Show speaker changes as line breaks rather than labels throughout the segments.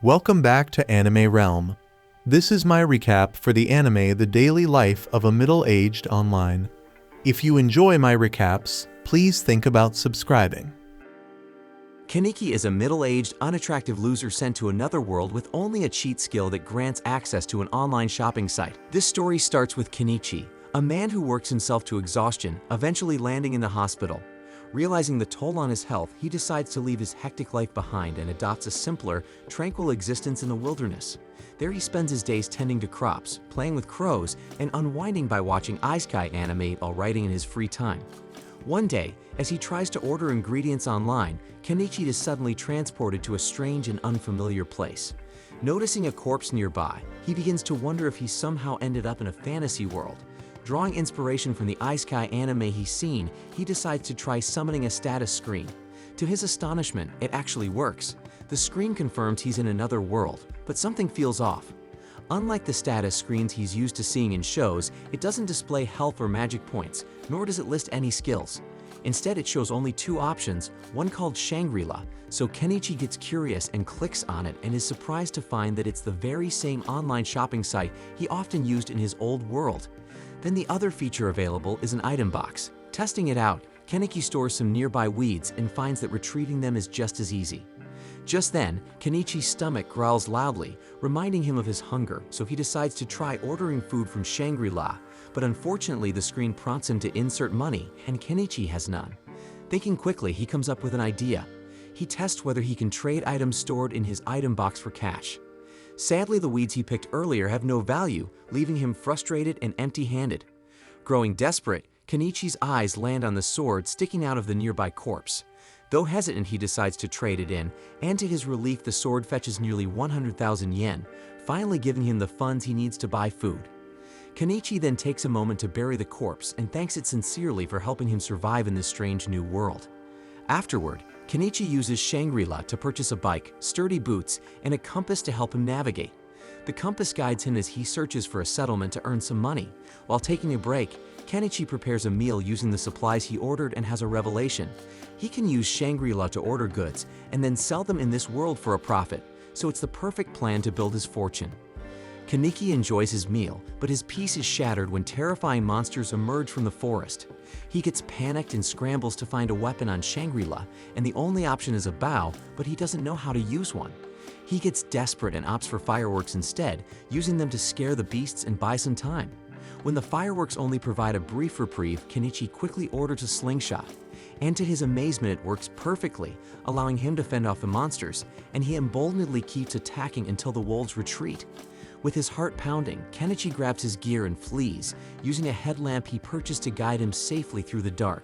Welcome back to Anime Realm. This is my recap for the anime The Daily Life of a Middle-Aged Online. If you enjoy my recaps, please think about subscribing.
Kenichi is a middle-aged, unattractive loser sent to another world with only a cheat skill that grants access to an online shopping site. This story starts with Kenichi, a man who works himself to exhaustion, eventually landing in the hospital. Realizing the toll on his health, he decides to leave his hectic life behind and adopts a simpler, tranquil existence in the wilderness. There he spends his days tending to crops, playing with crows, and unwinding by watching isekai anime while writing in his free time. One day, as he tries to order ingredients online, Kenichi is suddenly transported to a strange and unfamiliar place. Noticing a corpse nearby, he begins to wonder if he somehow ended up in a fantasy world. Drawing inspiration from the isekai anime he's seen, he decides to try summoning a status screen. To his astonishment, it actually works. The screen confirms he's in another world, but something feels off. Unlike the status screens he's used to seeing in shows, it doesn't display health or magic points, nor does it list any skills. Instead, it shows only two options, one called Shangri-La, so Kenichi gets curious and clicks on it and is surprised to find that it's the very same online shopping site he often used in his old world. Then the other feature available is an item box. Testing it out, Kenichi stores some nearby weeds and finds that retrieving them is just as easy. Just then, Kenichi's stomach growls loudly, reminding him of his hunger, so he decides to try ordering food from Shangri-La, but unfortunately the screen prompts him to insert money, and Kenichi has none. Thinking quickly, he comes up with an idea. He tests whether he can trade items stored in his item box for cash. Sadly, the weeds he picked earlier have no value, leaving him frustrated and empty-handed. Growing desperate, Kenichi's eyes land on the sword sticking out of the nearby corpse. Though hesitant, he decides to trade it in, and to his relief the sword fetches nearly 100,000 yen, finally giving him the funds he needs to buy food. Kenichi then takes a moment to bury the corpse and thanks it sincerely for helping him survive in this strange new world. Afterward, Kenichi uses Shangri-La to purchase a bike, sturdy boots, and a compass to help him navigate. The compass guides him as he searches for a settlement to earn some money. While taking a break, Kenichi prepares a meal using the supplies he ordered and has a revelation. He can use Shangri-La to order goods and then sell them in this world for a profit, so it's the perfect plan to build his fortune. Kenichi enjoys his meal, but his peace is shattered when terrifying monsters emerge from the forest. He gets panicked and scrambles to find a weapon on Shangri-La, and the only option is a bow, but he doesn't know how to use one. He gets desperate and opts for fireworks instead, using them to scare the beasts and buy some time. When the fireworks only provide a brief reprieve, Kenichi quickly orders a slingshot. And to his amazement, it works perfectly, allowing him to fend off the monsters, and he emboldenedly keeps attacking until the wolves retreat. With his heart pounding, Kenichi grabs his gear and flees, using a headlamp he purchased to guide him safely through the dark.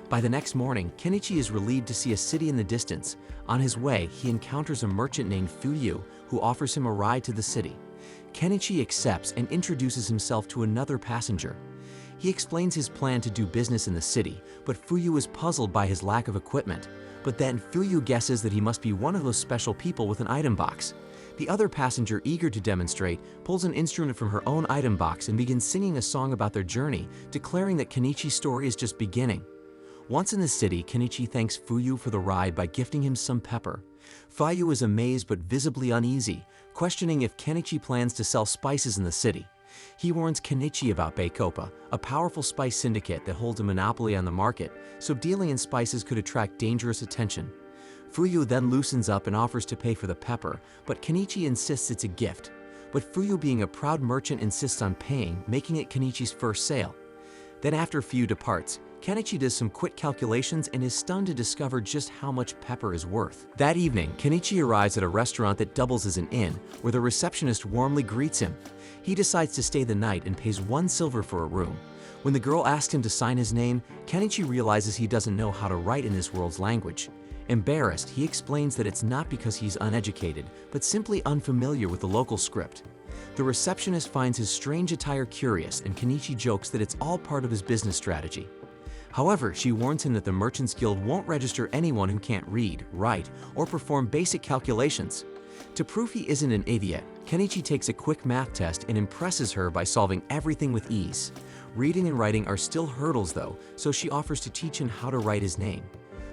By the next morning, Kenichi is relieved to see a city in the distance. On his way, he encounters a merchant named Fuyu, who offers him a ride to the city. Kenichi accepts and introduces himself to another passenger. He explains his plan to do business in the city, but Fuyu is puzzled by his lack of equipment. But then Fuyu guesses that he must be one of those special people with an item box. The other passenger, eager to demonstrate, pulls an instrument from her own item box and begins singing a song about their journey, declaring that Kenichi's story is just beginning. Once in the city, Kenichi thanks Fuyu for the ride by gifting him some pepper. Fuyu is amazed but visibly uneasy, questioning if Kenichi plans to sell spices in the city. He warns Kenichi about Bacopa, a powerful spice syndicate that holds a monopoly on the market, so dealing in spices could attract dangerous attention. Fuyu then loosens up and offers to pay for the pepper, but Kenichi insists it's a gift. But Fuyu, being a proud merchant, insists on paying, making it Kenichi's first sale. Then after Fuyu departs, Kenichi does some quick calculations and is stunned to discover just how much pepper is worth. That evening, Kenichi arrives at a restaurant that doubles as an inn, where the receptionist warmly greets him. He decides to stay the night and pays 1 silver for a room. When the girl asks him to sign his name, Kenichi realizes he doesn't know how to write in this world's language. Embarrassed, he explains that it's not because he's uneducated, but simply unfamiliar with the local script. The receptionist finds his strange attire curious, and Kenichi jokes that it's all part of his business strategy. However, she warns him that the Merchants Guild won't register anyone who can't read, write, or perform basic calculations. To prove he isn't an idiot, Kenichi takes a quick math test and impresses her by solving everything with ease. Reading and writing are still hurdles though, so she offers to teach him how to write his name.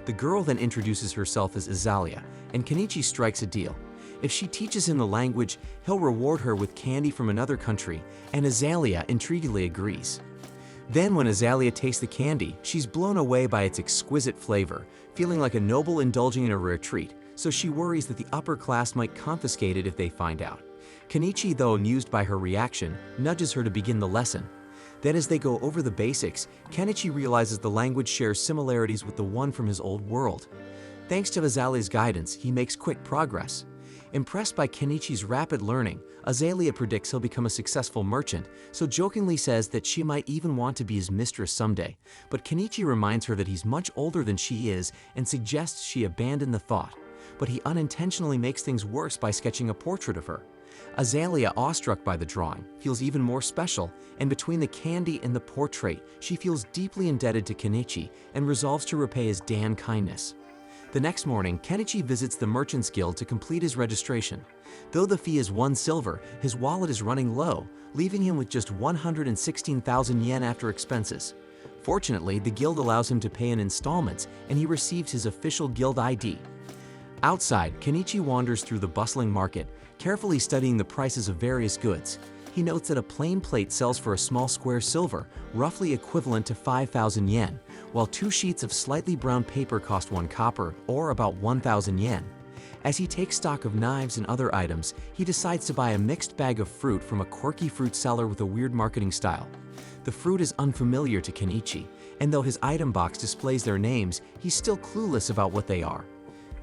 The girl then introduces herself as Azalea, and Kenichi strikes a deal. If she teaches him the language, he'll reward her with candy from another country, and Azalea intriguingly agrees. Then when Azalea tastes the candy, she's blown away by its exquisite flavor, feeling like a noble indulging in a rare treat, so she worries that the upper class might confiscate it if they find out. Kenichi, though amused by her reaction, nudges her to begin the lesson. Then as they go over the basics, Kenichi realizes the language shares similarities with the one from his old world. Thanks to Azalea's guidance, he makes quick progress. Impressed by Kenichi's rapid learning, Azalea predicts he'll become a successful merchant, so jokingly says that she might even want to be his mistress someday. But Kenichi reminds her that he's much older than she is and suggests she abandon the thought. But he unintentionally makes things worse by sketching a portrait of her. Azalea, awestruck by the drawing, feels even more special, and between the candy and the portrait, she feels deeply indebted to Kenichi and resolves to repay his Dan kindness. The next morning, Kenichi visits the Merchants Guild to complete his registration. Though the fee is 1 silver, his wallet is running low, leaving him with just 116,000 yen after expenses. Fortunately, the guild allows him to pay in installments, and he receives his official guild ID. Outside, Kenichi wanders through the bustling market, carefully studying the prices of various goods. He notes that a plain plate sells for a small square silver, roughly equivalent to 5,000 yen, while 2 sheets of slightly brown paper cost 1 copper, or about 1,000 yen. As he takes stock of knives and other items, he decides to buy a mixed bag of fruit from a quirky fruit seller with a weird marketing style. The fruit is unfamiliar to Kenichi, and though his item box displays their names, he's still clueless about what they are.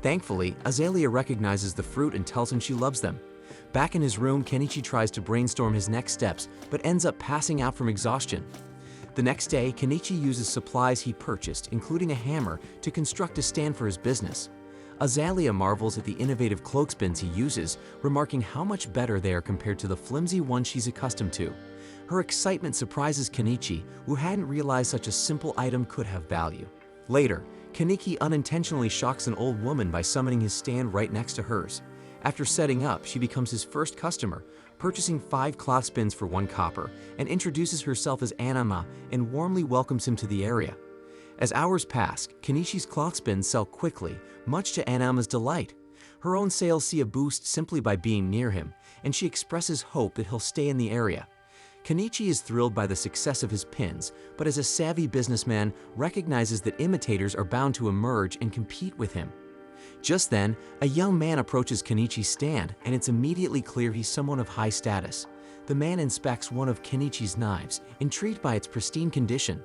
Thankfully, Azalea recognizes the fruit and tells him she loves them. Back in his room, Kenichi tries to brainstorm his next steps, but ends up passing out from exhaustion. The next day, Kenichi uses supplies he purchased, including a hammer, to construct a stand for his business. Azalea marvels at the innovative clothespins he uses, remarking how much better they are compared to the flimsy ones she's accustomed to. Her excitement surprises Kenichi, who hadn't realized such a simple item could have value. Later, Kenichi unintentionally shocks an old woman by summoning his stand right next to hers. After setting up, she becomes his first customer, purchasing 5 clothespins for 1 copper, and introduces herself as Anama and warmly welcomes him to the area. As hours pass, Kenichi's clothespins sell quickly, much to Anama's delight. Her own sales see a boost simply by being near him, and she expresses hope that he'll stay in the area. Kenichi is thrilled by the success of his pins, but as a savvy businessman, recognizes that imitators are bound to emerge and compete with him. Just then, a young man approaches Kenichi's stand, and it's immediately clear he's someone of high status. The man inspects one of Kenichi's knives, intrigued by its pristine condition.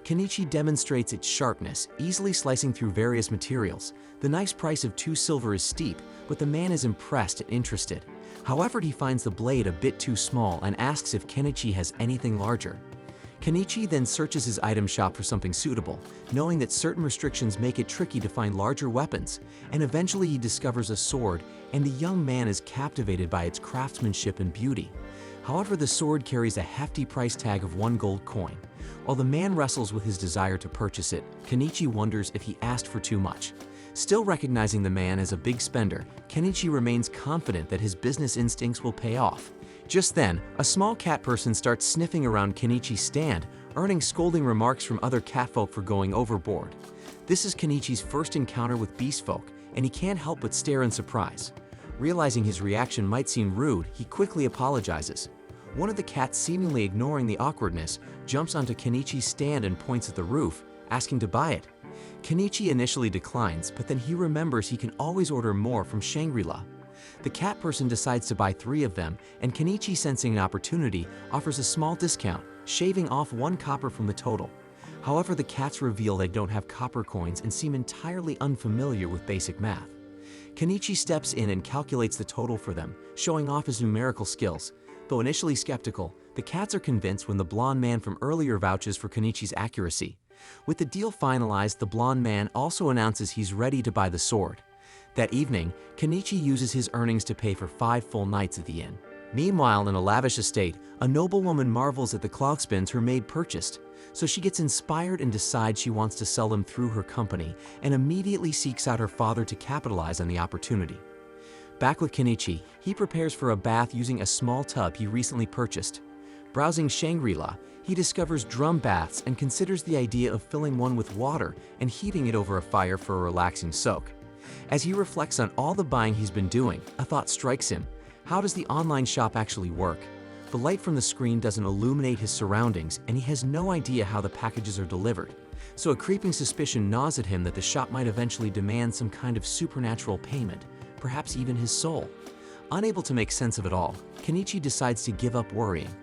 Kenichi demonstrates its sharpness, easily slicing through various materials. The knife's price of 2 silver is steep, but the man is impressed and interested. However, he finds the blade a bit too small and asks if Kenichi has anything larger. Kenichi then searches his item shop for something suitable, knowing that certain restrictions make it tricky to find larger weapons, and eventually he discovers a sword, and the young man is captivated by its craftsmanship and beauty. However, the sword carries a hefty price tag of 1 gold coin. While the man wrestles with his desire to purchase it, Kenichi wonders if he asked for too much. Still recognizing the man as a big spender, Kenichi remains confident that his business instincts will pay off. Just then, a small cat person starts sniffing around Kenichi's stand, earning scolding remarks from other catfolk for going overboard. This is Kenichi's first encounter with beast folk, and he can't help but stare in surprise. Realizing his reaction might seem rude, he quickly apologizes. One of the cats, seemingly ignoring the awkwardness, jumps onto Kenichi's stand and points at the roof, asking to buy it. Kenichi initially declines, but then he remembers he can always order more from Shangri-La. The cat person decides to buy 3 of them, and Kenichi, sensing an opportunity, offers a small discount, shaving off 1 copper from the total. However, the cats reveal they don't have copper coins and seem entirely unfamiliar with basic math. Kenichi steps in and calculates the total for them, showing off his numerical skills. Though initially skeptical, the cats are convinced when the blonde man from earlier vouches for Kenichi's accuracy. With the deal finalized, the blonde man also announces he's ready to buy the sword. That evening, Kenichi uses his earnings to pay for 5 full nights at the inn. Meanwhile, in a lavish estate, a noblewoman marvels at the clothespins her maid purchased. So she gets inspired and decides she wants to sell them through her company, and immediately seeks out her father to capitalize on the opportunity. Back with Kenichi, he prepares for a bath using a small tub he recently purchased. Browsing Shangri-La, he discovers drum baths and considers the idea of filling one with water and heating it over a fire for a relaxing soak. As he reflects on all the buying he's been doing, a thought strikes him. How does the online shop actually work? The light from the screen doesn't illuminate his surroundings, and he has no idea how the packages are delivered. So a creeping suspicion gnaws at him that the shop might eventually demand some kind of supernatural payment, perhaps even his soul. Unable to make sense of it all, Kenichi decides to give up worrying.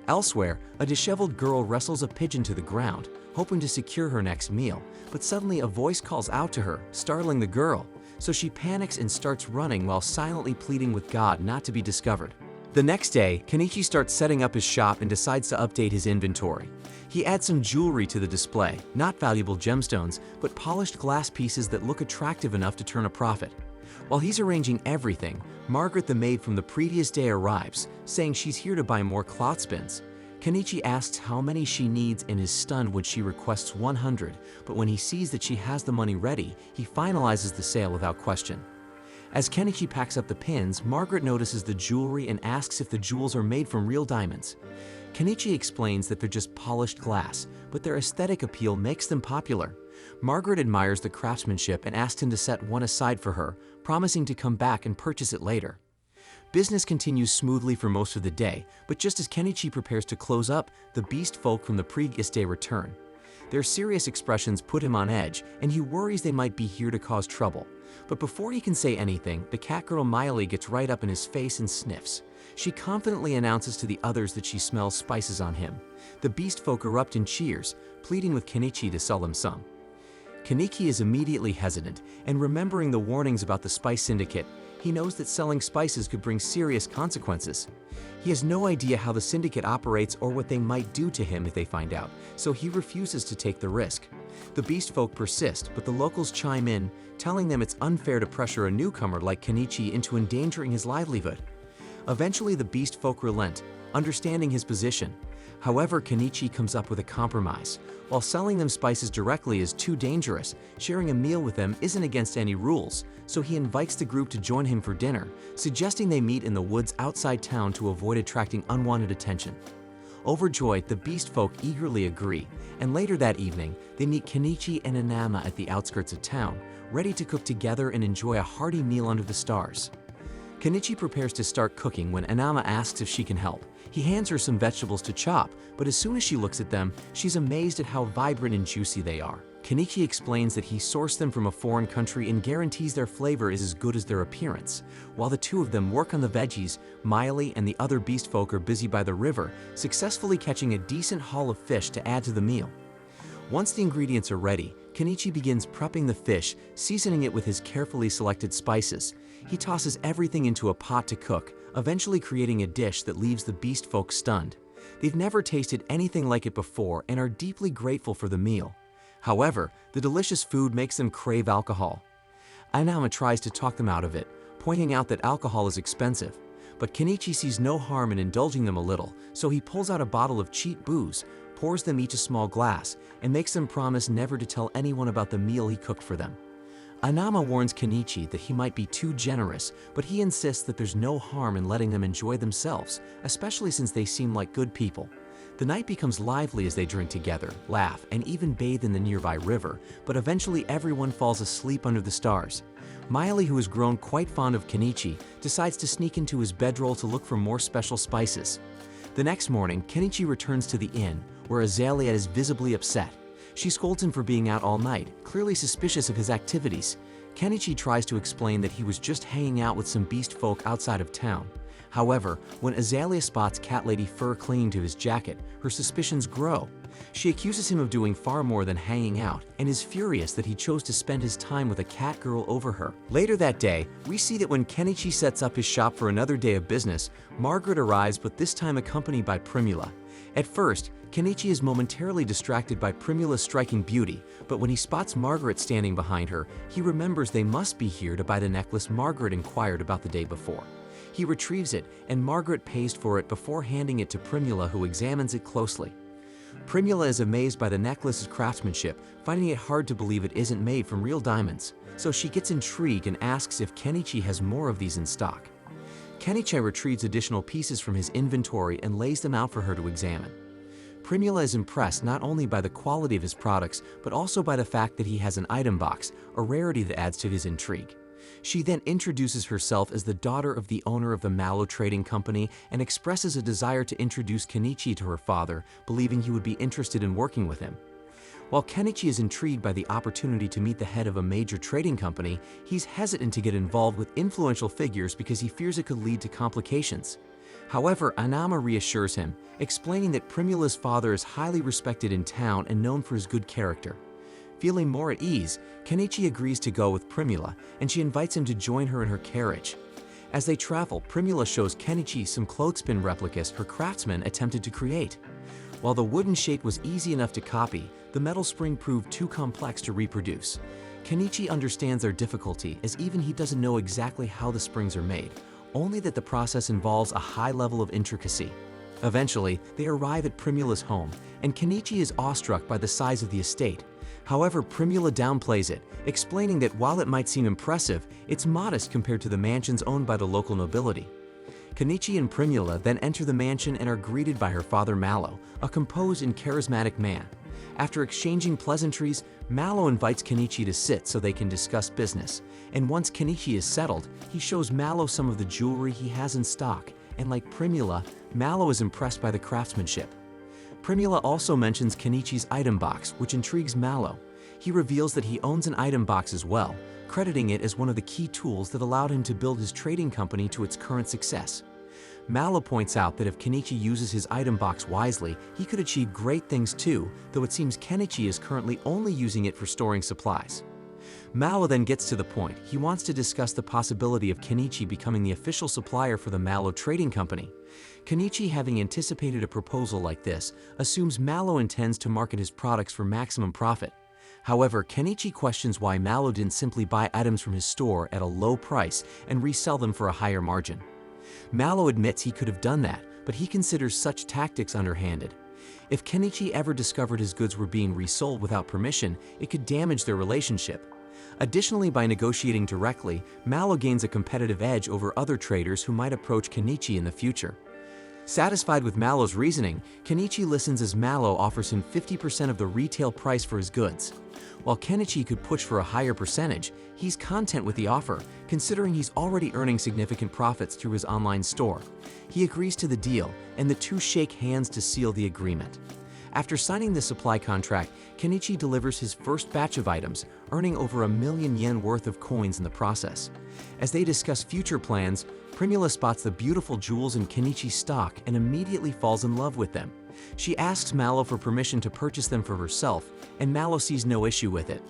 Elsewhere, a disheveled girl wrestles a pigeon to the ground, hoping to secure her next meal, but suddenly a voice calls out to her, startling the girl, so she panics and starts running while silently pleading with God not to be discovered. The next day, Kenichi starts setting up his shop and decides to update his inventory. He adds some jewelry to the display, not valuable gemstones, but polished glass pieces that look attractive enough to turn a profit. While he's arranging everything, Margaret the maid from the previous day arrives, saying she's here to buy more cloth spins. Kenichi asks how many she needs and is stunned when she requests 100, but when he sees that she has the money ready, he finalizes the sale without question. As Kenichi packs up the pins, Margaret notices the jewelry and asks if the jewels are made from real diamonds. Kenichi explains that they're just polished glass, but their aesthetic appeal makes them popular. Margaret admires the craftsmanship and asks him to set one aside for her, promising to come back and purchase it later. Business continues smoothly for most of the day, but just as Kenichi prepares to close up, the beast folk from the previous day return. Their serious expressions put him on edge, and he worries they might be here to cause trouble. But before he can say anything, the cat girl Miley gets right up in his face and sniffs. She confidently announces to the others that she smells spices on him. The beast folk erupt in cheers, pleading with Kenichi to sell them some. Kenichi is immediately hesitant, and remembering the warnings about the spice syndicate, he knows that selling spices could bring serious consequences. He has no idea how the syndicate operates or what they might do to him if they find out, so he refuses to take the risk. The beast folk persist, but the locals chime in, telling them it's unfair to pressure a newcomer like Kenichi into endangering his livelihood. Eventually, the beast folk relent, understanding his position. However, Kenichi comes up with a compromise. While selling them spices directly is too dangerous, sharing a meal with them isn't against any rules, so he invites the group to join him for dinner, suggesting they meet in the woods outside town to avoid attracting unwanted attention. Overjoyed, the beast folk eagerly agree, and later that evening, they meet Kenichi and Anama at the outskirts of town, ready to cook together and enjoy a hearty meal under the stars. Kenichi prepares to start cooking when Anama asks if she can help. He hands her some vegetables to chop, but as soon as she looks at them, she's amazed at how vibrant and juicy they are. Kenichi explains that he sourced them from a foreign country and guarantees their flavor is as good as their appearance. While the two of them work on the veggies, Miley and the other beast folk are busy by the river, successfully catching a decent haul of fish to add to the meal. Once the ingredients are ready, Kenichi begins prepping the fish, seasoning it with his carefully selected spices. He tosses everything into a pot to cook, eventually creating a dish that leaves the beast folk stunned. They've never tasted anything like it before and are deeply grateful for the meal. However, the delicious food makes them crave alcohol. Anama tries to talk them out of it, pointing out that alcohol is expensive. But Kenichi sees no harm in indulging them a little, so he pulls out a bottle of cheap booze, pours them each a small glass, and makes them promise never to tell anyone about the meal he cooked for them. Anama warns Kenichi that he might be too generous, but he insists that there's no harm in letting them enjoy themselves, especially since they seem like good people. The night becomes lively as they drink together, laugh, and even bathe in the nearby river, but eventually everyone falls asleep under the stars. Miley, who has grown quite fond of Kenichi, decides to sneak into his bedroll to look for more special spices. The next morning, Kenichi returns to the inn, where Azalea is visibly upset. She scolds him for being out all night, clearly suspicious of his activities. Kenichi tries to explain that he was just hanging out with some beast folk outside of town. However, when Azalea spots Cat Lady fur clinging to his jacket, her suspicions grow. She accuses him of doing far more than hanging out and is furious that he chose to spend his time with a cat girl over her. Later that day, we see that when Kenichi sets up his shop for another day of business, Margaret arrives, but this time accompanied by Primula. At first, Kenichi is momentarily distracted by Primula's striking beauty, but when he spots Margaret standing behind her, he remembers they must be here to buy the necklace Margaret inquired about the day before. He retrieves it, and Margaret pays for it before handing it to Primula, who examines it closely. Primula is amazed by the necklace's craftsmanship, finding it hard to believe it isn't made from real diamonds, so she gets intrigued and asks if Kenichi has more of these in stock. Kenichi retrieves additional pieces from his inventory and lays them out for her to examine. Primula is impressed not only by the quality of his products, but also by the fact that he has an item box, a rarity that adds to his intrigue. She then introduces herself as the daughter of the owner of the Mallow Trading Company and expresses a desire to introduce Kenichi to her father, believing he would be interested in working with him. While Kenichi is intrigued by the opportunity to meet the head of a major trading company, he's hesitant to get involved with influential figures because he fears it could lead to complications. However, Anama reassures him, explaining that Primula's father is highly respected in town and known for his good character. Feeling more at ease, Kenichi agrees to go with Primula, and she invites him to join her in her carriage. As they travel, Primula shows Kenichi some clothespin replicas her craftsman attempted to create. While the wooden shape was easy enough to copy, the metal spring proved too complex to reproduce. Kenichi understands their difficulty, as even he doesn't know exactly how the springs are made, only that the process involves a high level of intricacy. Eventually, they arrive at Primula's home, and Kenichi is awestruck by the size of the estate. However, Primula downplays it, explaining that while it might seem impressive, it's modest compared to the mansions owned by the local nobility. Kenichi and Primula then enter the mansion and are greeted by her father Mallow, a composed and charismatic man. After exchanging pleasantries, Mallow invites Kenichi to sit so they can discuss business, and once Kenichi is settled, he shows Mallow some of the jewelry he has in stock, and like Primula, Mallow is impressed by the craftsmanship. Primula also mentions Kenichi's item box, which intrigues Mallow. He reveals that he owns an item box as well, crediting it as one of the key tools that allowed him to build his trading company to its current success. Mallow points out that if Kenichi uses his item box wisely, he could achieve great things too, though it seems Kenichi is currently only using it for storing supplies. Mallow then gets to the point. He wants to discuss the possibility of Kenichi becoming the official supplier for the Mallow Trading Company. Kenichi, having anticipated a proposal like this, assumes Mallow intends to market his products for maximum profit. However, Kenichi questions why Mallow didn't simply buy items from his store at a low price and resell them for a higher margin. Mallow admits he could have done that, but he considers such tactics underhanded. If Kenichi ever discovered his goods were being resold without permission, it could damage their relationship. Additionally, by negotiating directly, Mallow gains a competitive edge over other traders who might approach Kenichi in the future. Satisfied with Mallow's reasoning, Kenichi listens as Mallow offers him 50% of the retail price for his goods. While Kenichi could push for a higher percentage, he's content with the offer, considering he's already earning significant profits through his online store. He agrees to the deal, and the two shake hands to seal the agreement. After signing the supply contract, Kenichi delivers his first batch of items, earning over $1,000,000 worth of coins in the process. As they discuss future plans, Primula spots the beautiful jewels in Kenichi's stock and immediately falls in love with them. She asks Mallow for permission to purchase them for herself, and Mallow sees no issue with it.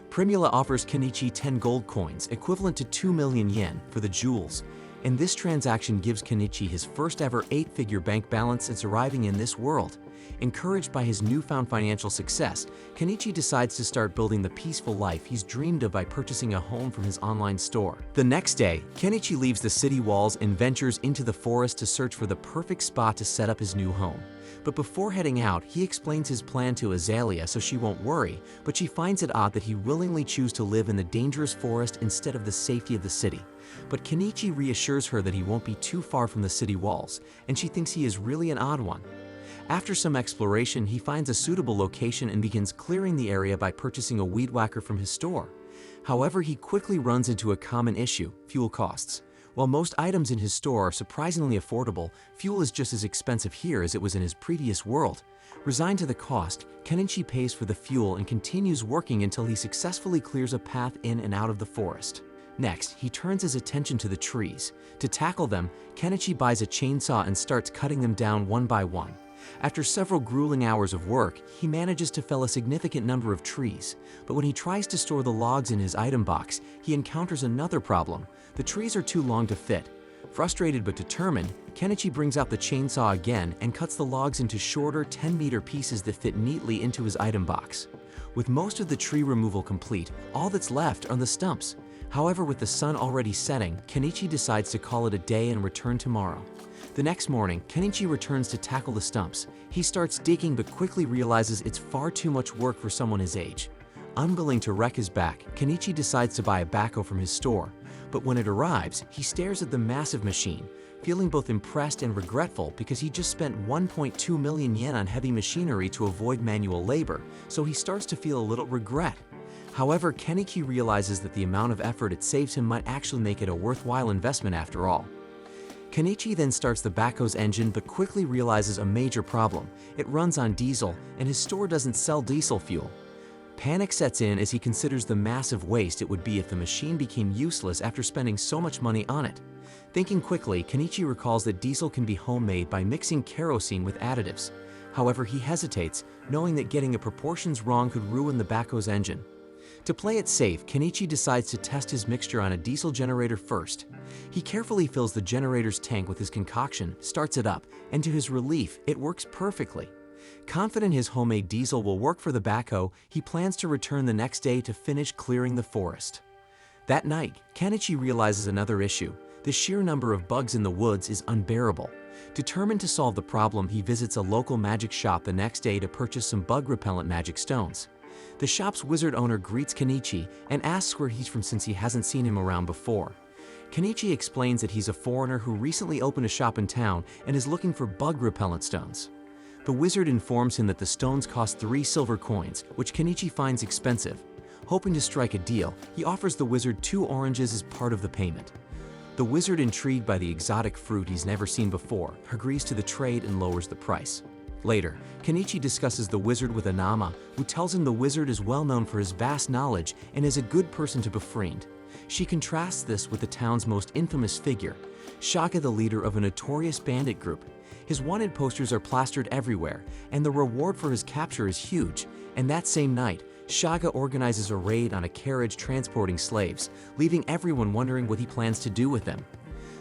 Primula offers Kenichi 10 gold coins, equivalent to 2,000,000 yen, for the jewels, and this transaction gives Kenichi his first ever 8-figure bank balance since arriving in this world. Encouraged by his newfound financial success, Kenichi decides to start building the peaceful life he's dreamed of by purchasing a home from his online store. The next day, Kenichi leaves the city walls and ventures into the forest to search for the perfect spot to set up his new home. But before heading out, he explains his plan to Azalea so she won't worry, but she finds it odd that he willingly chooses to live in the dangerous forest instead of the safety of the city. But Kenichi reassures her that he won't be too far from the city walls, and she thinks he is really an odd one. After some exploration, he finds a suitable location and begins clearing the area by purchasing a weed whacker from his store. However, he quickly runs into a common issue: fuel costs. While most items in his store are surprisingly affordable, fuel is just as expensive here as it was in his previous world. Resigned to the cost, Kenichi pays for the fuel and continues working until he successfully clears a path in and out of the forest. Next, he turns his attention to the trees. To tackle them, Kenichi buys a chainsaw and starts cutting them down one by one. After several grueling hours of work, he manages to fell a significant number of trees, but when he tries to store the logs in his item box, he encounters another problem. The trees are too long to fit. Frustrated but determined, Kenichi brings out the chainsaw again and cuts the logs into shorter 10-meter pieces that fit neatly into his item box. With most of the tree removal complete, all that's left are the stumps. However, with the sun already setting, Kenichi decides to call it a day and return tomorrow. The next morning, Kenichi returns to tackle the stumps. He starts digging but quickly realizes it's far too much work for someone his age. Unwilling to wreck his back, Kenichi decides to buy a backhoe from his store. But when it arrives, he stares at the massive machine. feeling both impressed and regretful because he just spent 1.2 million yen on heavy machinery to avoid manual labor, so he starts to feel a little regret. However, Kenichi realizes that the amount of effort it saves him might actually make it a worthwhile investment after all. Kenichi then starts the backhoe's engine but quickly realizes a major problem. It runs on diesel, and his store doesn't sell diesel fuel. Panic sets in as he considers the massive waste it would be if the machine became useless after spending so much money on it. Thinking quickly, Kenichi recalls that diesel can be homemade by mixing kerosene with additives. However, he hesitates, knowing that getting the proportions wrong could ruin the backhoe's engine. To play it safe, Kenichi decides to test his mixture on a diesel generator first. He carefully fills the generator's tank with his concoction, starts it up, and to his relief, it works perfectly. Confident his homemade diesel will work for the backhoe, he plans to return the next day to finish clearing the forest. That night, Kenichi realizes another issue. The sheer number of bugs in the woods is unbearable. Determined to solve the problem, he visits a local magic shop the next day to purchase some bug-repellent magic stones. The shop's wizard owner greets Kenichi and asks where he's from since he hasn't seen him around before. Kenichi explains that he's a foreigner who recently opened a shop in town and is looking for bug-repellent stones. The wizard informs him that the stones cost 3 silver coins, which Kenichi finds expensive. Hoping to strike a deal, he offers the wizard 2 oranges as part of the payment. The wizard, intrigued by the exotic fruit he's never seen before, agrees to the trade and lowers the price. Later, Kenichi discusses the wizard with Anama, who tells him the wizard is well known for his vast knowledge and is a good person to befriend. She contrasts this with the town's most infamous figure, Shaka, the leader of a notorious bandit group. His wanted posters are plastered everywhere, and the reward for his capture is huge. And that same night, Shaka organizes a raid on a carriage transporting slaves, leaving everyone wondering what he plans to do with them.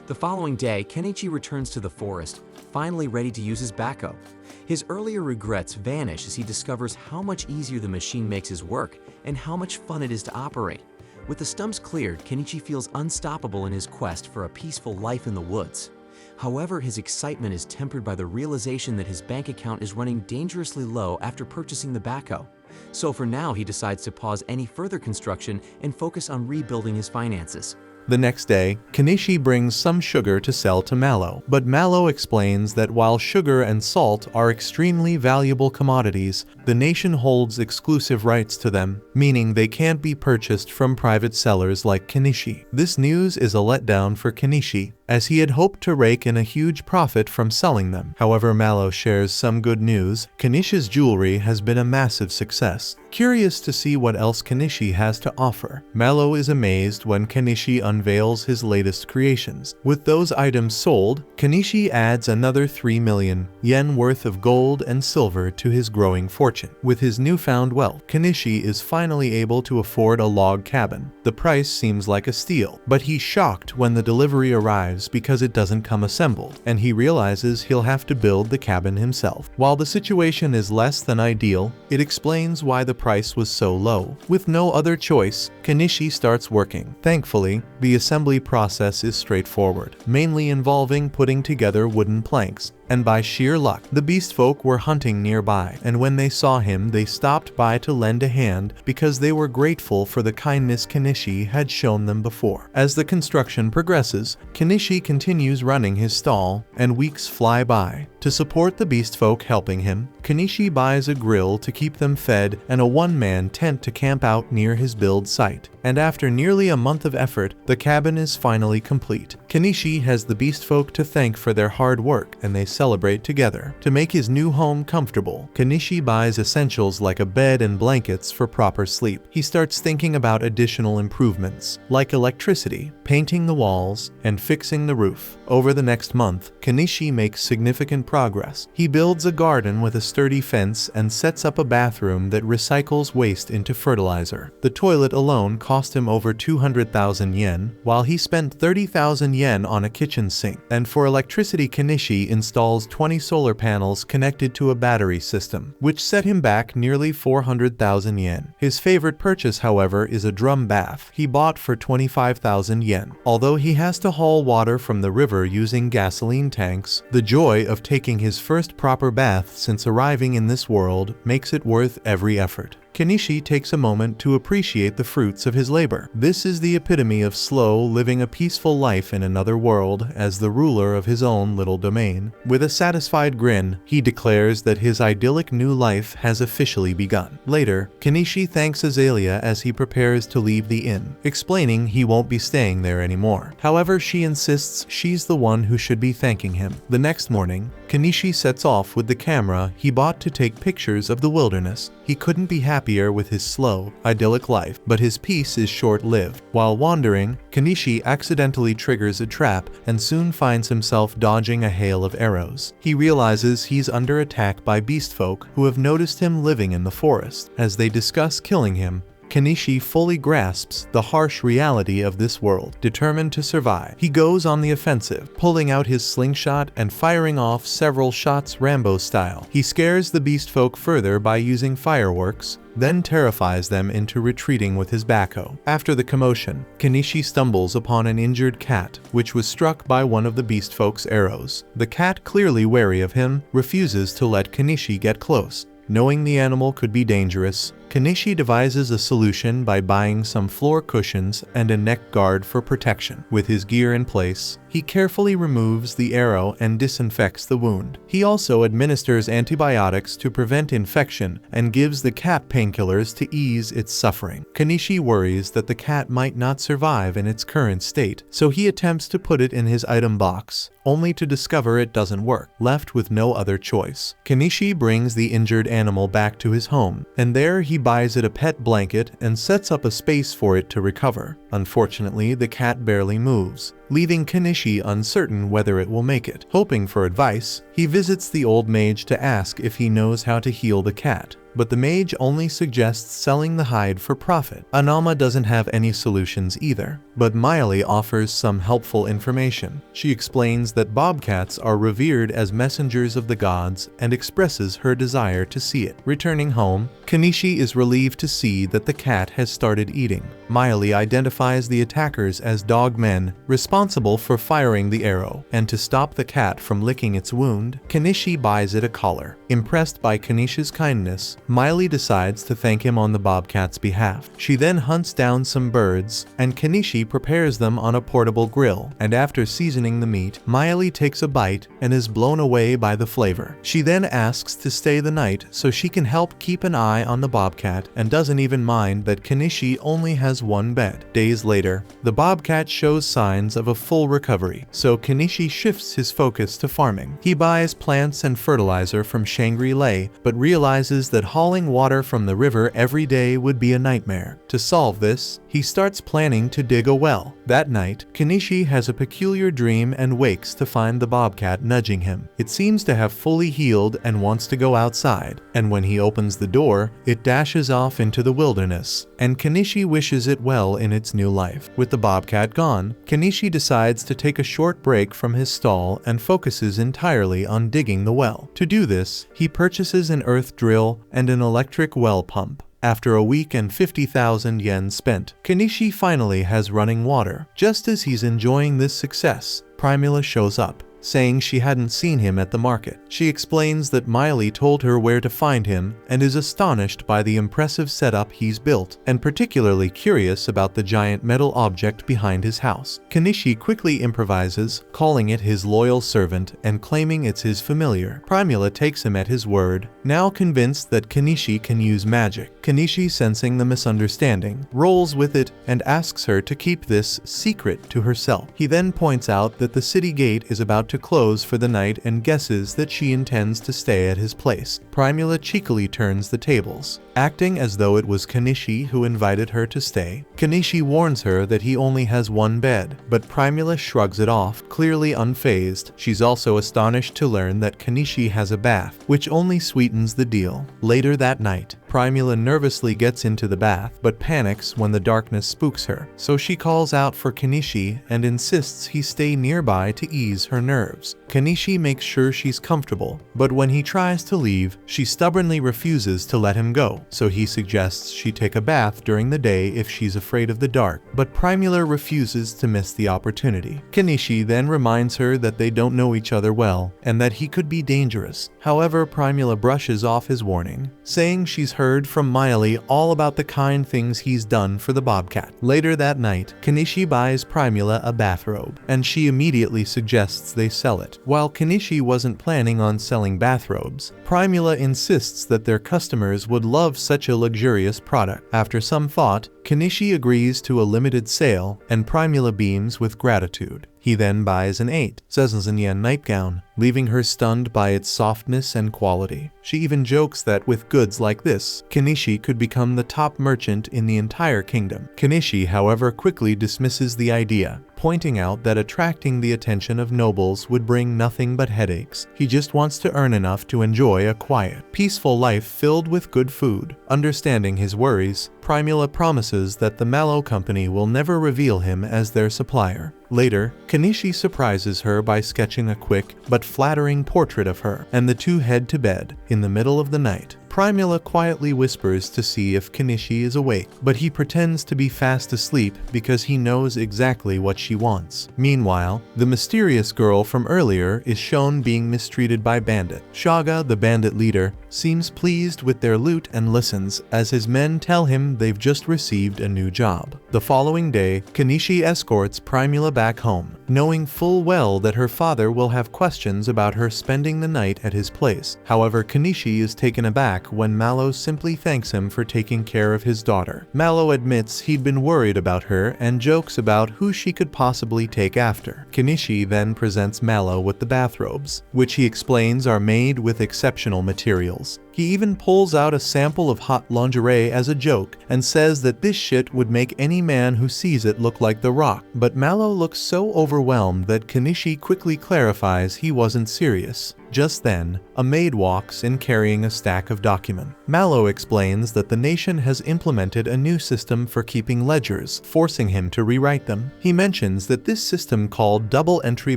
The following day, Kenichi returns to the forest, finally ready to use his backhoe. His earlier regrets vanish as he discovers how much easier the machine makes his work and how much fun it is to operate. With the stumps cleared, Kenichi feels unstoppable in his quest for a peaceful life in the woods. However, his excitement is tempered by the realization that his bank account is running dangerously low after purchasing the backhoe. So for now, he decides to pause any further construction and focus on rebuilding his finances.
The next day, Kenichi brings some sugar to sell to Mallow, but Mallow explains that while sugar and salt are extremely valuable commodities, the nation holds exclusive rights to them, meaning they can't be purchased from private sellers like Kenichi. This news is a letdown for Kenichi, as he had hoped to rake in a huge profit from selling them. However, Mallow shares some good news. Kenichi's jewelry has been a massive success. Curious to see what else Kenichi has to offer, Mallow is amazed when Kenichi unveils his latest creations. With those items sold, Kenichi adds another 3 million yen worth of gold and silver to his growing fortune. With his newfound wealth, Kenichi is finally able to afford a log cabin. The price seems like a steal, but he's shocked when the delivery arrives because it doesn't come assembled, and he realizes he'll have to build the cabin himself. While the situation is less than ideal, it explains why the price was so low. With no other choice, Kenichi starts working. Thankfully, the assembly process is straightforward, mainly involving putting together wooden planks. And by sheer luck, the beast folk were hunting nearby, and when they saw him, they stopped by to lend a hand because they were grateful for the kindness Kenichi had shown them before. As the construction progresses, Kenichi continues running his stall, and weeks fly by. To support the beast folk helping him, Kenichi buys a grill to keep them fed and a one-man tent to camp out near his build site. And after nearly a month of effort, the cabin is finally complete. Kenichi has the beast folk to thank for their hard work, and they celebrate together. To make his new home comfortable, Kenichi buys essentials like a bed and blankets for proper sleep. He starts thinking about additional improvements, like electricity, painting the walls, and fixing the roof. Over the next month, Kenichi makes significant progress. He builds a garden with a sturdy fence and sets up a bathroom that recycles waste into fertilizer. The toilet alone cost him over 200,000 yen, while he spent 30,000 yen on a kitchen sink. And for electricity, Kenichi installs 20 solar panels connected to a battery system, which set him back nearly 400,000 yen. His favorite purchase, however, is a drum bath he bought for 25,000 yen. Although he has to haul water from the river using gasoline tanks, the joy of taking his first proper bath since arriving in this world makes it worth every effort. Kenichi takes a moment to appreciate the fruits of his labor. This is the epitome of slow, living a peaceful life in another world as the ruler of his own little domain. With a satisfied grin, he declares that his idyllic new life has officially begun. Later, Kenichi thanks Azalea as he prepares to leave the inn, explaining he won't be staying there anymore. However, she insists she's the one who should be thanking him. The next morning, Kenichi sets off with the camera he bought to take pictures of the wilderness. He couldn't be happier with his slow, idyllic life, but his peace is short-lived. While wandering, Kenichi accidentally triggers a trap and soon finds himself dodging a hail of arrows. He realizes he's under attack by beast folk who have noticed him living in the forest. As they discuss killing him, Kenichi fully grasps the harsh reality of this world. Determined to survive, he goes on the offensive, pulling out his slingshot and firing off several shots Rambo style. He scares the beast folk further by using fireworks, then terrifies them into retreating with his backhoe. After the commotion, Kenichi stumbles upon an injured cat, which was struck by one of the beast folk's arrows. The cat, clearly wary of him, refuses to let Kenichi get close. Knowing the animal could be dangerous, Kenichi devises a solution by buying some floor cushions and a neck guard for protection. With his gear in place, he carefully removes the arrow and disinfects the wound. He also administers antibiotics to prevent infection and gives the cat painkillers to ease its suffering. Kenichi worries that the cat might not survive in its current state, so he attempts to put it in his item box, only to discover it doesn't work. Left with no other choice, Kenichi brings the injured animal back to his home, and there he buys it a pet blanket and sets up a space for it to recover. Unfortunately, the cat barely moves, leaving Kenichi uncertain whether it will make it. Hoping for advice, he visits the old mage to ask if he knows how to heal the cat, but the mage only suggests selling the hide for profit. Anama doesn't have any solutions either, but Miley offers some helpful information. She explains that bobcats are revered as messengers of the gods and expresses her desire to see it. Returning home, Kenichi is relieved to see that the cat has started eating. Miley identifies the attackers as dogmen responsible for firing the arrow, and to stop the cat from licking its wound, Kenichi buys it a collar. Impressed by Kenichi's kindness, Miley decides to thank him on the bobcat's behalf. She then hunts down some birds, and Kenichi prepares them on a portable grill, and after seasoning the meat, Miley takes a bite and is blown away by the flavor. She then asks to stay the night so she can help keep an eye on the bobcat and doesn't even mind that Kenichi only has one bed. Days later, the bobcat shows signs of a full recovery, so Kenichi shifts his focus to farming. He buys plants and fertilizer from Shangri-La, but realizes that hauling water from the river every day would be a nightmare. To solve this, he starts planning to dig a well. That night, Kenichi has a peculiar dream and wakes to find the bobcat nudging him. It seems to have fully healed and wants to go outside, and when he opens the door, it dashes off into the wilderness, and Kenichi wishes it well in its new life. With the bobcat gone, Kenichi decides to take a short break from his stall and focuses entirely on digging the well. To do this, he purchases an earth drill and an electric well pump. After a week and 50,000 yen spent, Kenichi finally has running water. Just as he's enjoying this success, Primula shows up, saying she hadn't seen him at the market. She explains that Miley told her where to find him and is astonished by the impressive setup he's built, and particularly curious about the giant metal object behind his house. Kenichi quickly improvises, calling it his loyal servant and claiming it's his familiar. Primula takes him at his word, now convinced that Kenichi can use magic. Kenichi, sensing the misunderstanding, rolls with it and asks her to keep this secret to herself. He then points out that the city gate is about to close for the night and guesses that she intends to stay at his place. Primula cheekily turns the tables, acting as though it was Kenichi who invited her to stay. Kenichi warns her that he only has one bed, but Primula shrugs it off, clearly unfazed. She's also astonished to learn that Kenichi has a bath, which only sweetens the deal. Later that night, Primula nervously gets into the bath, but panics when the darkness spooks her, so she calls out for Kenichi and insists he stay nearby to ease her nerves. Kenichi makes sure she's comfortable, but when he tries to leave, she stubbornly refuses to let him go, so he suggests she take a bath during the day if she's afraid of the dark, but Primula refuses to miss the opportunity. Kenichi then reminds her that they don't know each other well, and that he could be dangerous. However, Primula brushes off his warning, saying she's heard from Miley all about the kind things he's done for the bobcat. Later that night, Kenichi buys Primula a bathrobe, and she immediately suggests they sell it. While Kenichi wasn't planning on selling bathrobes, Primula insists that their customers would love such a luxurious product. After some thought, Kenichi agrees to a limited sale, and Primula beams with gratitude. He then buys an 8,000 yen nightgown, leaving her stunned by its softness and quality. She even jokes that with goods like this, Kenichi could become the top merchant in the entire kingdom. Kenichi, however, quickly dismisses the idea, pointing out that attracting the attention of nobles would bring nothing but headaches. He just wants to earn enough to enjoy a quiet, peaceful life filled with good food. Understanding his worries, Primula promises that the Mallow Company will never reveal him as their supplier. Later, Kenichi surprises her by sketching a quick but flattering portrait of her, and the two head to bed. In the middle of the night, Primula quietly whispers to see if Kenichi is awake, but he pretends to be fast asleep because he knows exactly what she wants. Meanwhile, the mysterious girl from earlier is shown being mistreated by Bandit. Shaga, the bandit leader, seems pleased with their loot and listens as his men tell him they've just received a new job. The following day, Kenichi escorts Primula back home, knowing full well that her father will have questions about her spending the night at his place. However, Kenichi is taken aback when Mallow simply thanks him for taking care of his daughter. Mallow admits he'd been worried about her and jokes about who she could possibly take after. Kenichi then presents Mallow with the bathrobes, which he explains are made with exceptional materials. He even pulls out a sample of hot lingerie as a joke and says that this shit would make any man who sees it look like The Rock. But Mallow looks so overwhelmed that Kenichi quickly clarifies he wasn't serious. Just then, a maid walks in carrying a stack of documents. Mallow explains that the nation has implemented a new system for keeping ledgers, forcing him to rewrite them. He mentions that this system, called double-entry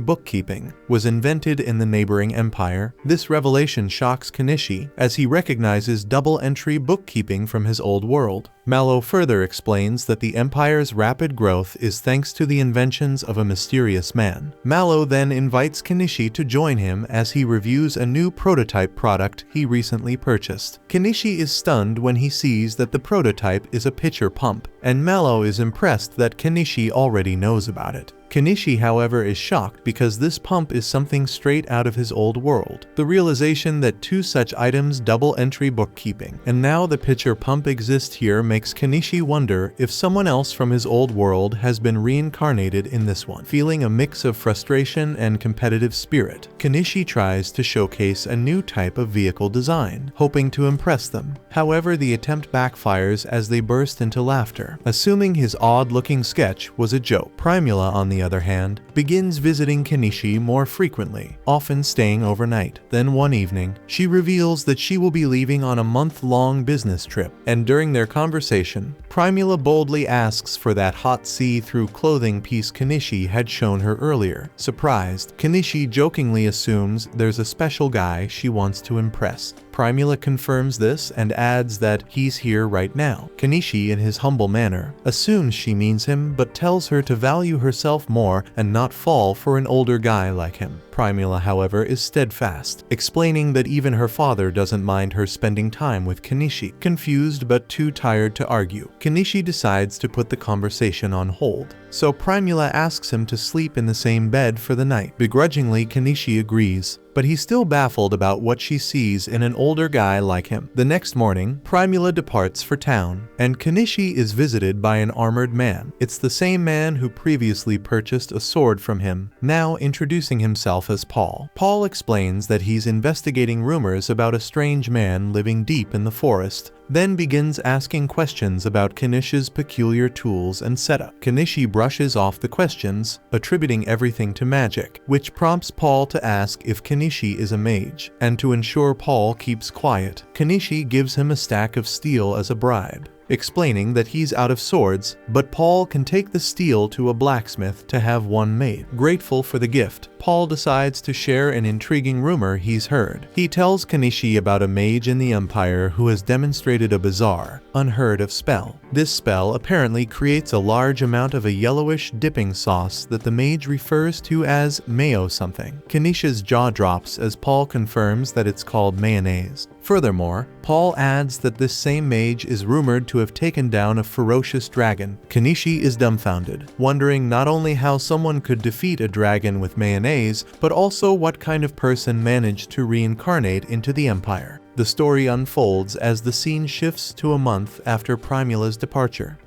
bookkeeping, was invented in the neighboring empire. This revelation shocks Kenichi, as he recognizes double-entry bookkeeping from his old world. Mallow further explains that the empire's rapid growth is thanks to the inventions of a mysterious man. Mallow then invites Kenichi to join him as he reviews a new prototype product he recently purchased. Kenichi is stunned when he sees that the prototype is a pitcher pump, and Mallow is impressed that Kenichi already knows about it. Kenichi, however, is shocked because this pump is something straight out of his old world. The realization that two such items double-entry bookkeeping, and now the pitcher pump exist here, makes Kenichi wonder if someone else from his old world has been reincarnated in this one. Feeling a mix of frustration and competitive spirit, Kenichi tries to showcase a new type of vehicle design, hoping to impress them. However, the attempt backfires as they burst into laughter, assuming his odd-looking sketch was a joke. Primula, on the other hand, begins visiting Kenichi more frequently, often staying overnight. Then one evening, she reveals that she will be leaving on a month-long business trip, and during their conversation, Primula boldly asks for that hot see-through clothing piece Kenichi had shown her earlier. Surprised, Kenichi jokingly assumes there's a special guy she wants to impress. Primula confirms this and adds that he's here right now. Kenichi, in his humble manner, assumes she means him but tells her to value herself more and not fall for an older guy like him. Primula, however, is steadfast, explaining that even her father doesn't mind her spending time with Kenichi. Confused but too tired to argue, Kenichi decides to put the conversation on hold, so Primula asks him to sleep in the same bed for the night. Begrudgingly, Kenichi agrees, but he's still baffled about what she sees in an older guy like him. The next morning, Primula departs for town, and Kenichi is visited by an armored man. It's the same man who previously purchased a sword from him, now introducing himself as Paul. Paul explains that he's investigating rumors about a strange man living deep in the forest, then begins asking questions about Kenichi's peculiar tools and setup. Kenichi brushes off the questions, attributing everything to magic, which prompts Paul to ask if Kenichi is a mage, and to ensure Paul keeps quiet, Kenichi gives him a stack of steel as a bribe. explaining that he's out of swords, but Paul can take the steel to a blacksmith to have one made. Grateful for the gift, Paul decides to share an intriguing rumor he's heard. He tells Kenichi about a mage in the Empire who has demonstrated a bizarre, unheard of spell. This spell apparently creates a large amount of a yellowish dipping sauce that the mage refers to as mayo something. Kenichi's jaw drops as Paul confirms that it's called mayonnaise. Furthermore, Paul adds that this same mage is rumored to have taken down a ferocious dragon. Kenichi is dumbfounded, wondering not only how someone could defeat a dragon with mayonnaise, but also what kind of person managed to reincarnate into the Empire. The story unfolds as the scene shifts to a month after Primula's departure.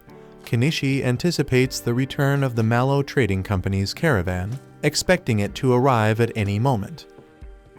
Kenichi anticipates the return of the Mallow Trading Company's caravan, expecting it to arrive at any moment.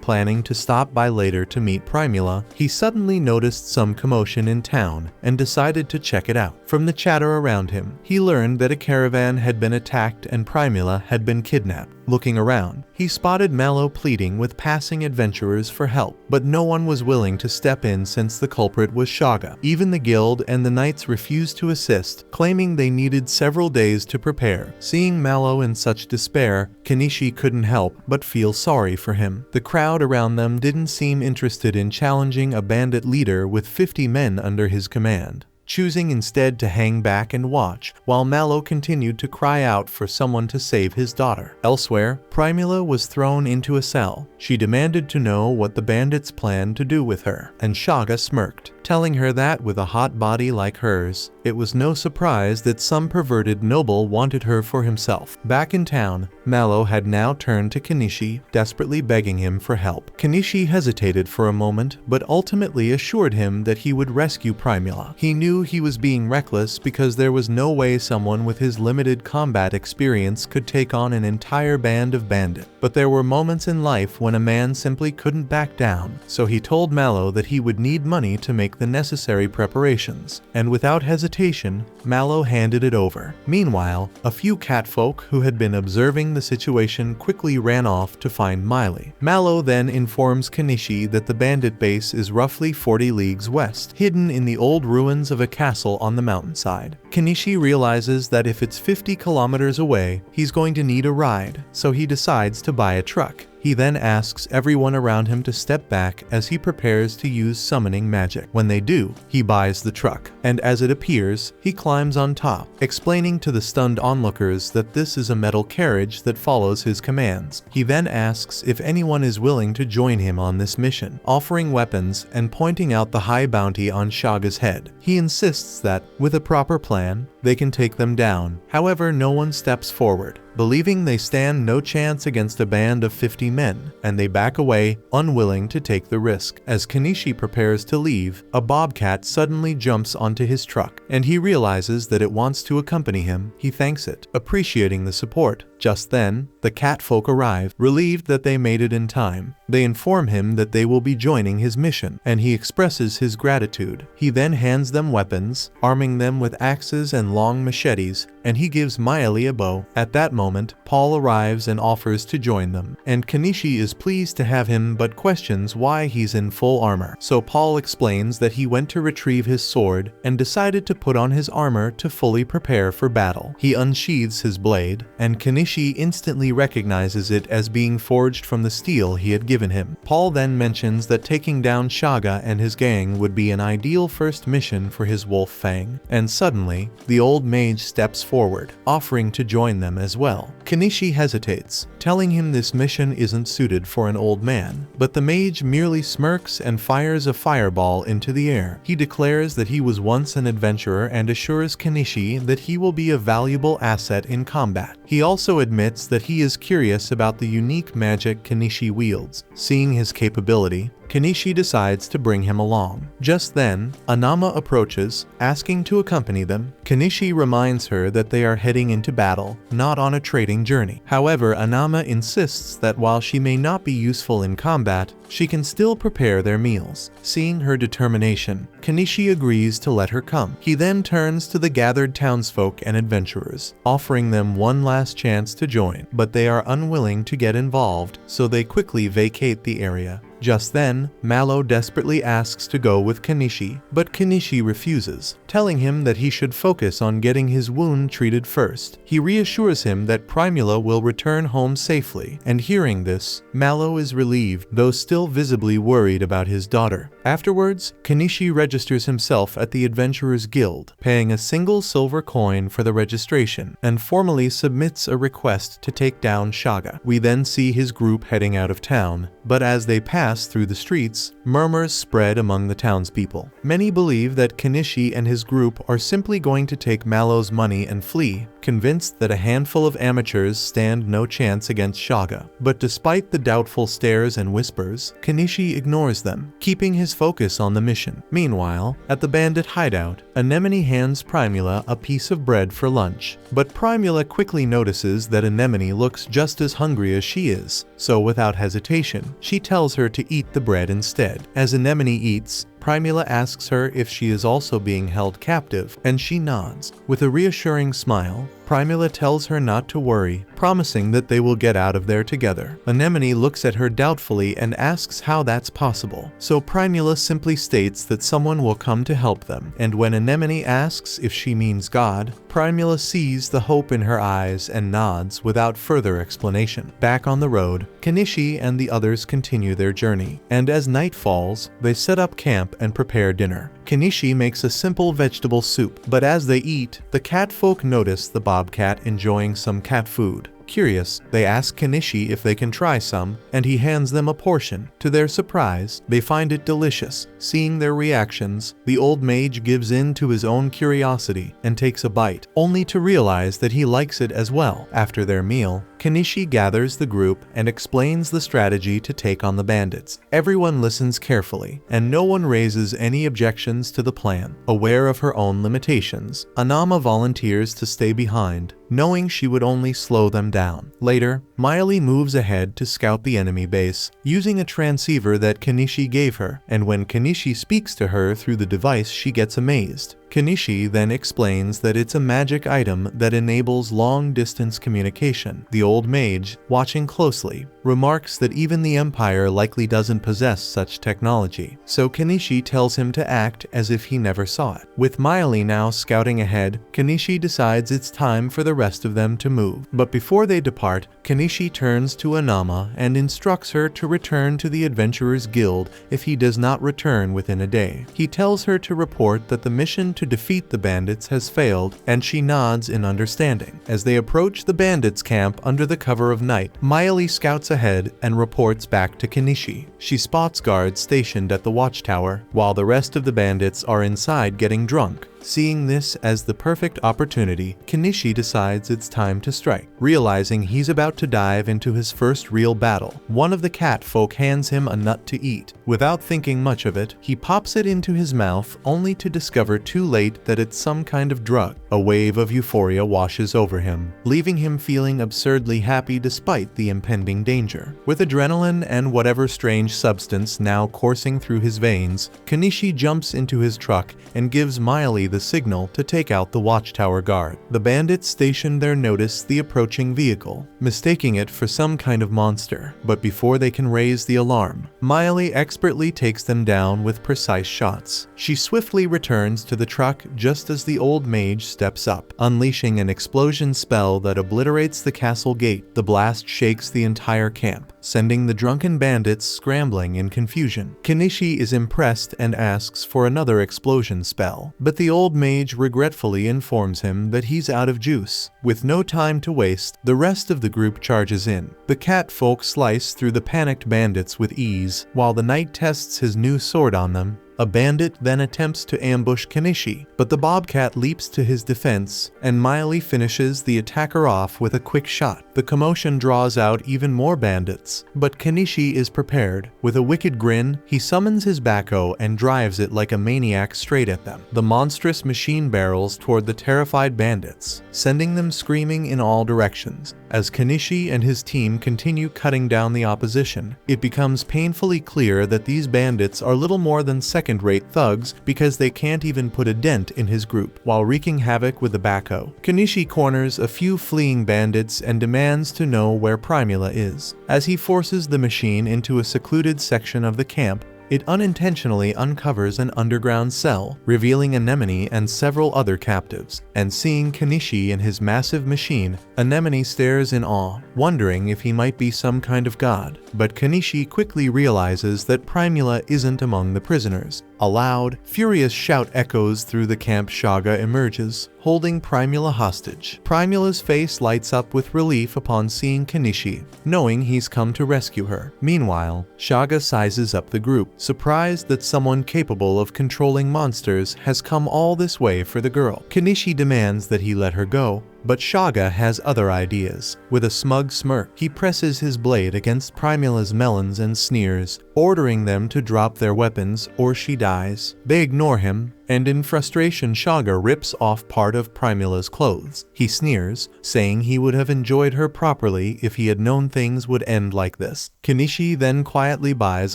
Planning to stop by later to meet Primula, he suddenly noticed some commotion in town and decided to check it out. From the chatter around him, he learned that a caravan had been attacked and Primula had been kidnapped. Looking around, he spotted Mallow pleading with passing adventurers for help, but no one was willing to step in since the culprit was Shaga. Even the guild and the knights refused to assist, claiming they needed several days to prepare. Seeing Mallow in such despair, Kenichi couldn't help but feel sorry for him. The crowd around them didn't seem interested in challenging a bandit leader with 50 men under his command, choosing instead to hang back and watch, while Mallow continued to cry out for someone to save his daughter. Elsewhere, Primula was thrown into a cell. She demanded to know what the bandits planned to do with her, and Shaga smirked, telling her that with a hot body like hers, it was no surprise that some perverted noble wanted her for himself. Back in town, Mallow had now turned to Kenichi, desperately begging him for help. Kenichi hesitated for a moment, but ultimately assured him that he would rescue Primula. He knew he was being reckless because there was no way someone with his limited combat experience could take on an entire band of bandits. But there were moments in life when a man simply couldn't back down, so he told Mallow that he would need money to make the necessary preparations, and without hesitation, Mallow handed it over. Meanwhile, a few catfolk who had been observing the situation quickly ran off to find Miley. Mallow then informs Kenichi that the bandit base is roughly 40 leagues west, hidden in the old ruins of a castle on the mountainside. Kenichi realizes that if it's 50 kilometers away, he's going to need a ride, so he decides to buy a truck. He then asks everyone around him to step back as he prepares to use summoning magic. When they do, he buys the truck, and as it appears, he climbs on top, explaining to the stunned onlookers that this is a metal carriage that follows his commands. He then asks if anyone is willing to join him on this mission, offering weapons and pointing out the high bounty on Shaga's head. He insists that, with a proper plan, they can take them down. However, no one steps forward, believing they stand no chance against a band of 50 men, and they back away, unwilling to take the risk. As Kenichi prepares to leave, a bobcat suddenly jumps onto his truck, and he realizes that it wants to accompany him. He thanks it, appreciating the support. Just then, the catfolk arrive, relieved that they made it in time. They inform him that they will be joining his mission, and he expresses his gratitude. He then hands them weapons, arming them with axes and long machetes, and he gives Miley a bow. At that moment, Paul arrives and offers to join them, and Kenichi is pleased to have him but questions why he's in full armor. So Paul explains that he went to retrieve his sword and decided to put on his armor to fully prepare for battle. He unsheathes his blade, and Kenichi instantly recognizes it as being forged from the steel he had given him. Paul then mentions that taking down Shaga and his gang would be an ideal first mission for his wolf fang, and suddenly, the old mage steps forward, offering to join them as well. Kenichi hesitates, telling him this mission isn't suited for an old man, but the mage merely smirks and fires a fireball into the air. He declares that he was once an adventurer and assures Kenichi that he will be a valuable asset in combat. He also admits that he is curious about the unique magic Kenichi wields. Seeing his capability, Kenichi decides to bring him along. Just then, Anama approaches, asking to accompany them. Kenichi reminds her that they are heading into battle, not on a trading journey. However, Anama insists that while she may not be useful in combat, she can still prepare their meals. Seeing her determination, Kenichi agrees to let her come. He then turns to the gathered townsfolk and adventurers, offering them one last chance to join, but they are unwilling to get involved, so they quickly vacate the area. Just then, Mallow desperately asks to go with Kenichi, but Kenichi refuses, telling him that he should focus on getting his wound treated first. He reassures him that Primula will return home safely, and hearing this, Mallow is relieved, though still visibly worried about his daughter. Afterwards, Kenichi registers himself at the Adventurers Guild, paying a single silver coin for the registration, and formally submits a request to take down Shaga. We then see his group heading out of town, but as they pass through the streets, murmurs spread among the townspeople. Many believe that Kenichi and his group are simply going to take Mallow's money and flee, convinced that a handful of amateurs stand no chance against Shaga. But despite the doubtful stares and whispers, Kenichi ignores them, keeping his focus on the mission. Meanwhile, at the bandit hideout, Anemone hands Primula a piece of bread for lunch, but Primula quickly notices that Anemone looks just as hungry as she is, so without hesitation, she tells her to eat the bread instead. As Anemone eats, Primula asks her if she is also being held captive, and she nods. With a reassuring smile, Primula tells her not to worry, promising that they will get out of there together. Anemone looks at her doubtfully and asks how that's possible, so Primula simply states that someone will come to help them, and when Anemone asks if she means God, Primula sees the hope in her eyes and nods without further explanation. Back on the road, Kenichi and the others continue their journey, and as night falls, they set up camp and prepare dinner. Kenichi makes a simple vegetable soup, but as they eat, the catfolk notice the bobcat enjoying some cat food. Curious, they ask Kenichi if they can try some, and he hands them a portion. To their surprise, they find it delicious. Seeing their reactions, the old mage gives in to his own curiosity and takes a bite, only to realize that he likes it as well. After their meal, Kenichi gathers the group and explains the strategy to take on the bandits. Everyone listens carefully, and no one raises any objections to the plan. Aware of her own limitations, Anama volunteers to stay behind, knowing she would only slow them down. Later, Miley moves ahead to scout the enemy base, using a transceiver that Kenichi gave her, and when Kenichi speaks to her through the device, she gets amazed. Kenichi then explains that it's a magic item that enables long-distance communication. The old mage, watching closely, remarks that even the Empire likely doesn't possess such technology, so Kenichi tells him to act as if he never saw it. With Miley now scouting ahead, Kenichi decides it's time for the rest of them to move. But before they depart, Kenichi turns to Anama and instructs her to return to the Adventurers Guild if he does not return within a day. He tells her to report that the mission to defeat the bandits has failed, and she nods in understanding. As they approach the bandits' camp under the cover of night, Miley scouts ahead and reports back to Kenichi. She spots guards stationed at the watchtower, while the rest of the bandits are inside getting drunk. Seeing this as the perfect opportunity, Kenichi decides it's time to strike. Realizing he's about to dive into his first real battle, one of the cat folk hands him a nut to eat. Without thinking much of it, he pops it into his mouth only to discover too late that it's some kind of drug. A wave of euphoria washes over him, leaving him feeling absurdly happy despite the impending danger. With adrenaline and whatever strange substance now coursing through his veins, Kenichi jumps into his truck and gives Miley the signal to take out the watchtower guard. The bandits stationed there notice the approaching vehicle, mistaking it for some kind of monster, but before they can raise the alarm, Miley expertly takes them down with precise shots. She swiftly returns to the truck just as the old mage steps up, unleashing an explosion spell that obliterates the castle gate. The blast shakes the entire camp, sending the drunken bandits scrambling in confusion. Kenichi is impressed and asks for another explosion spell, but the old mage regretfully informs him that he's out of juice. With no time to waste, the rest of the group charges in. The cat folk slice through the panicked bandits with ease, while the knight tests his new sword on them. A bandit then attempts to ambush Kenichi, but the bobcat leaps to his defense, and Miley finishes the attacker off with a quick shot. The commotion draws out even more bandits, but Kenichi is prepared. With a wicked grin, he summons his backhoe and drives it like a maniac straight at them. The monstrous machine barrels toward the terrified bandits, sending them screaming in all directions. As Kenichi and his team continue cutting down the opposition, it becomes painfully clear that these bandits are little more than second second-rate thugs because they can't even put a dent in his group, while wreaking havoc with the backhoe. Kenichi corners a few fleeing bandits and demands to know where Primula is. As he forces the machine into a secluded section of the camp, it unintentionally uncovers an underground cell, revealing Anemone and several other captives. And seeing Kenichi in his massive machine, Anemone stares in awe, wondering if he might be some kind of god. But Kenichi quickly realizes that Primula isn't among the prisoners. A loud, furious shout echoes through the camp. Shaga emerges, holding Primula hostage. Primula's face lights up with relief upon seeing Kenichi, knowing he's come to rescue her. Meanwhile, Shaga sizes up the group, surprised that someone capable of controlling monsters has come all this way for the girl. Kenichi demands that he let her go, but Shaga has other ideas. With a smug smirk, he presses his blade against Primula's melons and sneers, ordering them to drop their weapons or she dies. They ignore him, and in frustration Shaga rips off part of Primula's clothes. He sneers, saying he would have enjoyed her properly if he had known things would end like this. Kenichi then quietly buys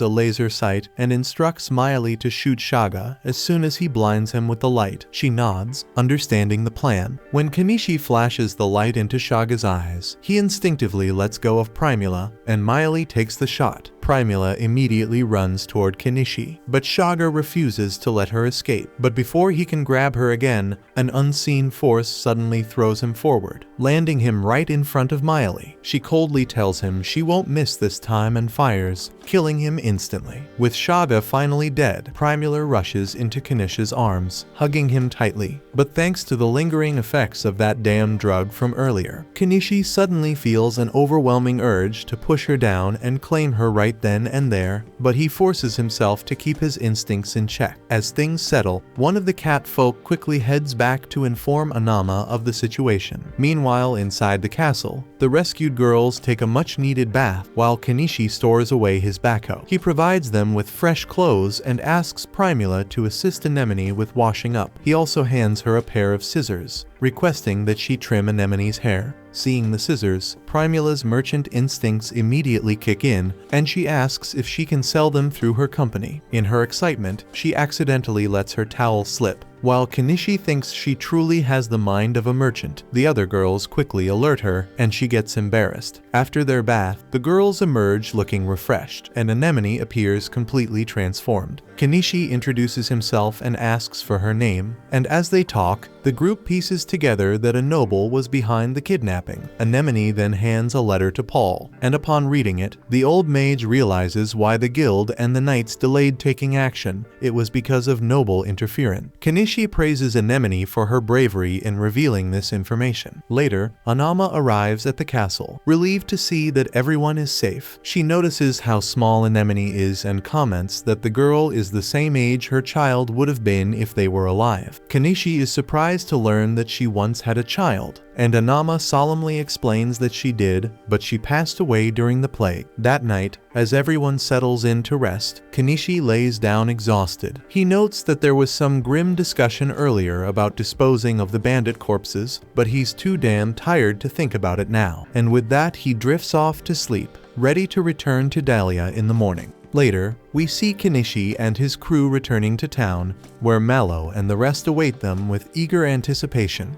a laser sight and instructs Miley to shoot Shaga as soon as he blinds him with the light. She nods, understanding the plan. When Kenichi flashes the light into Shaga's eyes, he instinctively lets go of Primula, and Miley takes the shot. Primula immediately runs toward Kenichi, but Shaga refuses to let her escape. But before he can grab her again, an unseen force suddenly throws him forward, landing him right in front of Miley. She coldly tells him she won't miss this time and fires, killing him instantly. With Shaga finally dead, Primula rushes into Kenichi's arms, hugging him tightly. But thanks to the lingering effects of that damn drug from earlier, Kenichi suddenly feels an overwhelming urge to push her down and claim her right then and there, but he forces himself to keep his instincts in check. As things settle, one of the cat folk quickly heads back to inform Anama of the situation. Meanwhile, inside the castle, the rescued girls take a much-needed bath while Kenichi stores away his backhoe. He provides them with fresh clothes and asks Primula to assist Anemone with washing up. He also hands her a pair of scissors, requesting that she trim Anemone's hair. Seeing the scissors, Primula's merchant instincts immediately kick in, and she asks if she can sell them through her company. In her excitement, she accidentally lets her towel slip. While Kenichi thinks she truly has the mind of a merchant, the other girls quickly alert her, and she gets embarrassed. After their bath, the girls emerge looking refreshed, and Anemone appears completely transformed. Kenichi introduces himself and asks for her name, and as they talk, the group pieces together that a noble was behind the kidnapping. Anemone then hands a letter to Paul, and upon reading it, the old mage realizes why the guild and the knights delayed taking action. It was because of noble interference. Kenichi praises Anemone for her bravery in revealing this information. Later, Anama arrives at the castle, relieved to see that everyone is safe. She notices how small Anemone is and comments that the girl is the same age her child would have been if they were alive. Kenichi is surprised to learn that she once had a child, and Anama solemnly explains that she did, but she passed away during the plague. That night, as everyone settles in to rest, Kenichi lays down exhausted. He notes that there was some grim discussion earlier about disposing of the bandit corpses, but he's too damn tired to think about it now. And with that, he drifts off to sleep, ready to return to Dahlia in the morning. Later, we see Kenichi and his crew returning to town, where Mallow and the rest await them with eager anticipation.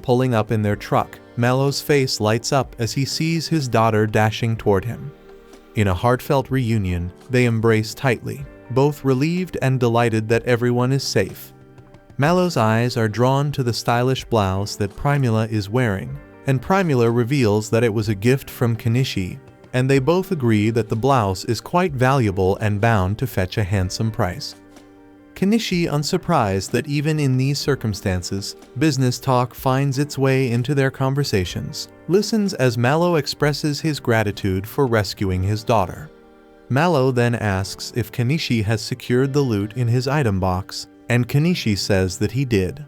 Pulling up in their truck, Mallow's face lights up as he sees his daughter dashing toward him. In a heartfelt reunion, they embrace tightly, both relieved and delighted that everyone is safe. Mallow's eyes are drawn to the stylish blouse that Primula is wearing, and Primula reveals that it was a gift from Kenichi, and they both agree that the blouse is quite valuable and bound to fetch a handsome price. Kenichi, unsurprised that even in these circumstances, business talk finds its way into their conversations, listens as Mallow expresses his gratitude for rescuing his daughter. Mallow then asks if Kenichi has secured the loot in his item box, and Kenichi says that he did.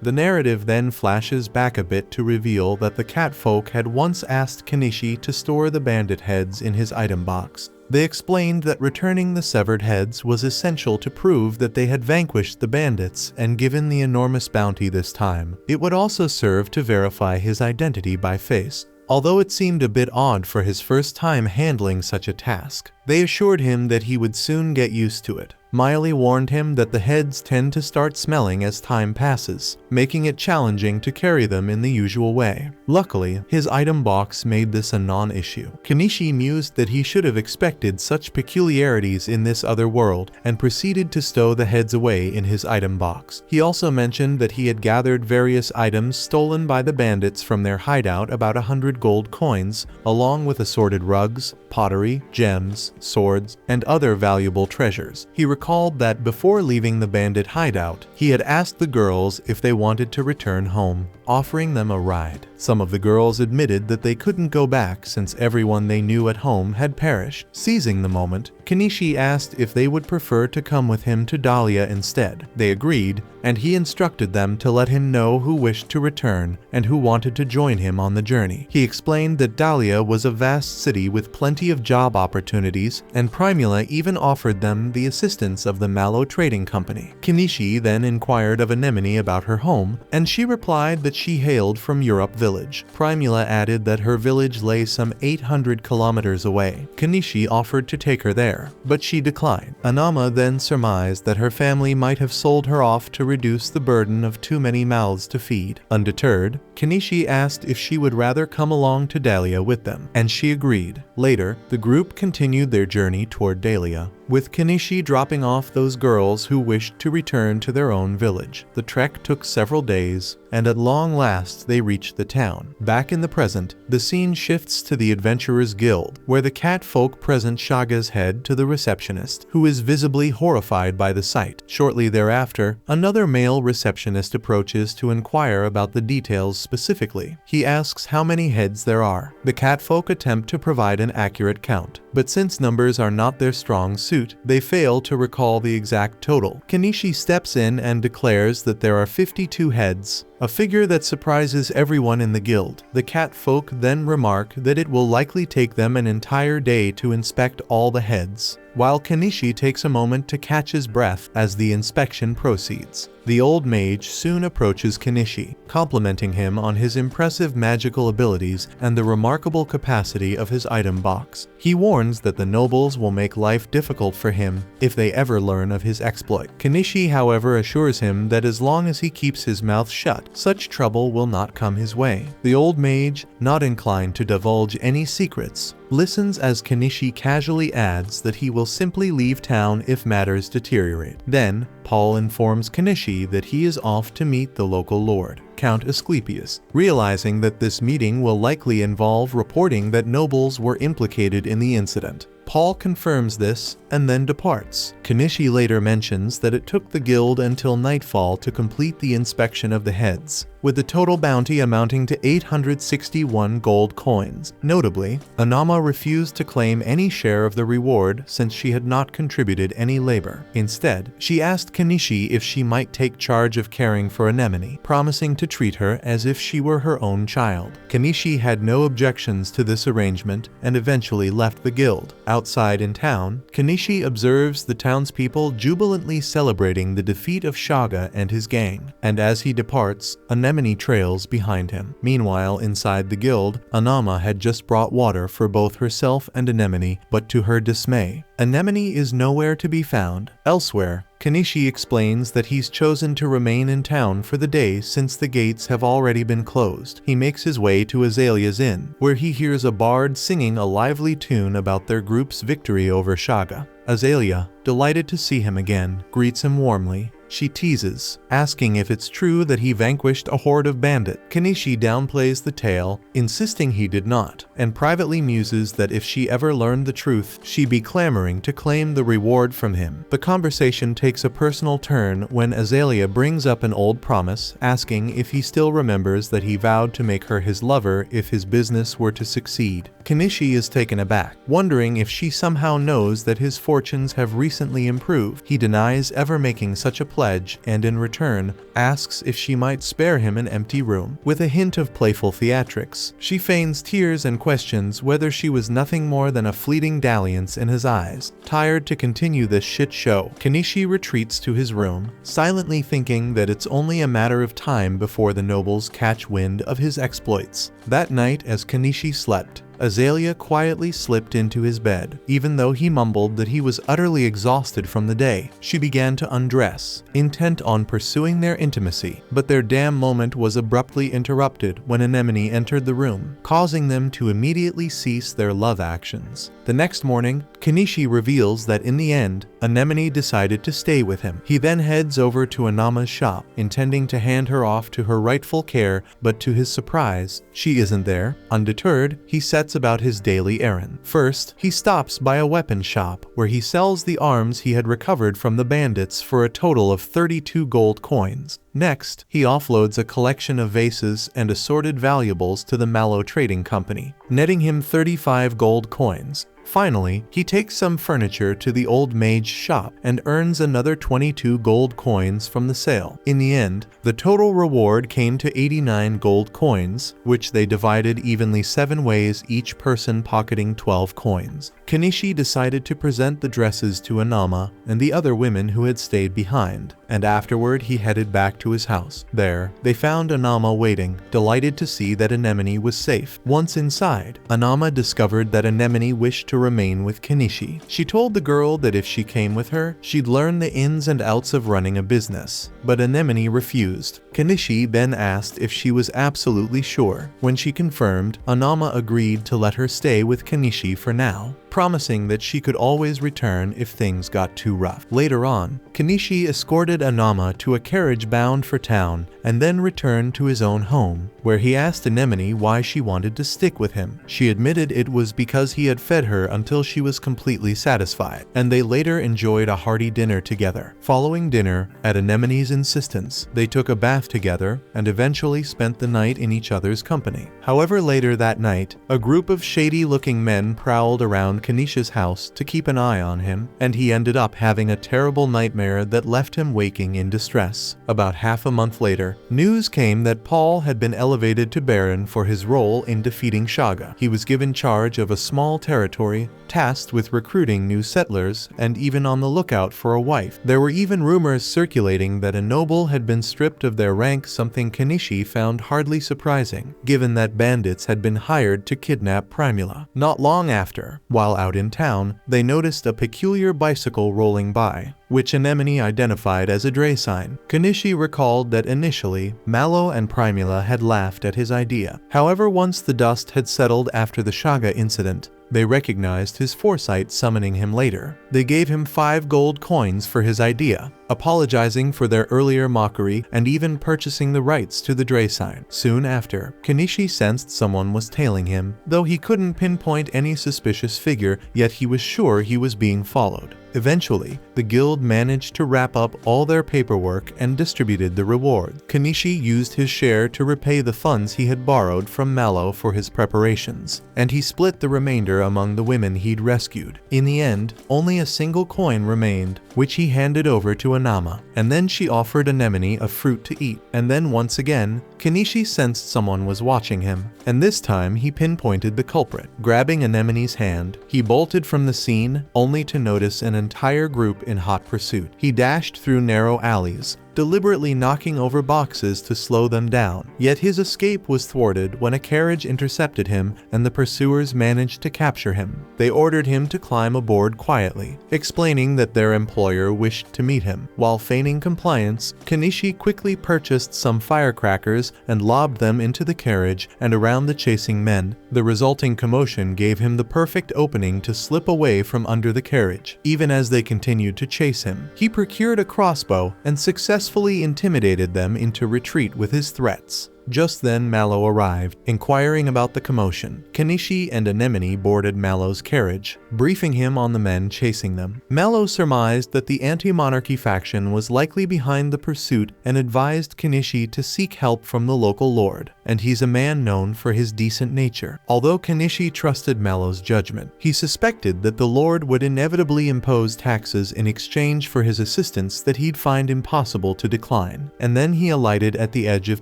The narrative then flashes back a bit to reveal that the catfolk had once asked Kenichi to store the bandit heads in his item box. They explained that returning the severed heads was essential to prove that they had vanquished the bandits, and given the enormous bounty this time, it would also serve to verify his identity by face. Although it seemed a bit odd for his first time handling such a task, they assured him that he would soon get used to it. Miley warned him that the heads tend to start smelling as time passes, making it challenging to carry them in the usual way. Luckily, his item box made this a non-issue. Kenichi mused that he should have expected such peculiarities in this other world and proceeded to stow the heads away in his item box. He also mentioned that he had gathered various items stolen by the bandits from their hideout, about 100 gold coins, along with assorted rugs, pottery, gems, swords, and other valuable treasures. He recalled that before leaving the bandit hideout, he had asked the girls if they wanted to return home, offering them a ride. Some of the girls admitted that they couldn't go back since everyone they knew at home had perished. Seizing the moment, Kenichi asked if they would prefer to come with him to Dahlia instead. They agreed, and he instructed them to let him know who wished to return and who wanted to join him on the journey. He explained that Dahlia was a vast city with plenty of job opportunities, and Primula even offered them the assistance of the Mallow Trading Company. Kenichi then inquired of Anemone about her home, and she replied that she hailed from Europe Village. Primula added that her village lay some 800 kilometers away. Kenichi offered to take her there, but she declined. Anama then surmised that her family might have sold her off to reduce the burden of too many mouths to feed. Undeterred, Kenichi asked if she would rather come along to Dahlia with them, and she agreed. Later, the group continued their journey toward Dahlia, with Kenichi dropping off those girls who wished to return to their own village. The trek took several days, and at long last they reached the town. Back in the present, the scene shifts to the Adventurers Guild, where the cat folk present Shaga's head to the receptionist, who is visibly horrified by the sight. Shortly thereafter, another male receptionist approaches to inquire about the details specifically. He asks how many heads there are. The cat folk attempt to provide an accurate count, but since numbers are not their strong suit, they fail to recall the exact total. Kenichi steps in and declares that there are 52 heads, a figure that surprises everyone in the guild. The cat folk then remark that it will likely take them an entire day to inspect all the heads, while Kenichi takes a moment to catch his breath as the inspection proceeds. The old mage soon approaches Kenichi, complimenting him on his impressive magical abilities and the remarkable capacity of his item box. He warns that the nobles will make life difficult for him if they ever learn of his exploit. Kenichi, however, assures him that as long as he keeps his mouth shut, such trouble will not come his way. The old mage, not inclined to divulge any secrets, listens as Kenichi casually adds that he will simply leave town if matters deteriorate. Then, Paul informs Kenichi that he is off to meet the local lord, Count Asclepius. Realizing that this meeting will likely involve reporting that nobles were implicated in the incident, Paul confirms this and then departs. Kenichi later mentions that it took the guild until nightfall to complete the inspection of the heads, with the total bounty amounting to 861 gold coins. Notably, Anama refused to claim any share of the reward since she had not contributed any labor. Instead, she asked Kenichi if she might take charge of caring for Anemone, promising to treat her as if she were her own child. Kenichi had no objections to this arrangement and eventually left the guild. Outside in town, Kenichi observes the townspeople jubilantly celebrating the defeat of Shaga and his gang, and as he departs, Anemone trails behind him. Meanwhile, inside the guild, Anama had just brought water for both herself and Anemone, but to her dismay, Anemone is nowhere to be found. Elsewhere, Kenichi explains that he's chosen to remain in town for the day since the gates have already been closed. He makes his way to Azalea's inn, where he hears a bard singing a lively tune about their group's victory over Shaga. Azalea, delighted to see him again, greets him warmly. She teases, asking if it's true that he vanquished a horde of bandits. Kenichi downplays the tale, insisting he did not, and privately muses that if she ever learned the truth, she'd be clamoring to claim the reward from him. The conversation takes a personal turn when Azalea brings up an old promise, asking if he still remembers that he vowed to make her his lover if his business were to succeed. Kenichi is taken aback, wondering if she somehow knows that his fortunes have recently improved. He denies ever making such a pledge and in return asks if she might spare him an empty room. With a hint of playful theatrics, she feigns tears and questions whether she was nothing more than a fleeting dalliance in his eyes. Tired to continue this shit show, Kenichi retreats to his room, silently thinking that it's only a matter of time before the nobles catch wind of his exploits. That night, as Kenichi slept, Azalea quietly slipped into his bed. Even though he mumbled that he was utterly exhausted from the day, she began to undress, intent on pursuing their intimacy. But their damn moment was abruptly interrupted when Anemone entered the room, causing them to immediately cease their love actions. The next morning, Kenichi reveals that in the end, Anemone decided to stay with him. He then heads over to Anama's shop, intending to hand her off to her rightful care, but to his surprise, she isn't there. Undeterred, he sets about his daily errand. First, he stops by a weapon shop, where he sells the arms he had recovered from the bandits for a total of 32 gold coins. Next, he offloads a collection of vases and assorted valuables to the Mallow Trading Company, netting him 35 gold coins. Finally, he takes some furniture to the old mage's shop and earns another 22 gold coins from the sale. In the end, the total reward came to 89 gold coins, which they divided evenly 7 ways, each person pocketing 12 coins. Kenichi decided to present the dresses to Anama and the other women who had stayed behind, and afterward he headed back to his house. There, they found Anama waiting, delighted to see that Anemone was safe. Once inside, Anama discovered that Anemone wished to remain with Kenichi. She told the girl that if she came with her, she'd learn the ins and outs of running a business. But Anemone refused. Kenichi then asked if she was absolutely sure. When she confirmed, Anama agreed to let her stay with Kenichi for now, promising that she could always return if things got too rough. Later on, Kenichi escorted Anama to a carriage bound for town and then returned to his own home, where he asked Anemone why she wanted to stick with him. She admitted it was because he had fed her until she was completely satisfied, and they later enjoyed a hearty dinner together. Following dinner, at Anemone's insistence, they took a bath together and eventually spent the night in each other's company. However, later that night, a group of shady-looking men prowled around Kenichi's house to keep an eye on him, and he ended up having a terrible nightmare that left him waking in distress. About half a month later, news came that Paul had been elevated to Baron for his role in defeating Shaga. He was given charge of a small territory, tasked with recruiting new settlers, and even on the lookout for a wife. There were even rumors circulating that a noble had been stripped of their rank, something Kenichi found hardly surprising, given that bandits had been hired to kidnap Primula. Not long after, while out in town, they noticed a peculiar bicycle rolling by, which Anemone identified as a dray sign. Kenichi recalled that initially, Mallow and Primula had laughed at his idea. However, once the dust had settled after the Shaga incident, they recognized his foresight summoning him later. They gave him 5 gold coins for his idea, apologizing for their earlier mockery and even purchasing the rights to the dray sign. Soon after, Kenichi sensed someone was tailing him, though he couldn't pinpoint any suspicious figure, yet he was sure he was being followed. Eventually, the guild managed to wrap up all their paperwork and distributed the reward. Kenichi used his share to repay the funds he had borrowed from Mallow for his preparations, and he split the remainder among the women he'd rescued. In the end, only a single coin remained, which he handed over to Anama, and then she offered Anemone a fruit to eat. And then once again, Kenichi sensed someone was watching him, and this time he pinpointed the culprit. Grabbing Anemone's hand, he bolted from the scene, only to notice an entire group in hot pursuit. He dashed through narrow alleys, deliberately knocking over boxes to slow them down. Yet his escape was thwarted when a carriage intercepted him and the pursuers managed to capture him. They ordered him to climb aboard quietly, explaining that their employer wished to meet him. While feigning compliance, Kenichi quickly purchased some firecrackers and lobbed them into the carriage and around the chasing men. The resulting commotion gave him the perfect opening to slip away from under the carriage. Even as they continued to chase him, he procured a crossbow and successfully intimidated them into retreat with his threats. Just then Mallow arrived, inquiring about the commotion. Kenichi and Anemone boarded Mallow's carriage, briefing him on the men chasing them. Mallow surmised that the anti-monarchy faction was likely behind the pursuit and advised Kenichi to seek help from the local lord, and he's a man known for his decent nature. Although Kenichi trusted Mallow's judgment, he suspected that the lord would inevitably impose taxes in exchange for his assistance that he'd find impossible to decline. And then he alighted at the edge of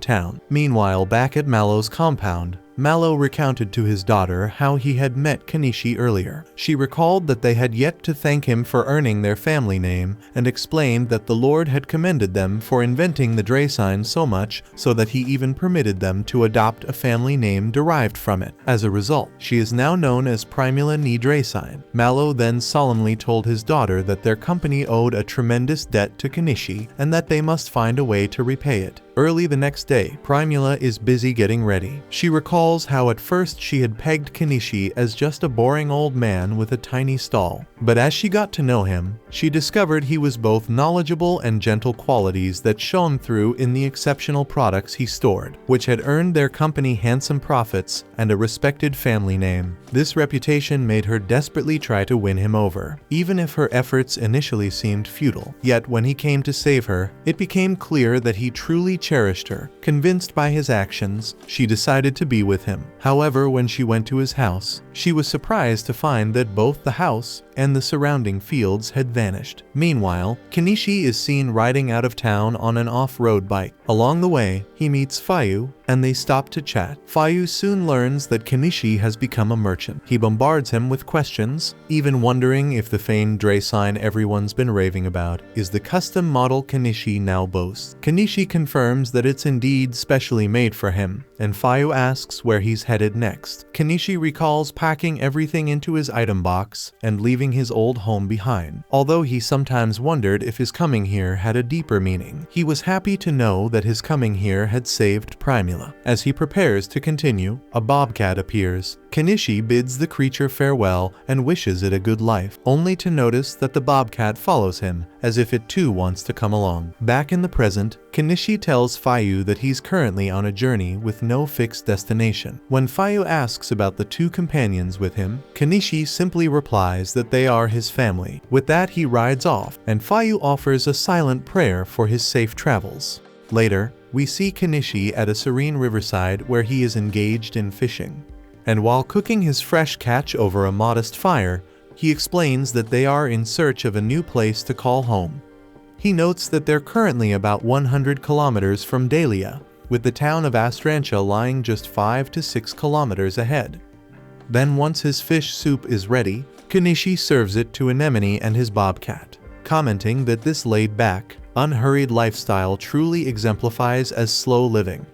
town. Meanwhile, back at Mallow's compound, Mallow recounted to his daughter how he had met Kenichi earlier. She recalled that they had yet to thank him for earning their family name and explained that the Lord had commended them for inventing the Dre sign so much so that he even permitted them to adopt a family name derived from it. As a result, she is now known as Primula ni Dre sign. Mallow then solemnly told his daughter that their company owed a tremendous debt to Kenichi and that they must find a way to repay it. Early the next day, Primula is busy getting ready. She recalls how at first she had pegged Kenichi as just a boring old man with a tiny stall. But as she got to know him, she discovered he was both knowledgeable and gentle, qualities that shone through in the exceptional products he stored, which had earned their company handsome profits and a respected family name. This reputation made her desperately try to win him over, even if her efforts initially seemed futile. Yet when he came to save her, it became clear that he truly cherished her. Convinced by his actions, she decided to be with him. However, when she went to his house, she was surprised to find that both the house and the surrounding fields had vanished. Meanwhile, Kenichi is seen riding out of town on an off-road bike. Along the way, he meets Fayu, and they stop to chat. Fayu soon learns that Kenichi has become a merchant. He bombards him with questions, even wondering if the famed Dre sign everyone's been raving about is the custom model Kenichi now boasts. Kenichi confirms that it's indeed specially made for him, and Fayu asks where he's headed next. Kenichi recalls packing everything into his item box and leaving his old home behind. Although he sometimes wondered if his coming here had a deeper meaning, he was happy to know that his coming here had saved Primula. As he prepares to continue, a bobcat appears. Kenichi bids the creature farewell and wishes it a good life, only to notice that the bobcat follows him, as if it too wants to come along. Back in the present, Kenichi tells Fayu that he's currently on a journey with no fixed destination. When Fayu asks about the two companions with him, Kenichi simply replies that they are his family. With that, he rides off, and Fayu offers a silent prayer for his safe travels. Later, we see Kenichi at a serene riverside where he is engaged in fishing. And while cooking his fresh catch over a modest fire, he explains that they are in search of a new place to call home. He notes that they're currently about 100 kilometers from Dahlia, with the town of Astrantia lying just 5 to 6 kilometers ahead. Then once his fish soup is ready, Kenichi serves it to Anemone and his bobcat, commenting that this laid-back, unhurried lifestyle truly exemplifies as slow living.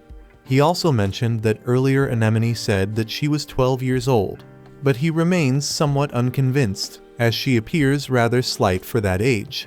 He also mentioned that earlier Anemone said that she was 12 years old, but he remains somewhat unconvinced, as she appears rather slight for that age.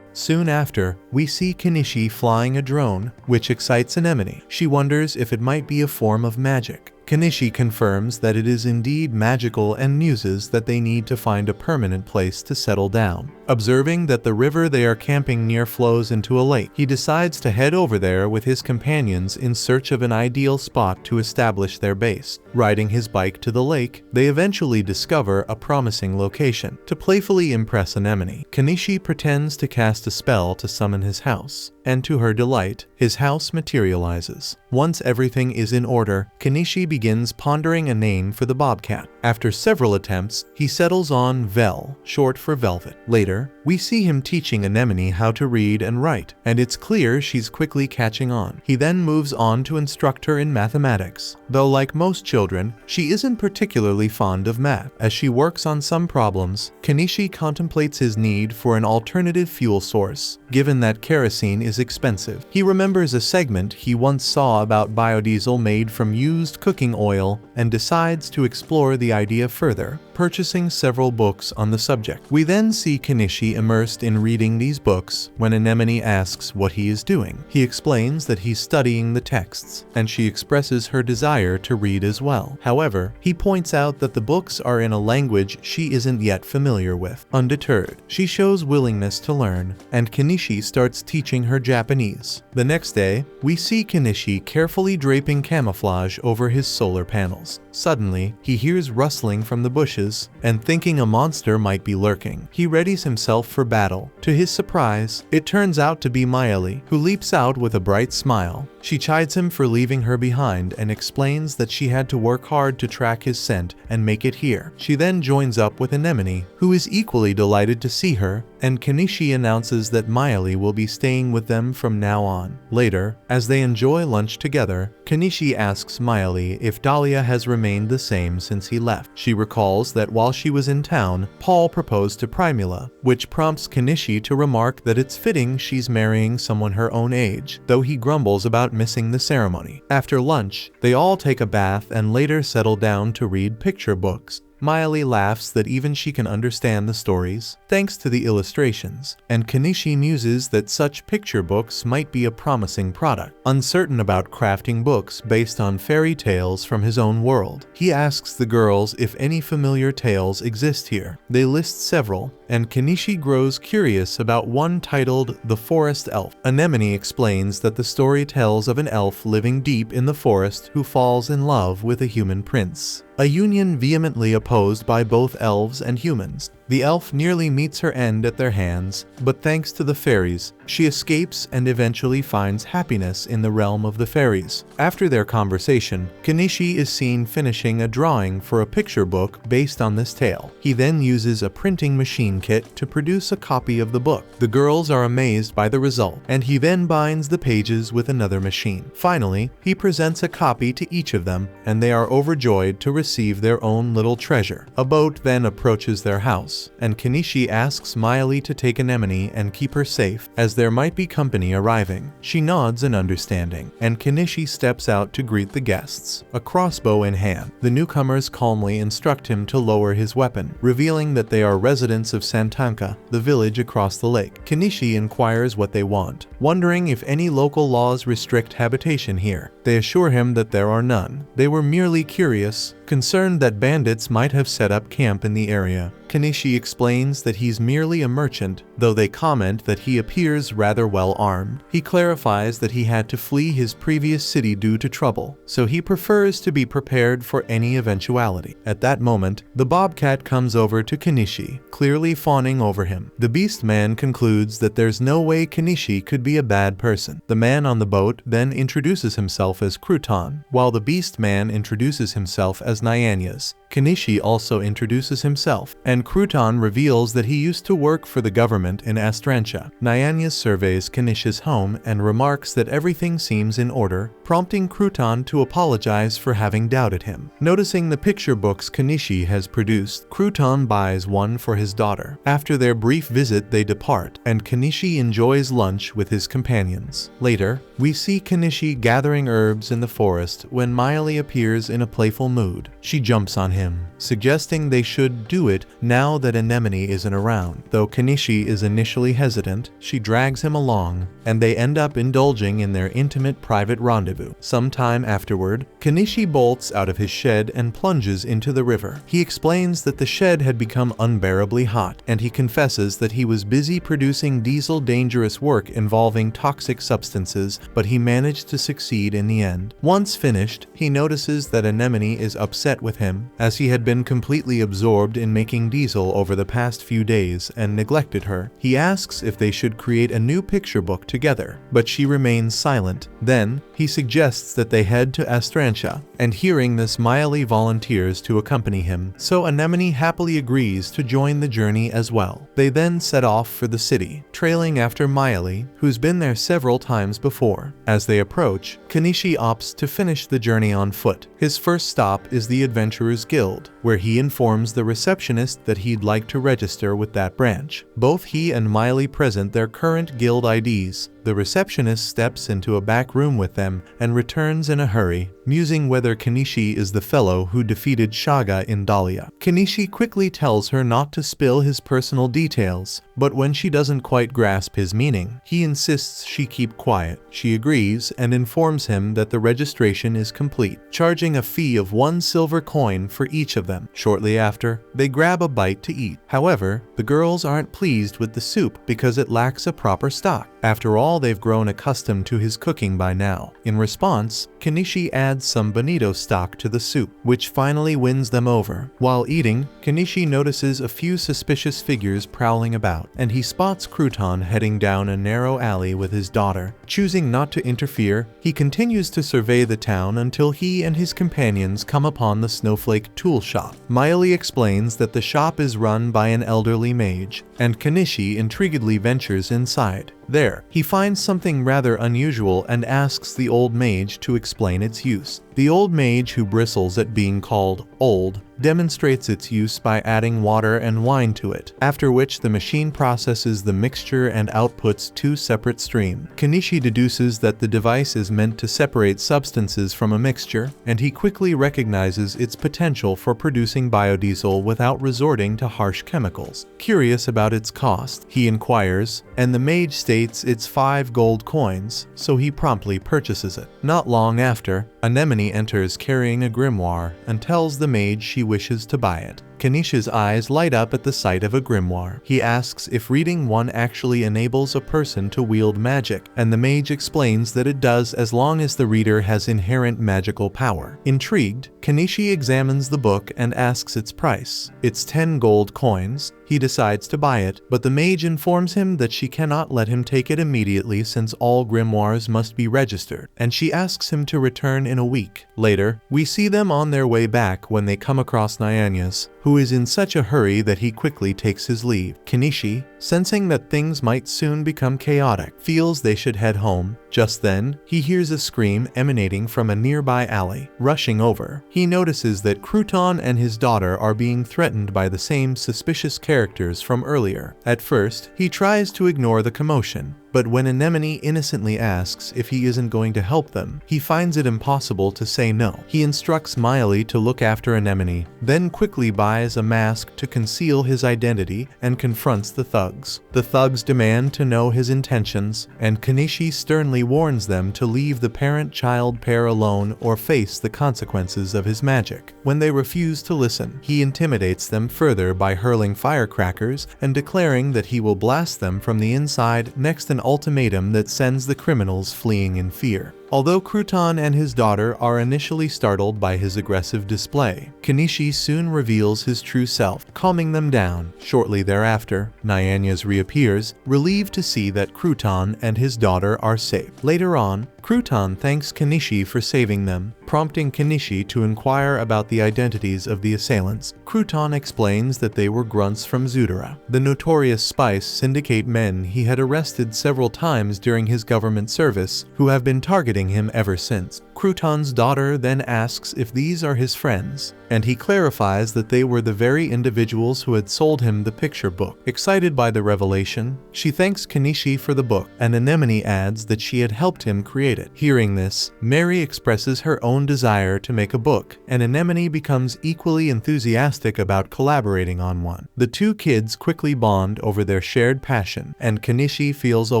Soon after, we see Kenichi flying a drone, which excites Anemone. She wonders if it might be a form of magic. Kenichi confirms that it is indeed magical and muses that they need to find a permanent place to settle down. Observing that the river they are camping near flows into a lake, he decides to head over there with his companions in search of an ideal spot to establish their base. Riding his bike to the lake, they eventually discover a promising location. To playfully impress Anemone, Kenichi pretends to cast a spell to summon his house, and to her delight, his house materializes. Once everything is in order, Kenichi begins pondering a name for the bobcat. After several attempts, he settles on Vel, short for velvet. Later, we see him teaching Anemone how to read and write, and it's clear she's quickly catching on. He then moves on to instruct her in mathematics, though like most children, she isn't particularly fond of math. As she works on some problems, Kenichi contemplates his need for an alternative fuel source, given that kerosene is expensive. He remembers a segment he once saw about biodiesel made from used cooking oil and decides to explore the idea further, purchasing several books on the subject. We then see Kenichi immersed in reading these books when Anemone asks what he is doing. He explains that he's studying the texts, and she expresses her desire to read as well. However, he points out that the books are in a language she isn't yet familiar with. Undeterred, she shows willingness to learn, and Kenichi starts teaching her Japanese. The next day, we see Kenichi carefully draping camouflage over his solar panels. Suddenly, he hears rustling from the bushes, and thinking a monster might be lurking, he readies himself for battle. To his surprise, it turns out to be Maeli, who leaps out with a bright smile. She chides him for leaving her behind and explains that she had to work hard to track his scent and make it here. She then joins up with Anemone, who is equally delighted to see her and Kenichi announces that Miley will be staying with them from now on. Later, as they enjoy lunch together, Kenichi asks Miley if Dahlia has remained the same since he left. She recalls that while she was in town, Paul proposed to Primula, which prompts Kenichi to remark that it's fitting she's marrying someone her own age, though he grumbles about missing the ceremony. After lunch, they all take a bath and later settle down to read picture books. Miley laughs that even she can understand the stories, thanks to the illustrations, and Kenichi muses that such picture books might be a promising product. Uncertain about crafting books based on fairy tales from his own world, he asks the girls if any familiar tales exist here. They list several, and Kenichi grows curious about one titled The Forest Elf. Anemone explains that the story tells of an elf living deep in the forest who falls in love with a human prince, a union vehemently opposed by both elves and humans. The elf nearly meets her end at their hands, but thanks to the fairies, she escapes and eventually finds happiness in the realm of the fairies. After their conversation, Kenichi is seen finishing a drawing for a picture book based on this tale. He then uses a printing machine kit to produce a copy of the book. The girls are amazed by the result, and he then binds the pages with another machine. Finally, he presents a copy to each of them, and they are overjoyed to receive their own little treasure. A boat then approaches their house, and Kenichi asks Miley to take Anemone and keep her safe, as there might be company arriving. She nods in understanding, and Kenichi steps out to greet the guests, a crossbow in hand. The newcomers calmly instruct him to lower his weapon, revealing that they are residents of Santanka, the village across the lake. Kenichi inquires what they want, wondering if any local laws restrict habitation here. They assure him that there are none. They were merely curious, concerned that bandits might have set up camp in the area. Kenichi explains that he's merely a merchant, though they comment that he appears rather well armed. He clarifies that he had to flee his previous city due to trouble, so he prefers to be prepared for any eventuality. At that moment, the bobcat comes over to Kenichi, clearly fawning over him. The beast man concludes that there's no way Kenichi could be a bad person. The man on the boat then introduces himself as Crouton, while the beast man introduces himself as Nyanias. Kenichi also introduces himself, and Crouton reveals that he used to work for the government in Astrantia. Nyanias surveys Kenichi's home and remarks that everything seems in order, prompting Crouton to apologize for having doubted him. Noticing the picture books Kenichi has produced, Crouton buys one for his daughter. After their brief visit, they depart, and Kenichi enjoys lunch with his companions. Later, we see Kenichi gathering herbs in the forest when Miley appears in a playful mood. She jumps on him, suggesting they should do it now that Anemone isn't around. Though Kenichi is initially hesitant, she drags him along, and they end up indulging in their intimate private rendezvous. Sometime afterward, Kenichi bolts out of his shed and plunges into the river. He explains that the shed had become unbearably hot, and he confesses that he was busy producing diesel dangerous work involving toxic substances, but he managed to succeed in the end. Once finished, he notices that Anemone is upset with him, as he had been completely absorbed in making diesel over the past few days and neglected her. He asks if they should create a new picture book together, but she remains silent. Then, he suggests that they head to Astrantia, and hearing this, Miley volunteers to accompany him, so Anemone happily agrees to join the journey as well. They then set off for the city, trailing after Miley, who's been there several times before. As they approach, Kenichi opts to finish the journey on foot. His first stop is the Adventurers Guild, where he informs the receptionist that he'd like to register with that branch. Both he and Miley present their current guild IDs. The receptionist steps into a back room with them and returns in a hurry, musing whether Kenichi is the fellow who defeated Shaga in Dahlia. Kenichi quickly tells her not to spill his personal details, but when she doesn't quite grasp his meaning, he insists she keep quiet. She agrees and informs him that the registration is complete, charging a fee of 1 silver coin for each of them. Shortly after, they grab a bite to eat. However, the girls aren't pleased with the soup because it lacks a proper stock. After all, they've grown accustomed to his cooking by now. In response, Kenichi adds adds some bonito stock to the soup, which finally wins them over. While eating, Kenichi notices a few suspicious figures prowling about, and he spots Crouton heading down a narrow alley with his daughter. Choosing not to interfere, he continues to survey the town until he and his companions come upon the Snowflake tool shop. Miley explains that the shop is run by an elderly mage, and Kenichi intriguedly ventures inside. There, he finds something rather unusual and asks the old mage to explain its use. The old mage, who bristles at being called old, demonstrates its use by adding water and wine to it, after which the machine processes the mixture and outputs two separate streams. Kenichi deduces that the device is meant to separate substances from a mixture, and he quickly recognizes its potential for producing biodiesel without resorting to harsh chemicals. Curious about its cost, he inquires, and the mage states it's 5 gold coins, so he promptly purchases it. Not long after, Anemone enters carrying a grimoire and tells the mage she wishes to buy it. Kenichi's eyes light up at the sight of a grimoire. He asks if reading one actually enables a person to wield magic, and the mage explains that it does as long as the reader has inherent magical power. Intrigued, Kenichi examines the book and asks its price. It's 10 gold coins. He decides to buy it, but the mage informs him that she cannot let him take it immediately since all grimoires must be registered, and she asks him to return in a week. Later, we see them on their way back when they come across Nyanya's, who is in such a hurry that he quickly takes his leave. Kenichi, sensing that things might soon become chaotic, feels they should head home. Just then, he hears a scream emanating from a nearby alley. Rushing over, he notices that Crouton and his daughter are being threatened by the same suspicious characters from earlier. At first, he tries to ignore the commotion, but when Anemone innocently asks if he isn't going to help them, he finds it impossible to say no. He instructs Miley to look after Anemone, then quickly buys a mask to conceal his identity and confronts the thugs. The thugs demand to know his intentions, and Kenichi sternly warns them to leave the parent-child pair alone or face the consequences of his magic. When they refuse to listen, he intimidates them further by hurling firecrackers and declaring that he will blast them from the inside, next an ultimatum that sends the criminals fleeing in fear. Although Crouton and his daughter are initially startled by his aggressive display, Kenichi soon reveals his true self, calming them down. Shortly thereafter, Nyanya's reappears, relieved to see that Crouton and his daughter are safe. Later on, Crouton thanks Kenichi for saving them, prompting Kenichi to inquire about the identities of the assailants. Crouton explains that they were grunts from Zudera, the notorious spice syndicate men he had arrested several times during his government service, who have been targeting him ever since. Crouton's daughter then asks if these are his friends, and he clarifies that they were the very individuals who had sold him the picture book. Excited by the revelation, she thanks Kenichi for the book, and Anemone adds that she had helped him create it. Hearing this, Mary expresses her own desire to make a book, and Anemone becomes equally enthusiastic about collaborating on one. The two kids quickly bond over their shared passion, and Kenichi feels a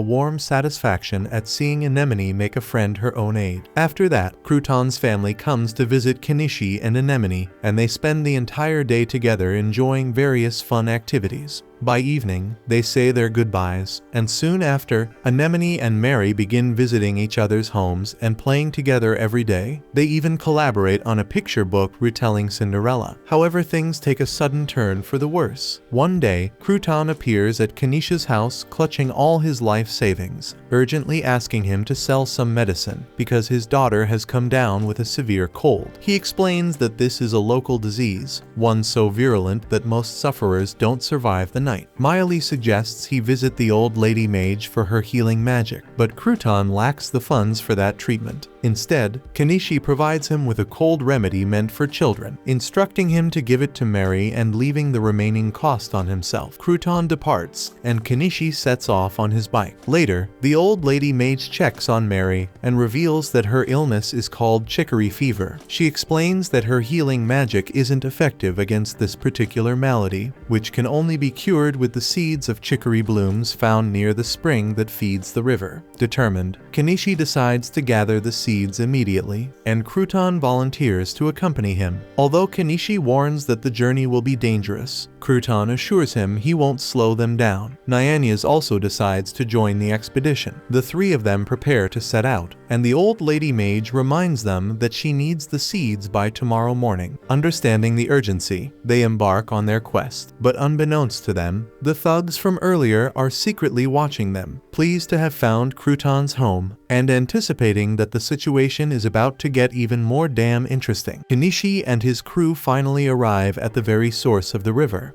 warm satisfaction at seeing Anemone make a friend her own age. After that, Crouton's family comes to visit Kenichi and Anemone, and they spend the entire day together enjoying various fun activities. By evening, they say their goodbyes, and soon after, Anemone and Mary begin visiting each other's homes and playing together every day. They even collaborate on a picture book retelling Cinderella. However, things take a sudden turn for the worse. One day, Crouton appears at Kenichi's house clutching all his life savings, urgently asking him to sell some medicine because his daughter has come down with a severe cold. He explains that this is a local disease, one so virulent that most sufferers don't survive the night. Miley suggests he visit the old lady mage for her healing magic, but Crouton lacks the funds for that treatment. Instead, Kenichi provides him with a cold remedy meant for children, instructing him to give it to Mary and leaving the remaining cost on himself. Crouton departs, and Kenichi sets off on his bike. Later, the old lady mage checks on Mary and reveals that her illness is called chicory fever. She explains that her healing magic isn't effective against this particular malady, which can only be cured with the seeds of chicory blooms found near the spring that feeds the river. Determined, Kenichi decides to gather the seeds seeds immediately, and Crouton volunteers to accompany him. Although Kenichi warns that the journey will be dangerous, Crouton assures him he won't slow them down. Nyanya's also decides to join the expedition. The three of them prepare to set out, and the old lady mage reminds them that she needs the seeds by tomorrow morning. Understanding the urgency, they embark on their quest. But unbeknownst to them, the thugs from earlier are secretly watching them, pleased to have found Crouton's home, and anticipating that the situation is about to get even more damn interesting. Kenichi and his crew finally arrive at the very source of the river.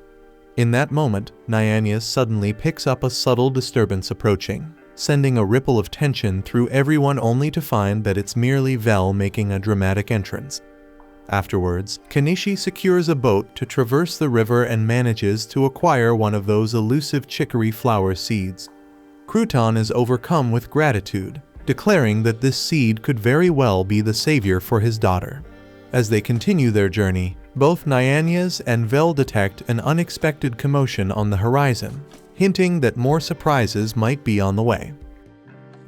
In that moment, Nyanya suddenly picks up a subtle disturbance approaching, sending a ripple of tension through everyone only to find that it's merely Vel making a dramatic entrance. Afterwards, Kenichi secures a boat to traverse the river and manages to acquire one of those elusive chicory flower seeds. Crouton is overcome with gratitude, declaring that this seed could very well be the savior for his daughter. As they continue their journey, both Nyanya's and Vel detect an unexpected commotion on the horizon, hinting that more surprises might be on the way.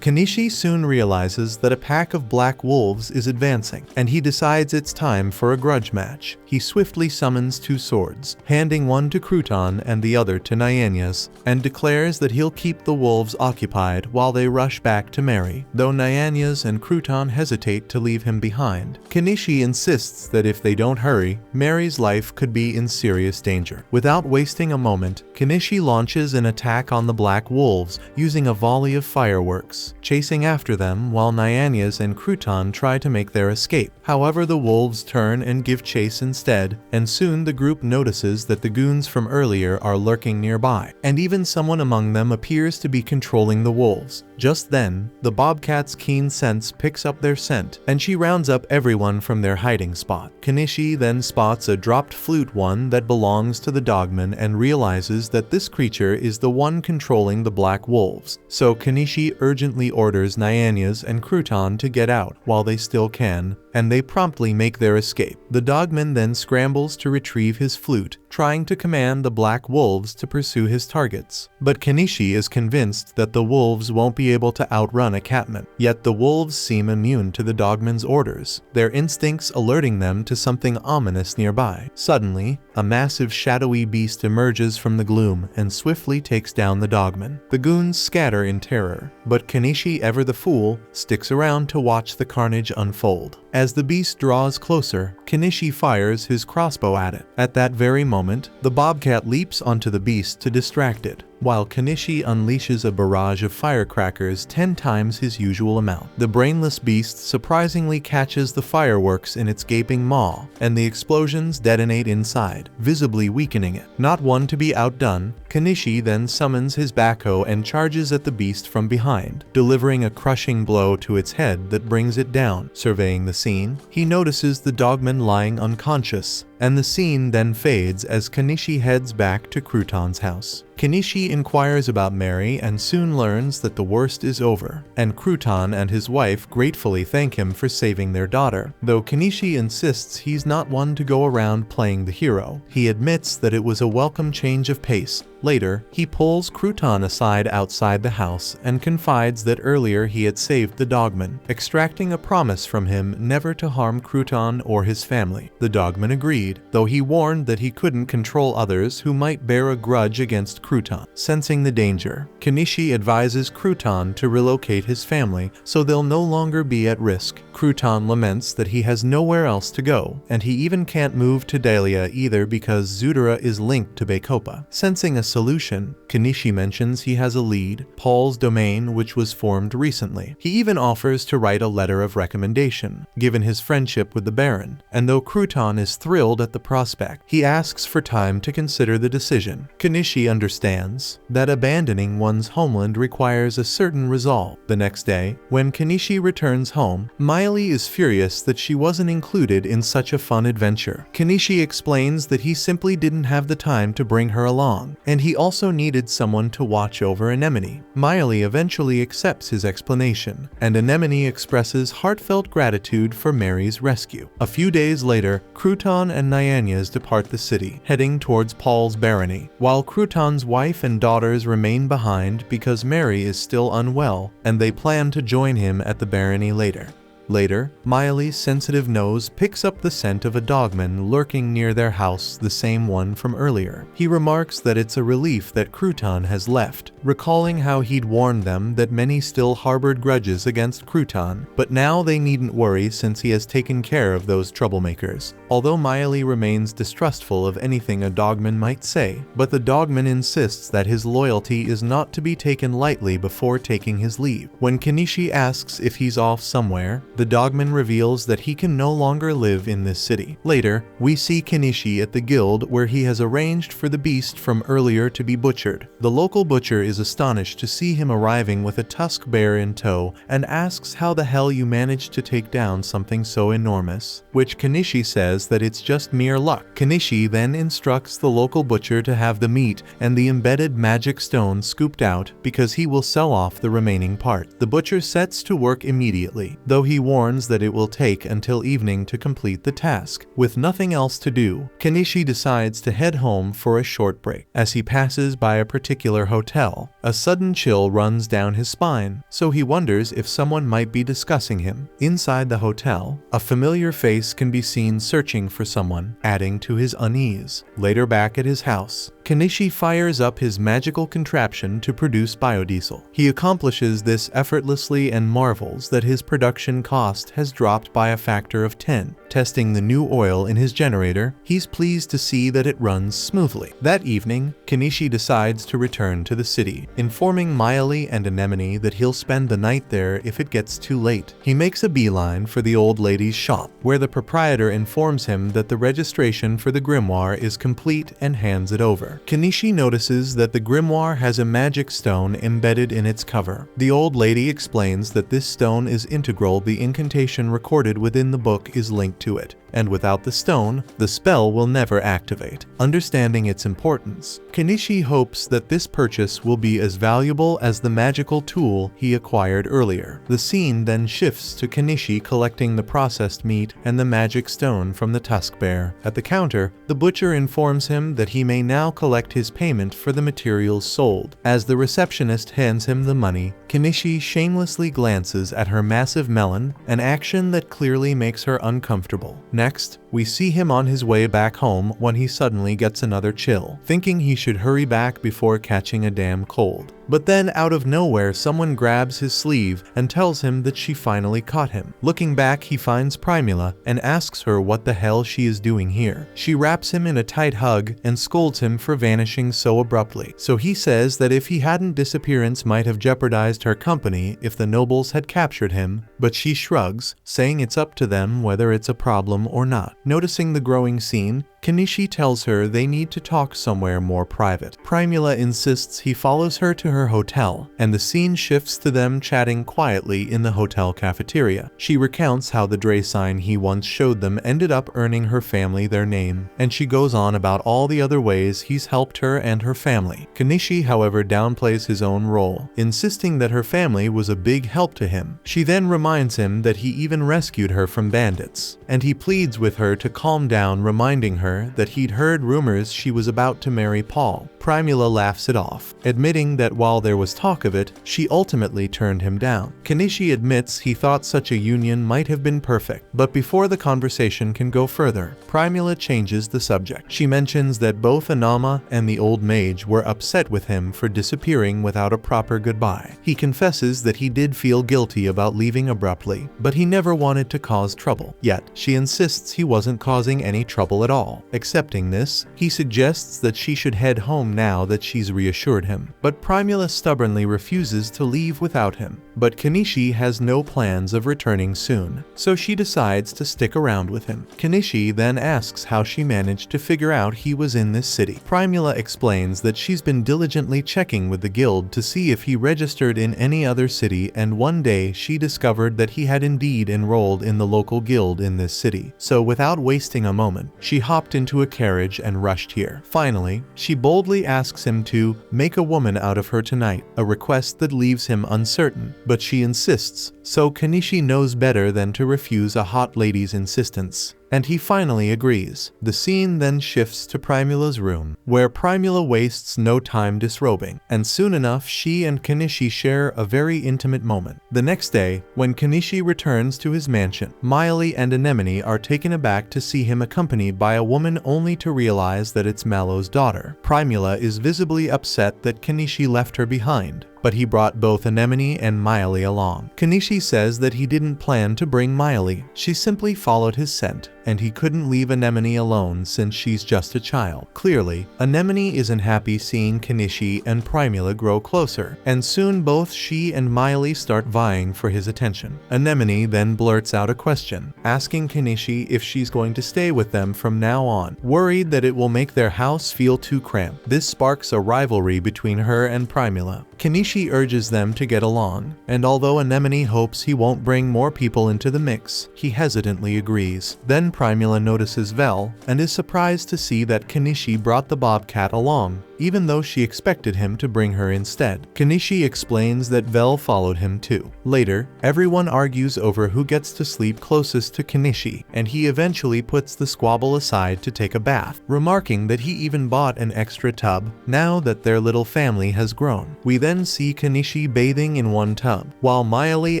Kenichi soon realizes that a pack of black wolves is advancing, and he decides it's time for a grudge match. He swiftly summons two swords, handing one to Crouton and the other to Nyanya's, and declares that he'll keep the wolves occupied while they rush back to Mary. Though Nyanya's and Crouton hesitate to leave him behind, Kenichi insists that if they don't hurry, Mary's life could be in serious danger. Without wasting a moment, Kenichi launches an attack on the black wolves, using a volley of fireworks, chasing after them while Nyanya's and Crouton try to make their escape. However, the wolves turn and give chase instead, and soon the group notices that the goons from earlier are lurking nearby, and even someone among them appears to be controlling the wolves. Just then, the bobcat's keen sense picks up their scent, and she rounds up everyone from their hiding spot. Kenichi then spots a dropped flute one that belongs to the dogman and realizes that this creature is the one controlling the black wolves. So Kenichi urgently orders Nyanya's and Crouton to get out while they still can, and they promptly make their escape. The dogman then scrambles to retrieve his flute, trying to command the black wolves to pursue his targets. But Kenichi is convinced that the wolves won't be able to outrun a catman. Yet the wolves seem immune to the dogman's orders, their instincts alerting them to something ominous nearby. Suddenly, a massive shadowy beast emerges from the gloom and swiftly takes down the dogman. The goons scatter in terror, but Kenichi, ever the fool, sticks around to watch the carnage unfold. As the beast draws closer, Kenichi fires his crossbow at it. At that very moment, the bobcat leaps onto the beast to distract it, while Kenichi unleashes a barrage of firecrackers 10 times his usual amount. The brainless beast surprisingly catches the fireworks in its gaping maw, and the explosions detonate inside, visibly weakening it. Not one to be outdone, Kenichi then summons his backhoe and charges at the beast from behind, delivering a crushing blow to its head that brings it down. Surveying the scene, he notices the dogman lying unconscious, and the scene then fades as Kenichi heads back to Crouton's house. Kenichi inquires about Mary and soon learns that the worst is over, and Crouton and his wife gratefully thank him for saving their daughter. Though Kenichi insists he's not one to go around playing the hero, he admits that it was a welcome change of pace. Later, he pulls Crouton aside outside the house and confides that earlier he had saved the dogman, extracting a promise from him never to harm Crouton or his family. The dogman agreed, though he warned that he couldn't control others who might bear a grudge against Crouton. Sensing the danger, Kenichi advises Crouton to relocate his family so they'll no longer be at risk. Crouton laments that he has nowhere else to go, and he even can't move to Dahlia either because Zudera is linked to Bacopa. Sensing a solution, Kenichi mentions he has a lead, Paul's domain, which was formed recently. He even offers to write a letter of recommendation, given his friendship with the Baron, and though Crouton is thrilled at the prospect, he asks for time to consider the decision. Kenichi understands that abandoning one's homeland requires a certain resolve. The next day, when Kenichi returns home, Miley is furious that she wasn't included in such a fun adventure. Kenichi explains that he simply didn't have the time to bring her along, and he also needed someone to watch over Anemone. Miley eventually accepts his explanation, and Anemone expresses heartfelt gratitude for Mary's rescue. A few days later, Crouton and Nyanya's depart the city, heading towards Paul's barony, while Crouton's wife and daughters remain behind because Mary is still unwell, and they plan to join him at the barony later. Later, Miley's sensitive nose picks up the scent of a dogman lurking near their house, the same one from earlier. He remarks that it's a relief that Crouton has left, recalling how he'd warned them that many still harbored grudges against Crouton, but now they needn't worry since he has taken care of those troublemakers. Although Miley remains distrustful of anything a dogman might say, but the dogman insists that his loyalty is not to be taken lightly before taking his leave. When Kenichi asks if he's off somewhere, the dogman reveals that he can no longer live in this city. Later, we see Kenichi at the guild where he has arranged for the beast from earlier to be butchered. The local butcher is astonished to see him arriving with a tusk bear in tow and asks how the hell you managed to take down something so enormous, which Kenichi says that it's just mere luck. Kenichi then instructs the local butcher to have the meat and the embedded magic stone scooped out because he will sell off the remaining part. The butcher sets to work immediately, though he warns that it will take until evening to complete the task. With nothing else to do, Kenichi decides to head home for a short break. As he passes by a particular hotel, a sudden chill runs down his spine, so he wonders if someone might be discussing him. Inside the hotel, a familiar face can be seen searching for someone, adding to his unease. Later back at his house, Kenichi fires up his magical contraption to produce biodiesel. He accomplishes this effortlessly and marvels that his production cost has dropped by a factor of 10. Testing the new oil in his generator, he's pleased to see that it runs smoothly. That evening, Kenichi decides to return to the city, informing Miley and Anemone that he'll spend the night there if it gets too late. He makes a beeline for the old lady's shop, where the proprietor informs him that the registration for the grimoire is complete and hands it over. Kenichi notices that the grimoire has a magic stone embedded in its cover. The old lady explains that this stone is integral. The incantation recorded within the book is linked to it, and without the stone, the spell will never activate. Understanding its importance, Kenichi hopes that this purchase will be as valuable as the magical tool he acquired earlier. The scene then shifts to Kenichi collecting the processed meat and the magic stone from the tusk bear. At the counter, the butcher informs him that he may now collect his payment for the materials sold. As the receptionist hands him the money, Kenichi shamelessly glances at her massive melon, an action that clearly makes her uncomfortable. Next, we see him on his way back home when he suddenly gets another chill, thinking he should hurry back before catching a damn cold. But then out of nowhere someone grabs his sleeve and tells him that she finally caught him. Looking back, he finds Primula and asks her what the hell she is doing here. She wraps him in a tight hug and scolds him for vanishing so abruptly. So he says that if he hadn't, disappearance might have jeopardized her company if the nobles had captured him, but she shrugs, saying it's up to them whether it's a problem or not. Noticing the growing scene, Kenichi tells her they need to talk somewhere more private. Primula insists he follows her to her hotel, and the scene shifts to them chatting quietly in the hotel cafeteria. She recounts how the Dre sign he once showed them ended up earning her family their name, and she goes on about all the other ways he's helped her and her family. Kenichi, however, downplays his own role, insisting that her family was a big help to him. She then reminds him that he even rescued her from bandits, and he pleads with her to calm down, reminding her that he'd heard rumors she was about to marry Paul. Primula laughs it off, admitting that while there was talk of it, she ultimately turned him down. Kenichi admits he thought such a union might have been perfect, but before the conversation can go further, Primula changes the subject. She mentions that both Anama and the old mage were upset with him for disappearing without a proper goodbye. He confesses that he did feel guilty about leaving abruptly, but he never wanted to cause trouble. Yet, she insists he wasn't causing any trouble at all. Accepting this, he suggests that she should head home now that she's reassured him, but Primula stubbornly refuses to leave without him. But Kenichi has no plans of returning soon, so she decides to stick around with him. Kenichi then asks how she managed to figure out he was in this city. Primula explains that she's been diligently checking with the guild to see if he registered in any other city, and one day she discovered that he had indeed enrolled in the local guild in this city. So without wasting a moment, she hopped into a carriage and rushed here. Finally, she boldly asks him to make a woman out of her tonight, a request that leaves him uncertain, but she insists, so Kenichi knows better than to refuse a hot lady's insistence. and he finally agrees. The scene then shifts to Primula's room, where Primula wastes no time disrobing, and soon enough she and Kenichi share a very intimate moment. The next day, when Kenichi returns to his mansion, Miley and Anemone are taken aback to see him accompanied by a woman only to realize that it's Mallow's daughter. Primula is visibly upset that Kenichi left her behind, but he brought both Anemone and Miley along. Kenichi says that he didn't plan to bring Miley. She simply followed his scent, and he couldn't leave Anemone alone since she's just a child. Clearly, Anemone isn't happy seeing Kenichi and Primula grow closer, and soon both she and Miley start vying for his attention. Anemone then blurts out a question, asking Kenichi if she's going to stay with them from now on, worried that it will make their house feel too cramped. This sparks a rivalry between her and Primula. Kenichi urges them to get along, and although Anemone hopes he won't bring more people into the mix, he hesitantly agrees. Then Primula notices Vel, and is surprised to see that Kenichi brought the bobcat along, even though she expected him to bring her instead. Kenichi explains that Vel followed him too. Later, everyone argues over who gets to sleep closest to Kenichi, and he eventually puts the squabble aside to take a bath, remarking that he even bought an extra tub now that their little family has grown. We then see Kenichi bathing in one tub, while Miley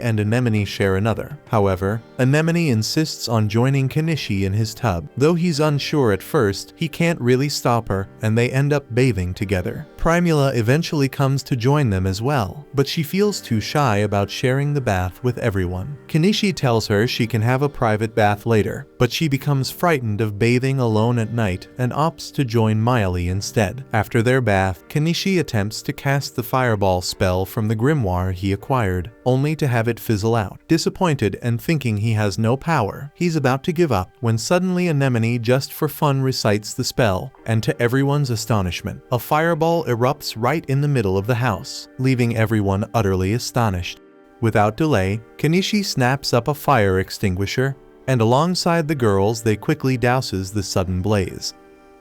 and Anemone share another. However, Anemone insists on joining Kenichi in his tub. Though he's unsure at first, he can't really stop her, and they end up bathing together. Primula eventually comes to join them as well, but she feels too shy about sharing the bath with everyone. Kenichi tells her she can have a private bath later, but she becomes frightened of bathing alone at night and opts to join Miley instead. After their bath, Kenichi attempts to cast the fireball spell from the grimoire he acquired, only to have it fizzle out. Disappointed and thinking he has no power, he's about to give up when suddenly Anemone just for fun recites the spell, and to everyone's astonishment, a fireball erupts right in the middle of the house, leaving everyone utterly astonished. Without delay, Kenichi snaps up a fire extinguisher, and alongside the girls they quickly douses the sudden blaze.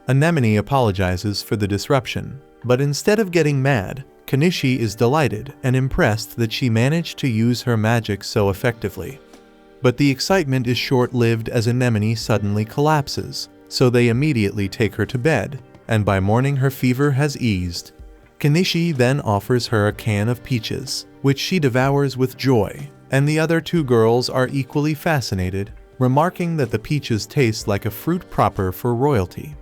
Anemone apologizes for the disruption, but instead of getting mad, Kenichi is delighted and impressed that she managed to use her magic so effectively. But the excitement is short-lived as Anemone suddenly collapses, so they immediately take her to bed, and by morning her fever has eased. Kenichi then offers her a can of peaches, which she devours with joy, and the other two girls are equally fascinated, remarking that the peaches taste like a fruit proper for royalty.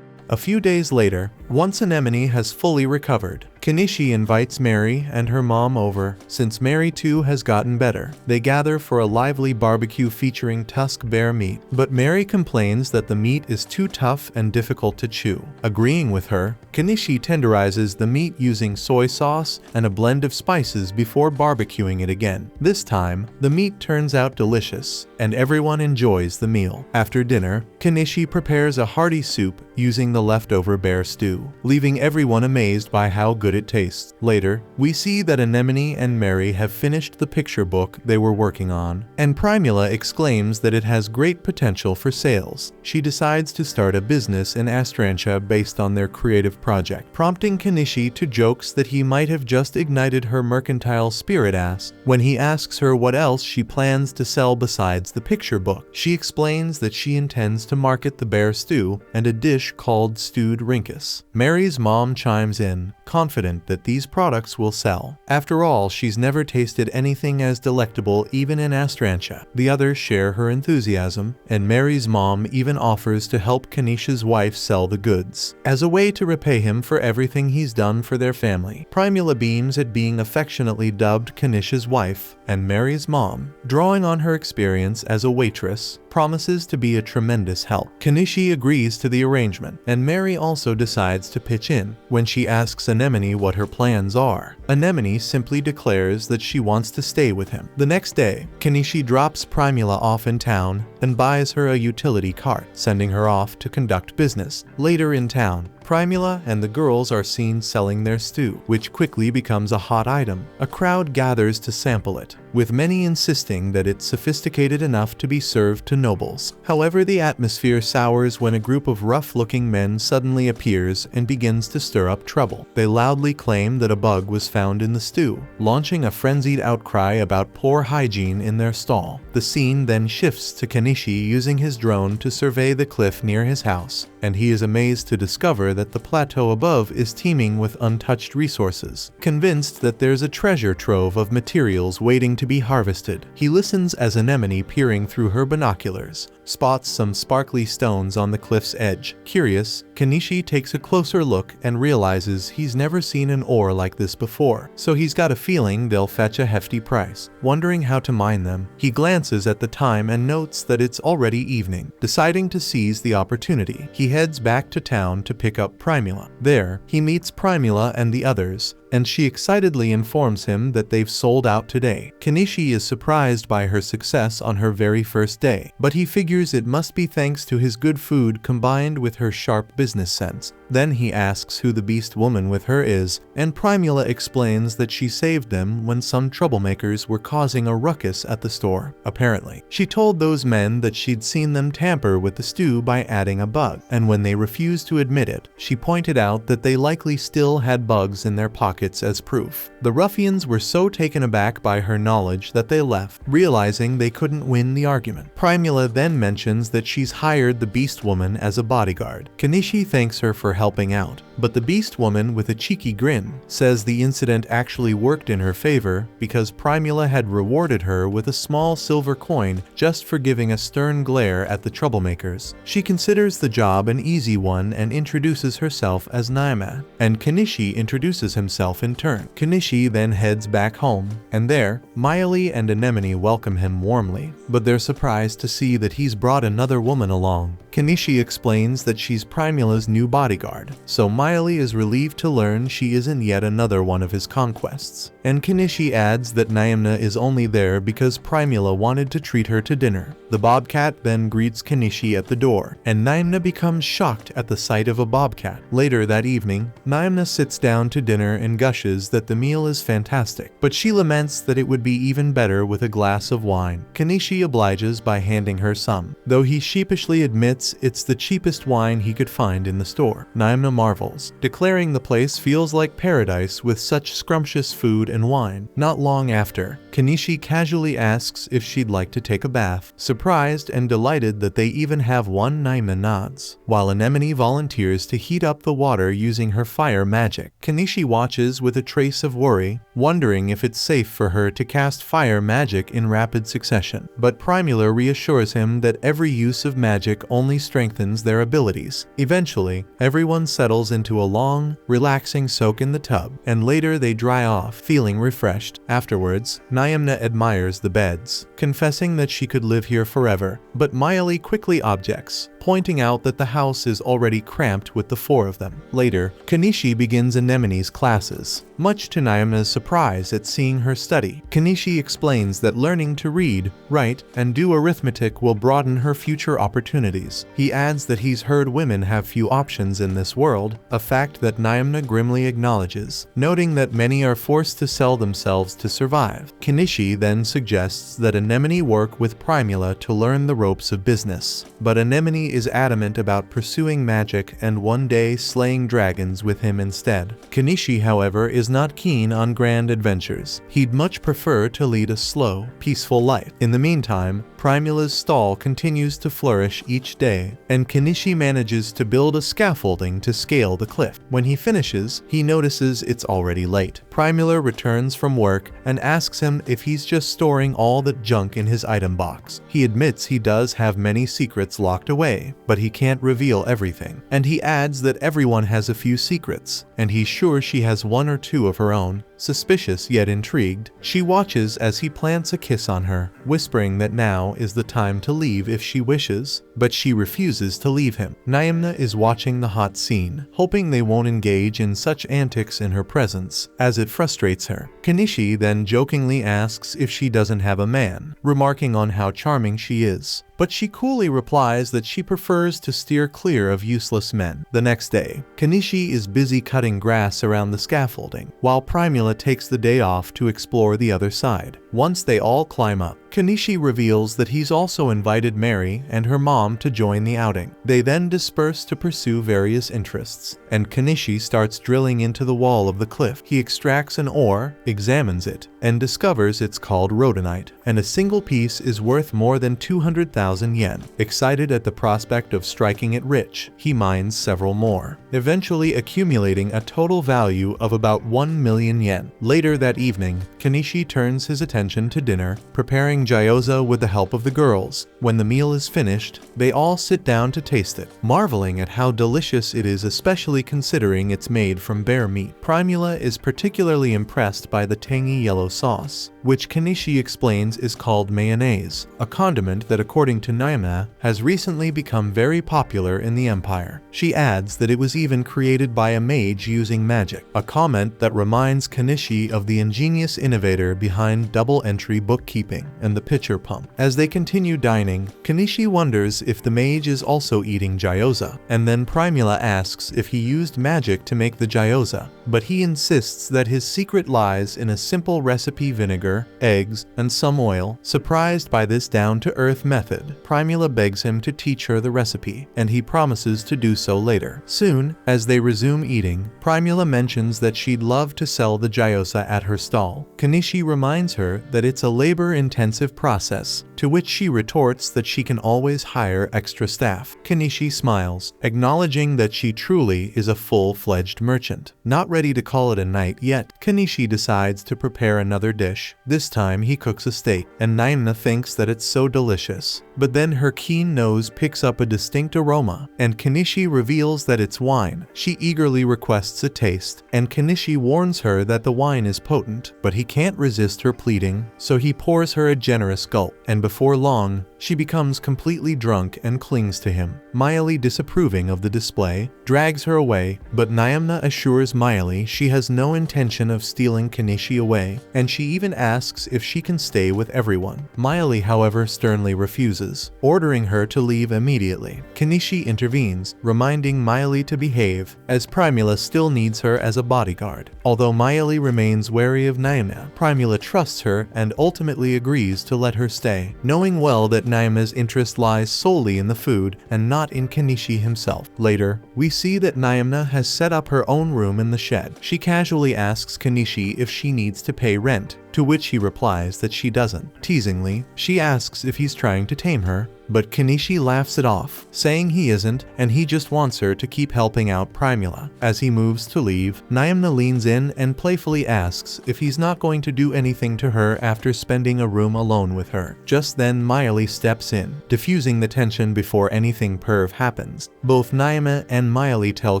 A few days later, once Anemone has fully recovered, Kenichi invites Mary and her mom over. Since Mary too has gotten better, they gather for a lively barbecue featuring tusk bear meat, but Mary complains that the meat is too tough and difficult to chew. Agreeing with her, Kenichi tenderizes the meat using soy sauce and a blend of spices before barbecuing it again. This time, the meat turns out delicious, and everyone enjoys the meal. After dinner, Kenichi prepares a hearty soup using the leftover bear stew, leaving everyone amazed by how good it tastes. Later, we see that Anemone and Mary have finished the picture book they were working on, and Primula exclaims that it has great potential for sales. She decides to start a business in Astrantia based on their creative project, prompting Kenichi to jokes that he might have just ignited her mercantile spirit ass when he asks her what else she plans to sell besides the picture book. She explains that she intends to market the bear stew and a dish called stewed rinkus. Mary's mom chimes in, confident that these products will sell. After all, she's never tasted anything as delectable even in Astrantia. The others share her enthusiasm, and Mary's mom even offers to help Kenichi's wife sell the goods, as a way to repay him for everything he's done for their family. Primula beams at being affectionately dubbed Kenichi's wife, and Mary's mom, drawing on her experience as a waitress, promises to be a tremendous help. Kenichi agrees to the arrangement, and Mary also decides to pitch in when she asks Anemone what her plans are. Anemone simply declares that she wants to stay with him. The next day, Kenichi drops Primula off in town and buys her a utility cart, sending her off to conduct business. Later in town, Primula and the girls are seen selling their stew, which quickly becomes a hot item. A crowd gathers to sample it, with many insisting that it's sophisticated enough to be served to nobles. However, the atmosphere sours when a group of rough-looking men suddenly appears and begins to stir up trouble. They loudly claim that a bug was found in the stew, launching a frenzied outcry about poor hygiene in their stall. The scene then shifts to Kenichi Kenichi using his drone to survey the cliff near his house, and he is amazed to discover that the plateau above is teeming with untouched resources. Convinced that there's a treasure trove of materials waiting to be harvested, he listens as Anemone, peering through her binoculars, spots some sparkly stones on the cliff's edge. Curious, Kenichi takes a closer look and realizes he's never seen an ore like this before, so he's got a feeling they'll fetch a hefty price. Wondering how to mine them, he glances at the time and notes that it's already evening. Deciding to seize the opportunity, he heads back to town to pick up Primula. There, he meets Primula and the others, and she excitedly informs him that they've sold out today. Kenichi is surprised by her success on her very first day, but he figures it must be thanks to his good food combined with her sharp business sense. Then he asks who the beast woman with her is, and Primula explains that she saved them when some troublemakers were causing a ruckus at the store. Apparently, she told those men that she'd seen them tamper with the stew by adding a bug, and when they refused to admit it, she pointed out that they likely still had bugs in their pockets as proof. The ruffians were so taken aback by her knowledge that they left, realizing they couldn't win the argument. Primula then mentions that she's hired the beast woman as a bodyguard. Kenichi thanks her for helping out, but the beast woman, with a cheeky grin, says the incident actually worked in her favor because Primula had rewarded her with a small silver coin just for giving a stern glare at the troublemakers. She considers the job an easy one and introduces herself as Naima, and Kenichi introduces himself in turn. Kenichi then heads back home, and there, Miley and Anemone welcome him warmly, but they're surprised to see that he's brought another woman along. Kenichi explains that she's Primula's new bodyguard, so Miley is relieved to learn she isn't yet another one of his conquests. And Kenichi adds that Naimna is only there because Primula wanted to treat her to dinner. The bobcat then greets Kenichi at the door, and Naimna becomes shocked at the sight of a bobcat. Later that evening, Naimna sits down to dinner and gushes that the meal is fantastic, but she laments that it would be even better with a glass of wine. Kenichi obliges by handing her some, though he sheepishly admits it's the cheapest wine he could find in the store. Naimna marvels, declaring the place feels like paradise with such scrumptious food and wine. Not long after, Kenichi casually asks if she'd like to take a bath. Surprised and delighted that they even have one, Naimna nods, while Anemone volunteers to heat up the water using her fire magic. Kenichi watches with a trace of worry, wondering if it's safe for her to cast fire magic in rapid succession. But Primula reassures him that every use of magic only strengthens their abilities. Eventually, everyone settles into a long, relaxing soak in the tub, and later they dry off, feeling refreshed. Afterwards, Naimna admires the beds, confessing that she could live here forever, but Miley quickly objects, pointing out that the house is already cramped with the four of them. Later, Kenichi begins Anemone's classes. Much to Naimna's surprise at seeing her study, Kenichi explains that learning to read, write, and do arithmetic will broaden her future opportunities. He adds that he's heard women have few options in this world, a fact that Naimna grimly acknowledges, noting that many are forced to sell themselves to survive. Kenichi then suggests that Anemone work with Primula to learn the ropes of business, but Anemone is adamant about pursuing magic and one day slaying dragons with him instead. Kenichi, however, is not keen on grand adventures. He'd much prefer to lead a slow, peaceful life. In the meantime, Primula's stall continues to flourish each day, and Kenichi manages to build a scaffolding to scale the cliff. When he finishes, he notices it's already late. Primula returns from work and asks him if he's just storing all that junk in his item box. He admits he does have many secrets locked away, but he can't reveal everything. And he adds that everyone has a few secrets, and he's sure she has one or two of her own. Suspicious yet intrigued, she watches as he plants a kiss on her, whispering that now is the time to leave if she wishes, but she refuses to leave him. Naimna is watching the hot scene, hoping they won't engage in such antics in her presence, as it frustrates her. Kenichi then jokingly asks if she doesn't have a man, remarking on how charming she is, but she coolly replies that she prefers to steer clear of useless men. The next day, Kenichi is busy cutting grass around the scaffolding, while Primula takes the day off to explore the other side. Once they all climb up, Kenichi reveals that he's also invited Mary and her mom to join the outing. They then disperse to pursue various interests, and Kenichi starts drilling into the wall of the cliff. He extracts an ore, examines it, and discovers it's called rhodonite, and a single piece is worth more than 200,000 50,000 yen. Excited at the prospect of striking it rich, he mines several more, eventually accumulating a total value of about 1 million yen. Later that evening, Kenichi turns his attention to dinner, preparing gyoza with the help of the girls. When the meal is finished, they all sit down to taste it, marveling at how delicious it is, especially considering it's made from bear meat. Primula is particularly impressed by the tangy yellow sauce, which Kenichi explains is called mayonnaise, a condiment that, according to Naima, has recently become very popular in the empire. She adds that it was even created by a mage using magic, a comment that reminds Kenichi of the ingenious innovator behind double-entry bookkeeping and the pitcher pump. As they continue dining, Kenichi wonders if the mage is also eating gyoza, and then Primula asks if he used magic to make the gyoza, but he insists that his secret lies in a simple recipe: vinegar, eggs, and some oil. Surprised by this down-to-earth method, Primula begs him to teach her the recipe, and he promises to do so later. Soon, as they resume eating, Primula mentions that she'd love to sell the gyoza at her stall. Kenichi reminds her that it's a labor-intensive process, to which she retorts that she can always hire extra staff. Kenichi smiles, acknowledging that she truly is a full-fledged merchant. Not ready to call it a night yet, Kenichi decides to prepare another dish. This time he cooks a steak, and Naimna thinks that it's so delicious. But then her keen nose picks up a distinct aroma, and Kenichi reveals that it's wine. She eagerly requests a taste, and Kenichi warns her that the wine is potent, but he can't resist her pleading, so he pours her a generous gulp, and before long, she becomes completely drunk and clings to him. Miley, disapproving of the display, drags her away, but Naimna assures Miley she has no intention of stealing Kenichi away, and she even asks if she can stay with everyone. Miley, however, sternly refuses, ordering her to leave immediately. Kenichi intervenes, reminding Miley to behave, as Primula still needs her as a bodyguard. Although Miley remains wary of Naimna, Primula trusts her and ultimately agrees to let her stay, knowing well that Naimna's interest lies solely in the food and not in Kenichi himself. Later, we see that Naimna has set up her own room in the shed. She casually asks Kenichi if she needs to pay rent, to which he replies that she doesn't. Teasingly, she asks if he's trying to tame her, but Kenichi laughs it off, saying he isn't and he just wants her to keep helping out Primula. As he moves to leave, Naimna leans in and playfully asks if he's not going to do anything to her after spending a room alone with her. Just then Miley steps in, diffusing the tension before anything perv happens. Both Naima and Miley tell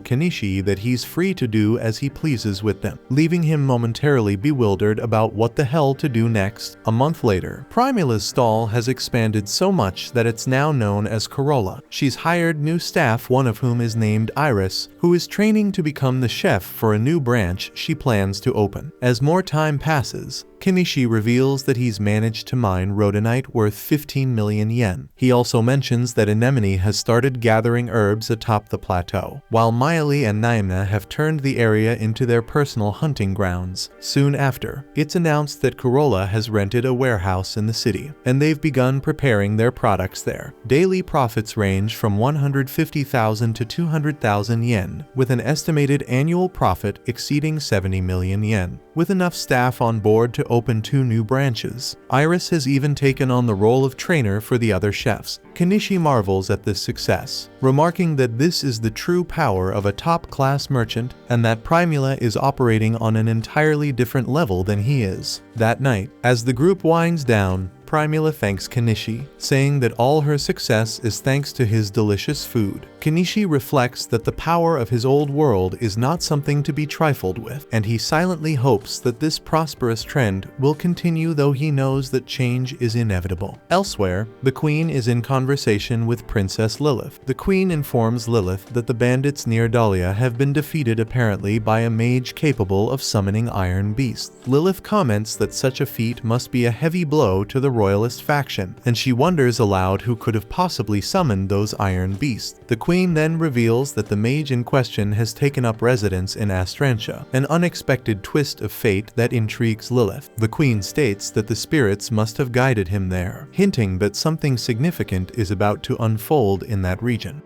Kenichi that he's free to do as he pleases with them, leaving him momentarily bewildered about what the hell to do next. A month later, Primula's stall has expanded so much that it's now known as Corolla. She's hired new staff, one of whom is named Iris, who is training to become the chef for a new branch she plans to open. As more time passes, Kenichi reveals that he's managed to mine rhodonite worth 15 million yen. He also mentions that Anemone has started gathering herbs atop the plateau, while Miley and Naimna have turned the area into their personal hunting grounds. Soon after, it's announced that Corolla has rented a warehouse in the city, and they've begun preparing their products there. Daily profits range from 150,000 to 200,000 yen, with an estimated annual profit exceeding 70 million yen. With enough staff on board to open 2 new branches, Iris has even taken on the role of trainer for the other chefs. Kenichi marvels at this success, remarking that this is the true power of a top-class merchant and that Primula is operating on an entirely different level than he is. That night, as the group winds down, Primula thanks Kenichi, saying that all her success is thanks to his delicious food. Kenichi reflects that the power of his old world is not something to be trifled with, and he silently hopes that this prosperous trend will continue, though he knows that change is inevitable. Elsewhere, the Queen is in conversation with Princess Lilith. The Queen informs Lilith that the bandits near Dahlia have been defeated, apparently by a mage capable of summoning iron beasts. Lilith comments that such a feat must be a heavy blow to the royalist faction, and she wonders aloud who could have possibly summoned those iron beasts. The Queen then reveals that the mage in question has taken up residence in Astrantia, an unexpected twist of fate that intrigues Lilith. The Queen states that the spirits must have guided him there, hinting that something significant is about to unfold in that region.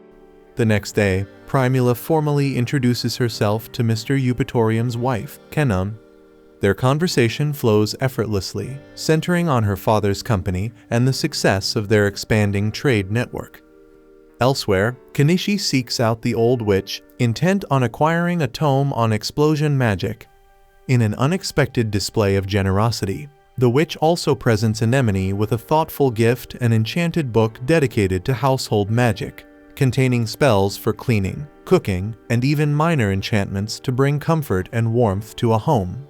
The next day, Primula formally introduces herself to Mr. Eupatorium's wife, Kenum, Their conversation flows effortlessly, centering on her father's company and the success of their expanding trade network. Elsewhere, Kenichi seeks out the old witch, intent on acquiring a tome on explosion magic. In an unexpected display of generosity, the witch also presents Anemone with a thoughtful gift, an enchanted book dedicated to household magic, containing spells for cleaning, cooking, and even minor enchantments to bring comfort and warmth to a home.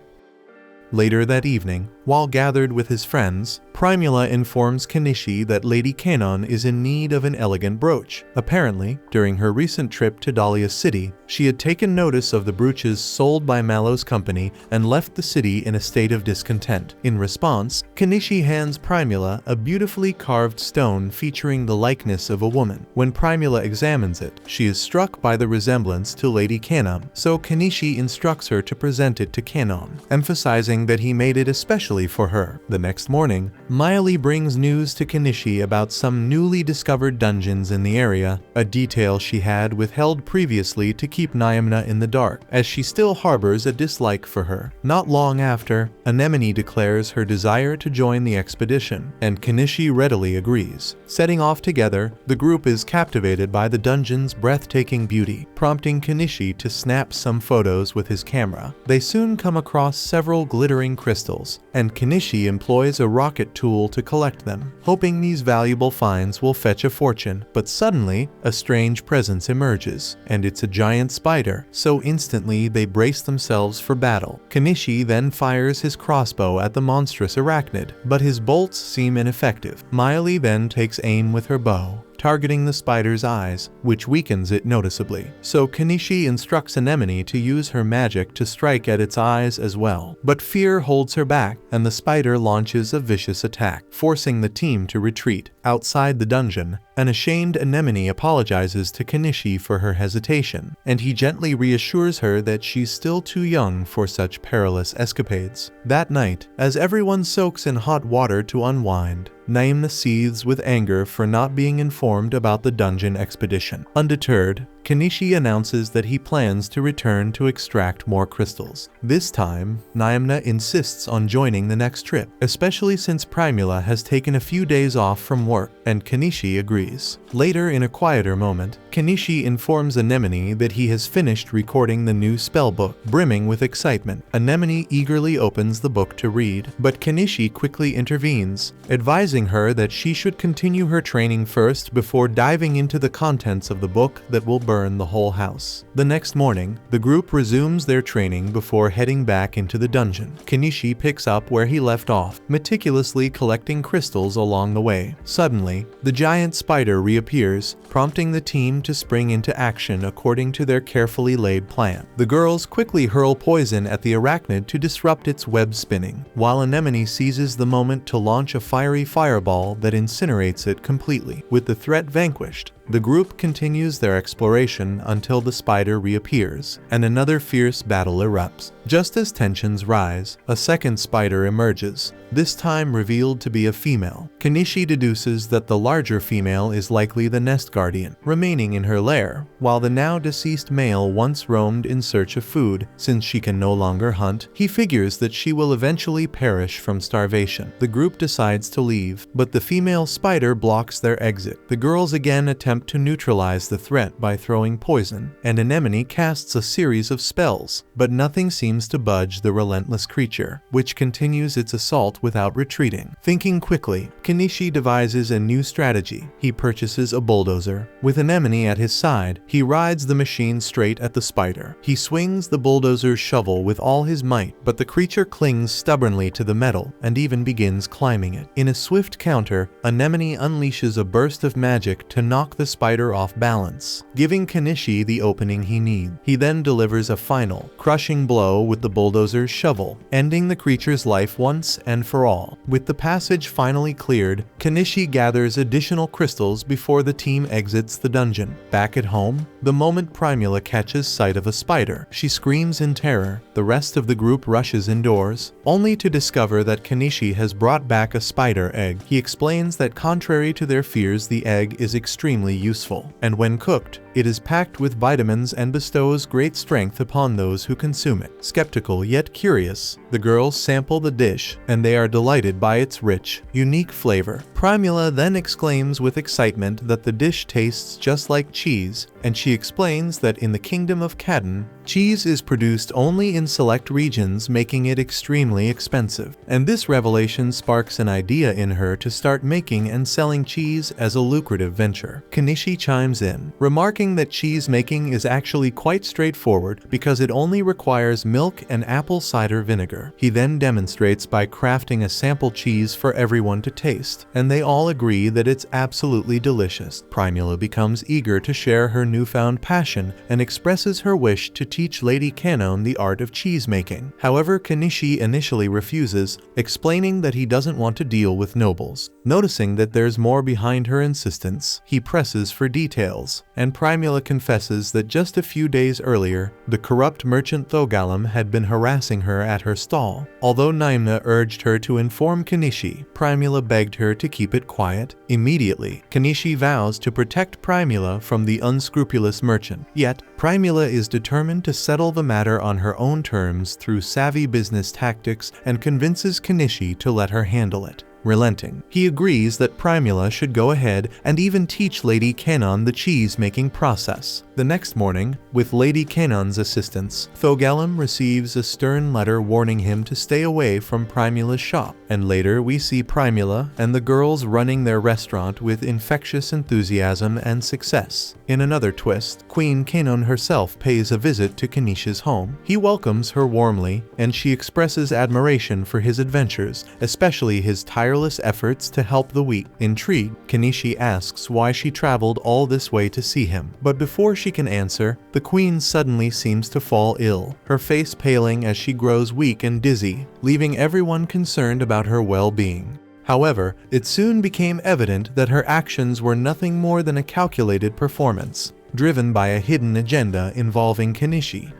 Later that evening, while gathered with his friends, Primula informs Kenichi that Lady Canon is in need of an elegant brooch. Apparently, during her recent trip to Dahlia City, she had taken notice of the brooches sold by Mallow's company and left the city in a state of discontent. In response, Kenichi hands Primula a beautifully carved stone featuring the likeness of a woman. When Primula examines it, she is struck by the resemblance to Lady Canon, so Kenichi instructs her to present it to Canon, emphasizing that he made it especially for her. The next morning, Miley brings news to Kenichi about some newly discovered dungeons in the area, a detail she had withheld previously to keep Naimna in the dark, as she still harbors a dislike for her. Not long after, Anemone declares her desire to join the expedition, and Kenichi readily agrees. Setting off together, the group is captivated by the dungeon's breathtaking beauty, prompting Kenichi to snap some photos with his camera. They soon come across several glittering crystals, and Kenichi employs a rocket tool to collect them, hoping these valuable finds will fetch a fortune. But suddenly, a strange presence emerges, and it's a giant spider, so instantly they brace themselves for battle. Kenichi then fires his crossbow at the monstrous arachnid, but his bolts seem ineffective. Miley then takes aim with her bow, targeting the spider's eyes, which weakens it noticeably. So Kenichi instructs Anemone to use her magic to strike at its eyes as well. But fear holds her back, and the spider launches a vicious attack, forcing the team to retreat. Outside the dungeon, an ashamed Anemone apologizes to Kenichi for her hesitation, and he gently reassures her that she's still too young for such perilous escapades. That night, as everyone soaks in hot water to unwind, Naimna seethes with anger for not being informed about the dungeon expedition. Undeterred, Kenichi announces that he plans to return to extract more crystals. This time, Naimna insists on joining the next trip, especially since Primula has taken a few days off from work, and Kenichi agrees. Later, in a quieter moment, Kenichi informs Anemone that he has finished recording the new spellbook. Brimming with excitement, Anemone eagerly opens the book to read, but Kenichi quickly intervenes, advising her that she should continue her training first before diving into the contents of the book that will burn the whole house. The next morning, the group resumes their training before heading back into the dungeon. Kenichi picks up where he left off, meticulously collecting crystals along the way. Suddenly, the giant spider reappears, prompting the team to spring into action according to their carefully laid plan. The girls quickly hurl poison at the arachnid to disrupt its web spinning, while Anemone seizes the moment to launch a fiery fireball that incinerates it completely. With the threat vanquished, the group continues their exploration until the spider reappears, and another fierce battle erupts. Just as tensions rise, a second spider emerges, this time revealed to be a female. Kenichi deduces that the larger female is likely the nest guardian, remaining in her lair, while the now deceased male once roamed in search of food. Since she can no longer hunt, he figures that she will eventually perish from starvation. The group decides to leave, but the female spider blocks their exit. The girls again attempt to neutralize the threat by throwing poison, and Anemone casts a series of spells, but nothing seems to budge the relentless creature, which continues its assault without retreating. Thinking quickly, Kenichi devises a new strategy. He purchases a bulldozer. With Anemone at his side, he rides the machine straight at the spider. He swings the bulldozer's shovel with all his might, but the creature clings stubbornly to the metal and even begins climbing it. In a swift counter, Anemone unleashes a burst of magic to knock the spider off balance, giving Kenichi the opening he needs. He then delivers a final, crushing blow with the bulldozer's shovel, ending the creature's life once and for all. With the passage finally cleared, Kenichi gathers additional crystals before the team exits the dungeon. Back at home, the moment Primula catches sight of a spider, she screams in terror. The rest of the group rushes indoors, only to discover that Kenichi has brought back a spider egg. He explains that contrary to their fears, the egg is extremely extremely useful, and when cooked, it is packed with vitamins and bestows great strength upon those who consume it. Skeptical yet curious, the girls sample the dish, and they are delighted by its rich, unique flavor. Primula then exclaims with excitement that the dish tastes just like cheese, and she explains that in the kingdom of Cadden, cheese is produced only in select regions, making it extremely expensive. And this revelation sparks an idea in her to start making and selling cheese as a lucrative venture. Kenichi chimes in, remarking that cheese making is actually quite straightforward because it only requires milk and apple cider vinegar. He then demonstrates by crafting a sample cheese for everyone to taste, and they all agree that it's absolutely delicious. Primula becomes eager to share her newfound passion and expresses her wish to teach Lady Canon the art of cheese making. However, Kenichi initially refuses, explaining that he doesn't want to deal with nobles. Noticing that there's more behind her insistence, he presses for details, and Primula confesses that just a few days earlier, the corrupt merchant Thogalum had been harassing her at her stall. Although Naimna urged her to inform Kenichi, Primula begged her to keep it quiet. Immediately, Kenichi vows to protect Primula from the unscrupulous merchant. Yet, Primula is determined to settle the matter on her own terms through savvy business tactics and convinces Kenichi to let her handle it. Relenting, he agrees that Primula should go ahead and even teach Lady Canon the cheese-making process. The next morning, with Lady Canon's assistance, Thogalum receives a stern letter warning him to stay away from Primula's shop, and later we see Primula and the girls running their restaurant with infectious enthusiasm and success. In another twist, Queen Canon herself pays a visit to Kenichi's home. He welcomes her warmly, and she expresses admiration for his adventures, especially his tireless efforts to help the weak. Intrigued, Kenichi asks why she traveled all this way to see him, but before she can answer, the queen suddenly seems to fall ill, her face paling as she grows weak and dizzy, leaving everyone concerned about her well-being. However, it soon became evident that her actions were nothing more than a calculated performance, driven by a hidden agenda involving Kenichi.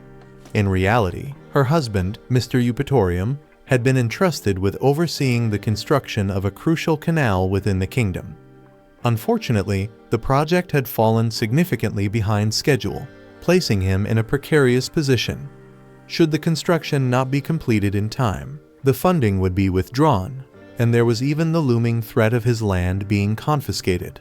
In reality, her husband, Mr. Eupatorium, had been entrusted with overseeing the construction of a crucial canal within the kingdom. Unfortunately, the project had fallen significantly behind schedule, placing him in a precarious position. Should the construction not be completed in time, the funding would be withdrawn, and there was even the looming threat of his land being confiscated.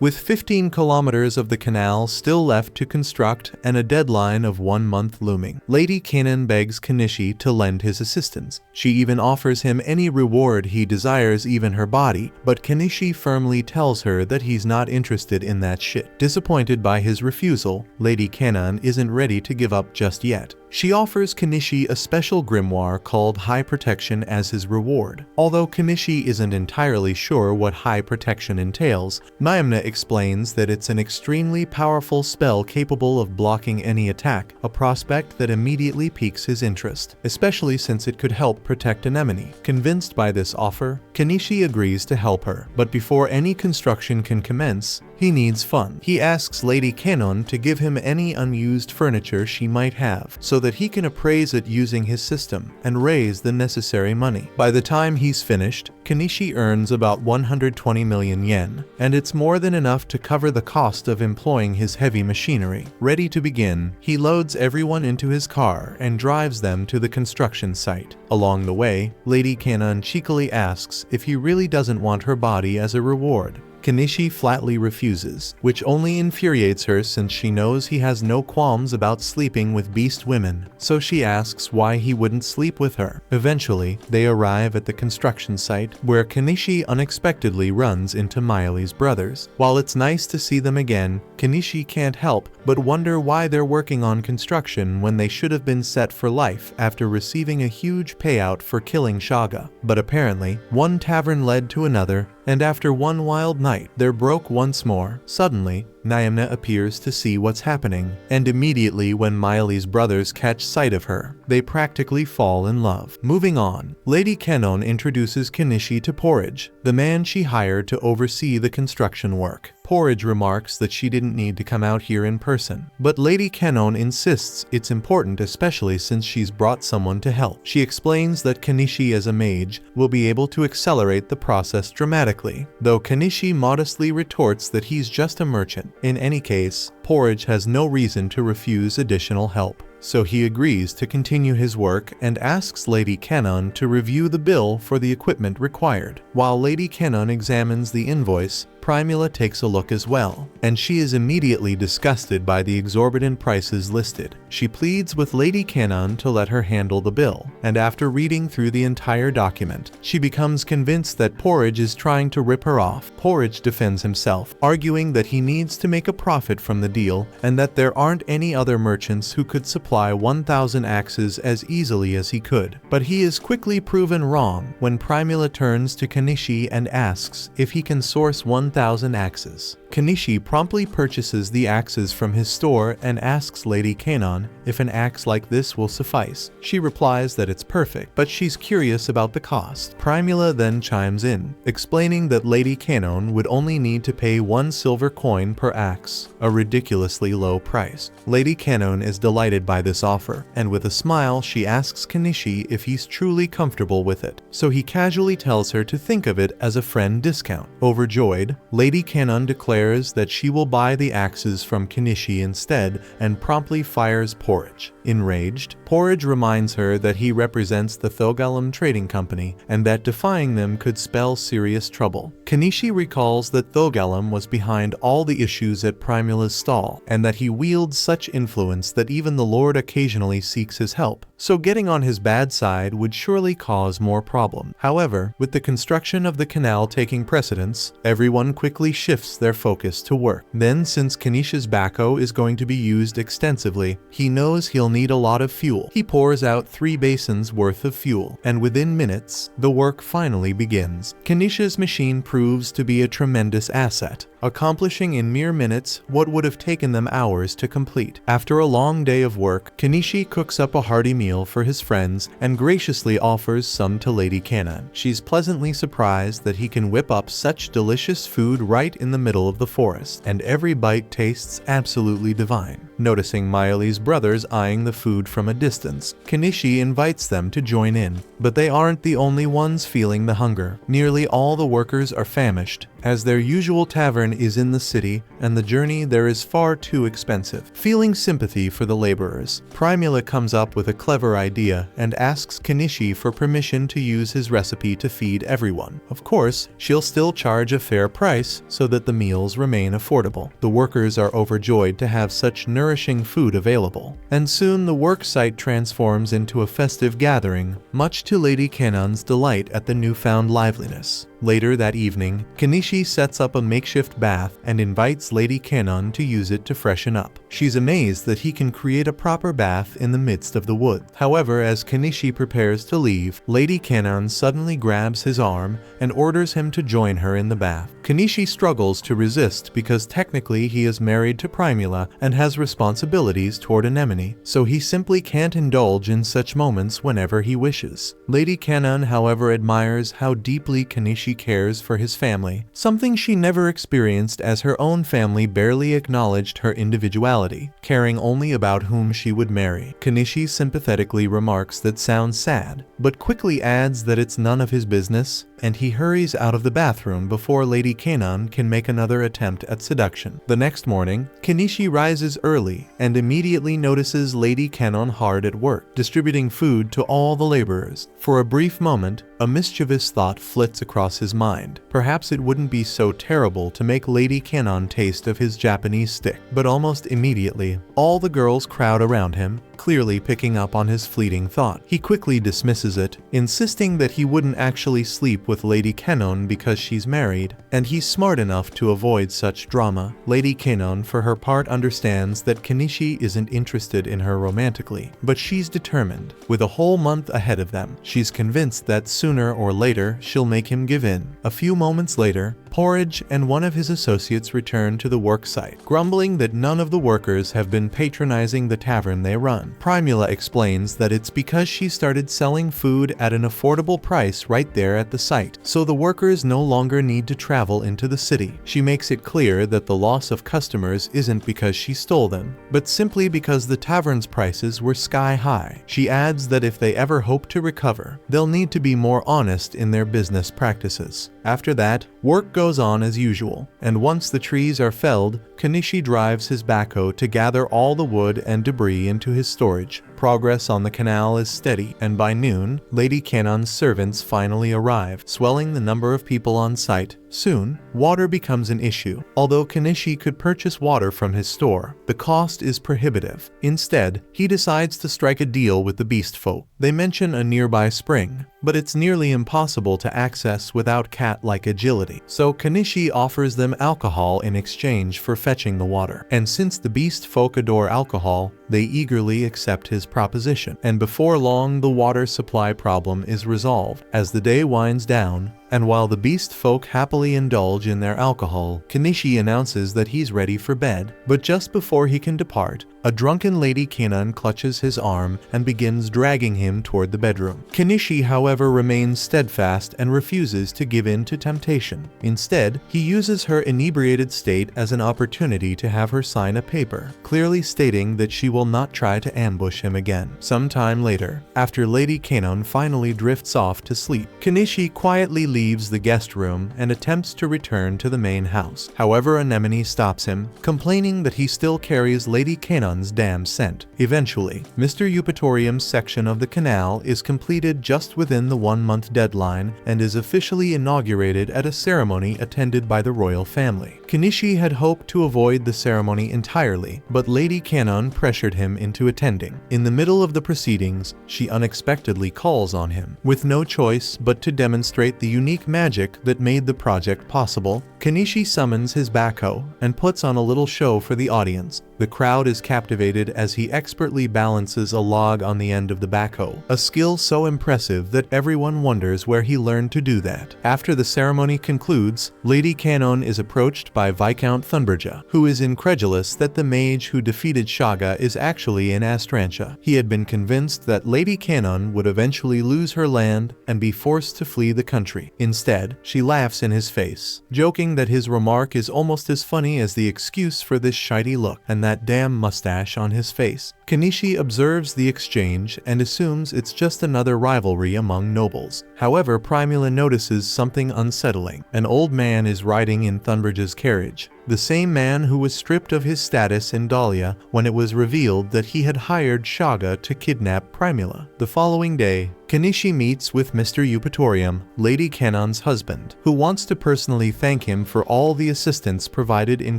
With 15 kilometers of the canal still left to construct and a deadline of 1 month looming, Lady Canon begs Kenichi to lend his assistance. She even offers him any reward he desires, even her body, but Kenichi firmly tells her that he's not interested in that shit. Disappointed by his refusal, Lady Canon isn't ready to give up just yet. She offers Kenichi a special grimoire called High Protection as his reward. Although Kenichi isn't entirely sure what High Protection entails, Naimna explains that it's an extremely powerful spell capable of blocking any attack, a prospect that immediately piques his interest, especially since it could help protect Anemone. Convinced by this offer, Kenichi agrees to help her, but before any construction can commence, he needs funds. He asks Lady Canon to give him any unused furniture she might have, so that he can appraise it using his system and raise the necessary money. By the time he's finished, Kenichi earns about 120 million yen, and it's more than enough to cover the cost of employing his heavy machinery. Ready to begin, he loads everyone into his car and drives them to the construction site. Along the way, Lady Canon cheekily asks if he really doesn't want her body as a reward. Kenichi flatly refuses, which only infuriates her since she knows he has no qualms about sleeping with beast women, so she asks why he wouldn't sleep with her. Eventually, they arrive at the construction site, where Kenichi unexpectedly runs into Miley's brothers. While it's nice to see them again, Kenichi can't help but wonder why they're working on construction when they should have been set for life after receiving a huge payout for killing Shaga. But apparently, one tavern led to another, and after one wild night, they're broke once more. Suddenly, Naimna appears to see what's happening, and immediately when Miley's brothers catch sight of her, they practically fall in love. Moving on, Lady Canon introduces Kenichi to Porridge, the man she hired to oversee the construction work. Porridge remarks that she didn't need to come out here in person. But Lady Kenon insists it's important, especially since she's brought someone to help. She explains that Kenichi as a mage will be able to accelerate the process dramatically, though Kenichi modestly retorts that he's just a merchant. In any case, Porridge has no reason to refuse additional help, so he agrees to continue his work and asks Lady Kenon to review the bill for the equipment required. While Lady Kenon examines the invoice, Primula takes a look as well, and she is immediately disgusted by the exorbitant prices listed. She pleads with Lady Kenon to let her handle the bill, and after reading through the entire document, she becomes convinced that Porridge is trying to rip her off. Porridge defends himself, arguing that he needs to make a profit from the deal and that there aren't any other merchants who could supply 1,000 axes as easily as he could. But he is quickly proven wrong when Primula turns to Kenichi and asks if he can source 1,000 axes. Kenichi promptly purchases the axes from his store and asks Lady Kenon if an axe like this will suffice. She replies that it's perfect, but she's curious about the cost. Primula then chimes in, explaining that Lady Kenon would only need to pay 1 silver coin per axe, a ridiculously low price. Lady Kenon is delighted by this offer, and with a smile she asks Kenichi if he's truly comfortable with it, so he casually tells her to think of it as a friend discount. Overjoyed, Lady Kenon declares that she will buy the axes from Kenichi instead and promptly fires Porridge. Enraged, Porridge reminds her that he represents the Thogalum Trading Company and that defying them could spell serious trouble. Kenichi recalls that Thogalum was behind all the issues at Primula's stall and that he wields such influence that even the Lord occasionally seeks his help, so getting on his bad side would surely cause more problem. However, with the construction of the canal taking precedence, everyone quickly shifts their focus to work. Then, since Kenichi's backhoe is going to be used extensively, he knows he'll need a lot of fuel. He pours out 3 basins worth of fuel, and within minutes, the work finally begins. Kenichi's machine proves to be a tremendous asset, accomplishing in mere minutes what would have taken them hours to complete. After a long day of work, Kenichi cooks up a hearty meal for his friends and graciously offers some to Lady Kenon. She's pleasantly surprised that he can whip up such delicious food right in the middle of the forest, and every bite tastes absolutely divine. Noticing Miley's brothers eyeing the food from a distance, Kenichi invites them to join in, but they aren't the only ones feeling the hunger. Nearly all the workers are famished, as their usual tavern is in the city and the journey there is far too expensive. Feeling sympathy for the laborers, Primula comes up with a clever idea and asks Kenichi for permission to use his recipe to feed everyone. Of course, she'll still charge a fair price so that the meals remain affordable. The workers are overjoyed to have such nourishing food available, and soon the work site transforms into a festive gathering, much to Lady Kenon's delight at the newfound liveliness. Later that evening, Kenichi sets up a makeshift bath and invites Lady Kenon to use it to freshen up. She's amazed that he can create a proper bath in the midst of the wood. However, as Kenichi prepares to leave, Lady Kenon suddenly grabs his arm and orders him to join her in the bath. Kenichi struggles to resist because technically he is married to Primula and has responsibilities toward Anemone, so he simply can't indulge in such moments whenever he wishes. Lady Kenon, however, admires how deeply Kenichi cares for his family, something she never experienced as her own family barely acknowledged her individuality, caring only about whom she would marry. Kenichi sympathetically remarks that sounds sad, but quickly adds that it's none of his business, and he hurries out of the bathroom before Lady Kenon can make another attempt at seduction. The next morning, Kenichi rises early and immediately notices Lady Kenon hard at work, distributing food to all the laborers. For a brief moment, a mischievous thought flits across his mind. Perhaps it wouldn't be so terrible to make Lady Kenon taste of his Japanese stick. But almost immediately, all the girls crowd around him, clearly picking up on his fleeting thought. He quickly dismisses it, insisting that he wouldn't actually sleep with Lady Kenon because she's married, and he's smart enough to avoid such drama. Lady Kenon, for her part, understands that Kenichi isn't interested in her romantically, but she's determined. With a whole month ahead of them, she's convinced that sooner or later she'll make him give in. A few moments later, porridge, and one of his associates return to the work site, grumbling that none of the workers have been patronizing the tavern they run. Primula explains that it's because she started selling food at an affordable price right there at the site, so the workers no longer need to travel into the city. She makes it clear that the loss of customers isn't because she stole them, but simply because the tavern's prices were sky high. She adds that if they ever hope to recover, they'll need to be more honest in their business practices. After that, work goes on as usual, and once the trees are felled, Kenichi drives his backhoe to gather all the wood and debris into his storage. Progress on the canal is steady, and by noon, Lady Kanon's servants finally arrive, swelling the number of people on site. Soon, water becomes an issue. Although Kenichi could purchase water from his store, the cost is prohibitive. Instead, he decides to strike a deal with the beast folk. They mention a nearby spring, but it's nearly impossible to access without cat-like agility. So Kenichi offers them alcohol in exchange for fetching the water. And since the beast folk adore alcohol, they eagerly accept his proposition. And before long, the water supply problem is resolved. As the day winds down, and while the beast folk happily indulge in their alcohol, Kenichi announces that he's ready for bed. But just before he can depart, a drunken Lady Kanon clutches his arm and begins dragging him toward the bedroom. Kenichi, however, remains steadfast and refuses to give in to temptation. Instead, he uses her inebriated state as an opportunity to have her sign a paper, clearly stating that she will not try to ambush him again. Sometime later, after Lady Kanon finally drifts off to sleep, Kenichi quietly leaves the guest room and attempts to return to the main house. However, Anemone stops him, complaining that he still carries Lady Kanon's damn scent. Eventually, Mr. Eupatorium's section of the canal is completed just within the 1-month deadline and is officially inaugurated at a ceremony attended by the royal family. Kenichi had hoped to avoid the ceremony entirely, but Lady Kanon pressured him into attending. In the middle of the proceedings, she unexpectedly calls on him. With no choice but to demonstrate the unique magic that made the project possible, Kenichi summons his backhoe and puts on a little show for the audience. The crowd is captivated as he expertly balances a log on the end of the backhoe, a skill so impressive that everyone wonders where he learned to do that. After the ceremony concludes, Lady Kanon is approached by Viscount Thunberja, who is incredulous that the mage who defeated Shaga is actually in Astrantia. He had been convinced that Lady Kanon would eventually lose her land and be forced to flee the country. Instead, she laughs in his face, joking that his remark is almost as funny as the excuse for this shitey look and that damn mustache on his face. Kenichi observes the exchange and assumes it's just another rivalry among nobles. However, Primula notices something unsettling. An old man is riding in Thunberja's carriage, the same man who was stripped of his status in Dahlia when it was revealed that he had hired Shaga to kidnap Primula. The following day, Kenichi meets with Mr. Eupatorium, Lady Kanon's husband, who wants to personally thank him for all the assistance provided in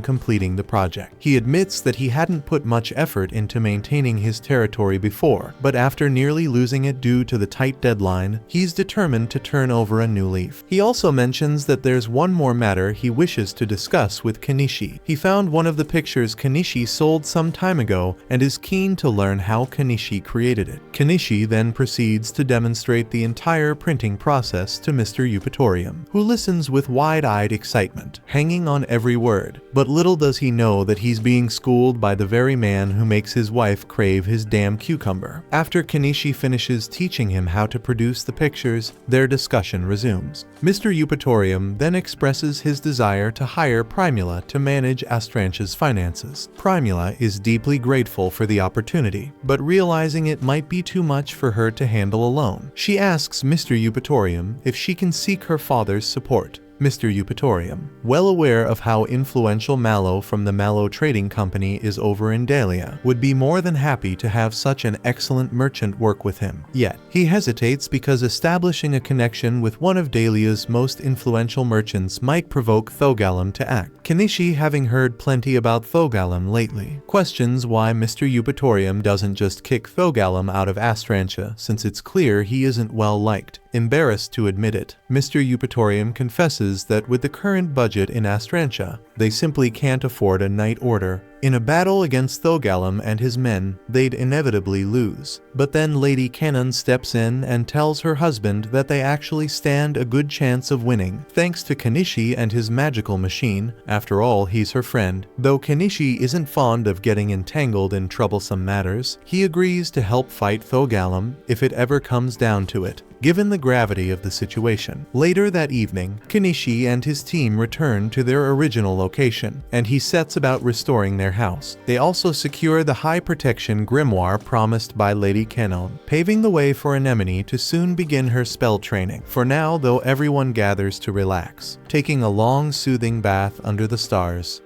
completing the project. He admits that he hadn't put much effort into maintaining his territory before, but after nearly losing it due to the tight deadline, he's determined to turn over a new leaf. He also mentions that there's one more matter he wishes to discuss with Kenichi. He found one of the pictures Kenichi sold some time ago and is keen to learn how Kenichi created it. Kenichi then proceeds to demonstrate the entire printing process to Mr. Eupatorium, who listens with wide-eyed excitement, hanging on every word. But little does he know that he's being schooled by the very man who makes his wife crave his damn cucumber. After Kenichi finishes teaching him how to produce the pictures, their discussion resumes. Mr. Eupatorium then expresses his desire to hire Primula to manage Astrantia's finances. Primula is deeply grateful for the opportunity, but realizing it might be too much for her to handle alone, she asks Mr. Eupatorium if she can seek her father's support. Mr. Eupatorium, well aware of how influential Mallow from the Mallow Trading Company is over in Dahlia, would be more than happy to have such an excellent merchant work with him. Yet, he hesitates because establishing a connection with one of Dahlia's most influential merchants might provoke Thogalum to act. Kenichi, having heard plenty about Thogalum lately, questions why Mr. Eupatorium doesn't just kick Thogalum out of Astrantia, since it's clear he isn't well liked. Embarrassed to admit it, Mr. Eupatorium confesses that with the current budget in Astrantia, they simply can't afford a night order In a battle against Thogalum and his men, they'd inevitably lose. But then Lady Canon steps in and tells her husband that they actually stand a good chance of winning, thanks to Kenichi and his magical machine. After all, he's her friend. Though Kenichi isn't fond of getting entangled in troublesome matters, he agrees to help fight Thogalum if it ever comes down to it, given the gravity of the situation. Later that evening, Kenichi and his team return to their original location, and he sets about restoring their house. They also secure the high protection grimoire promised by Lady Canon, paving the way for Anemone to soon begin her spell training. For now, though, everyone gathers to relax, taking a long soothing bath under the stars.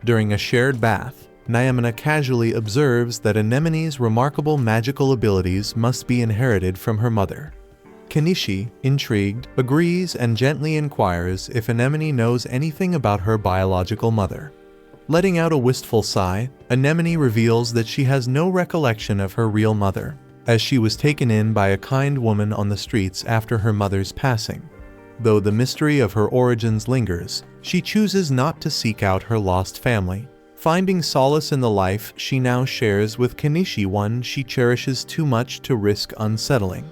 During a shared bath, Nyamina casually observes that Anemone's remarkable magical abilities must be inherited from her mother. Kenichi, intrigued, agrees and gently inquires if Anemone knows anything about her biological mother. Letting out a wistful sigh, Anemone reveals that she has no recollection of her real mother, as she was taken in by a kind woman on the streets after her mother's passing. Though the mystery of her origins lingers, she chooses not to seek out her lost family, finding solace in the life she now shares with Kenichi, one she cherishes too much to risk unsettling.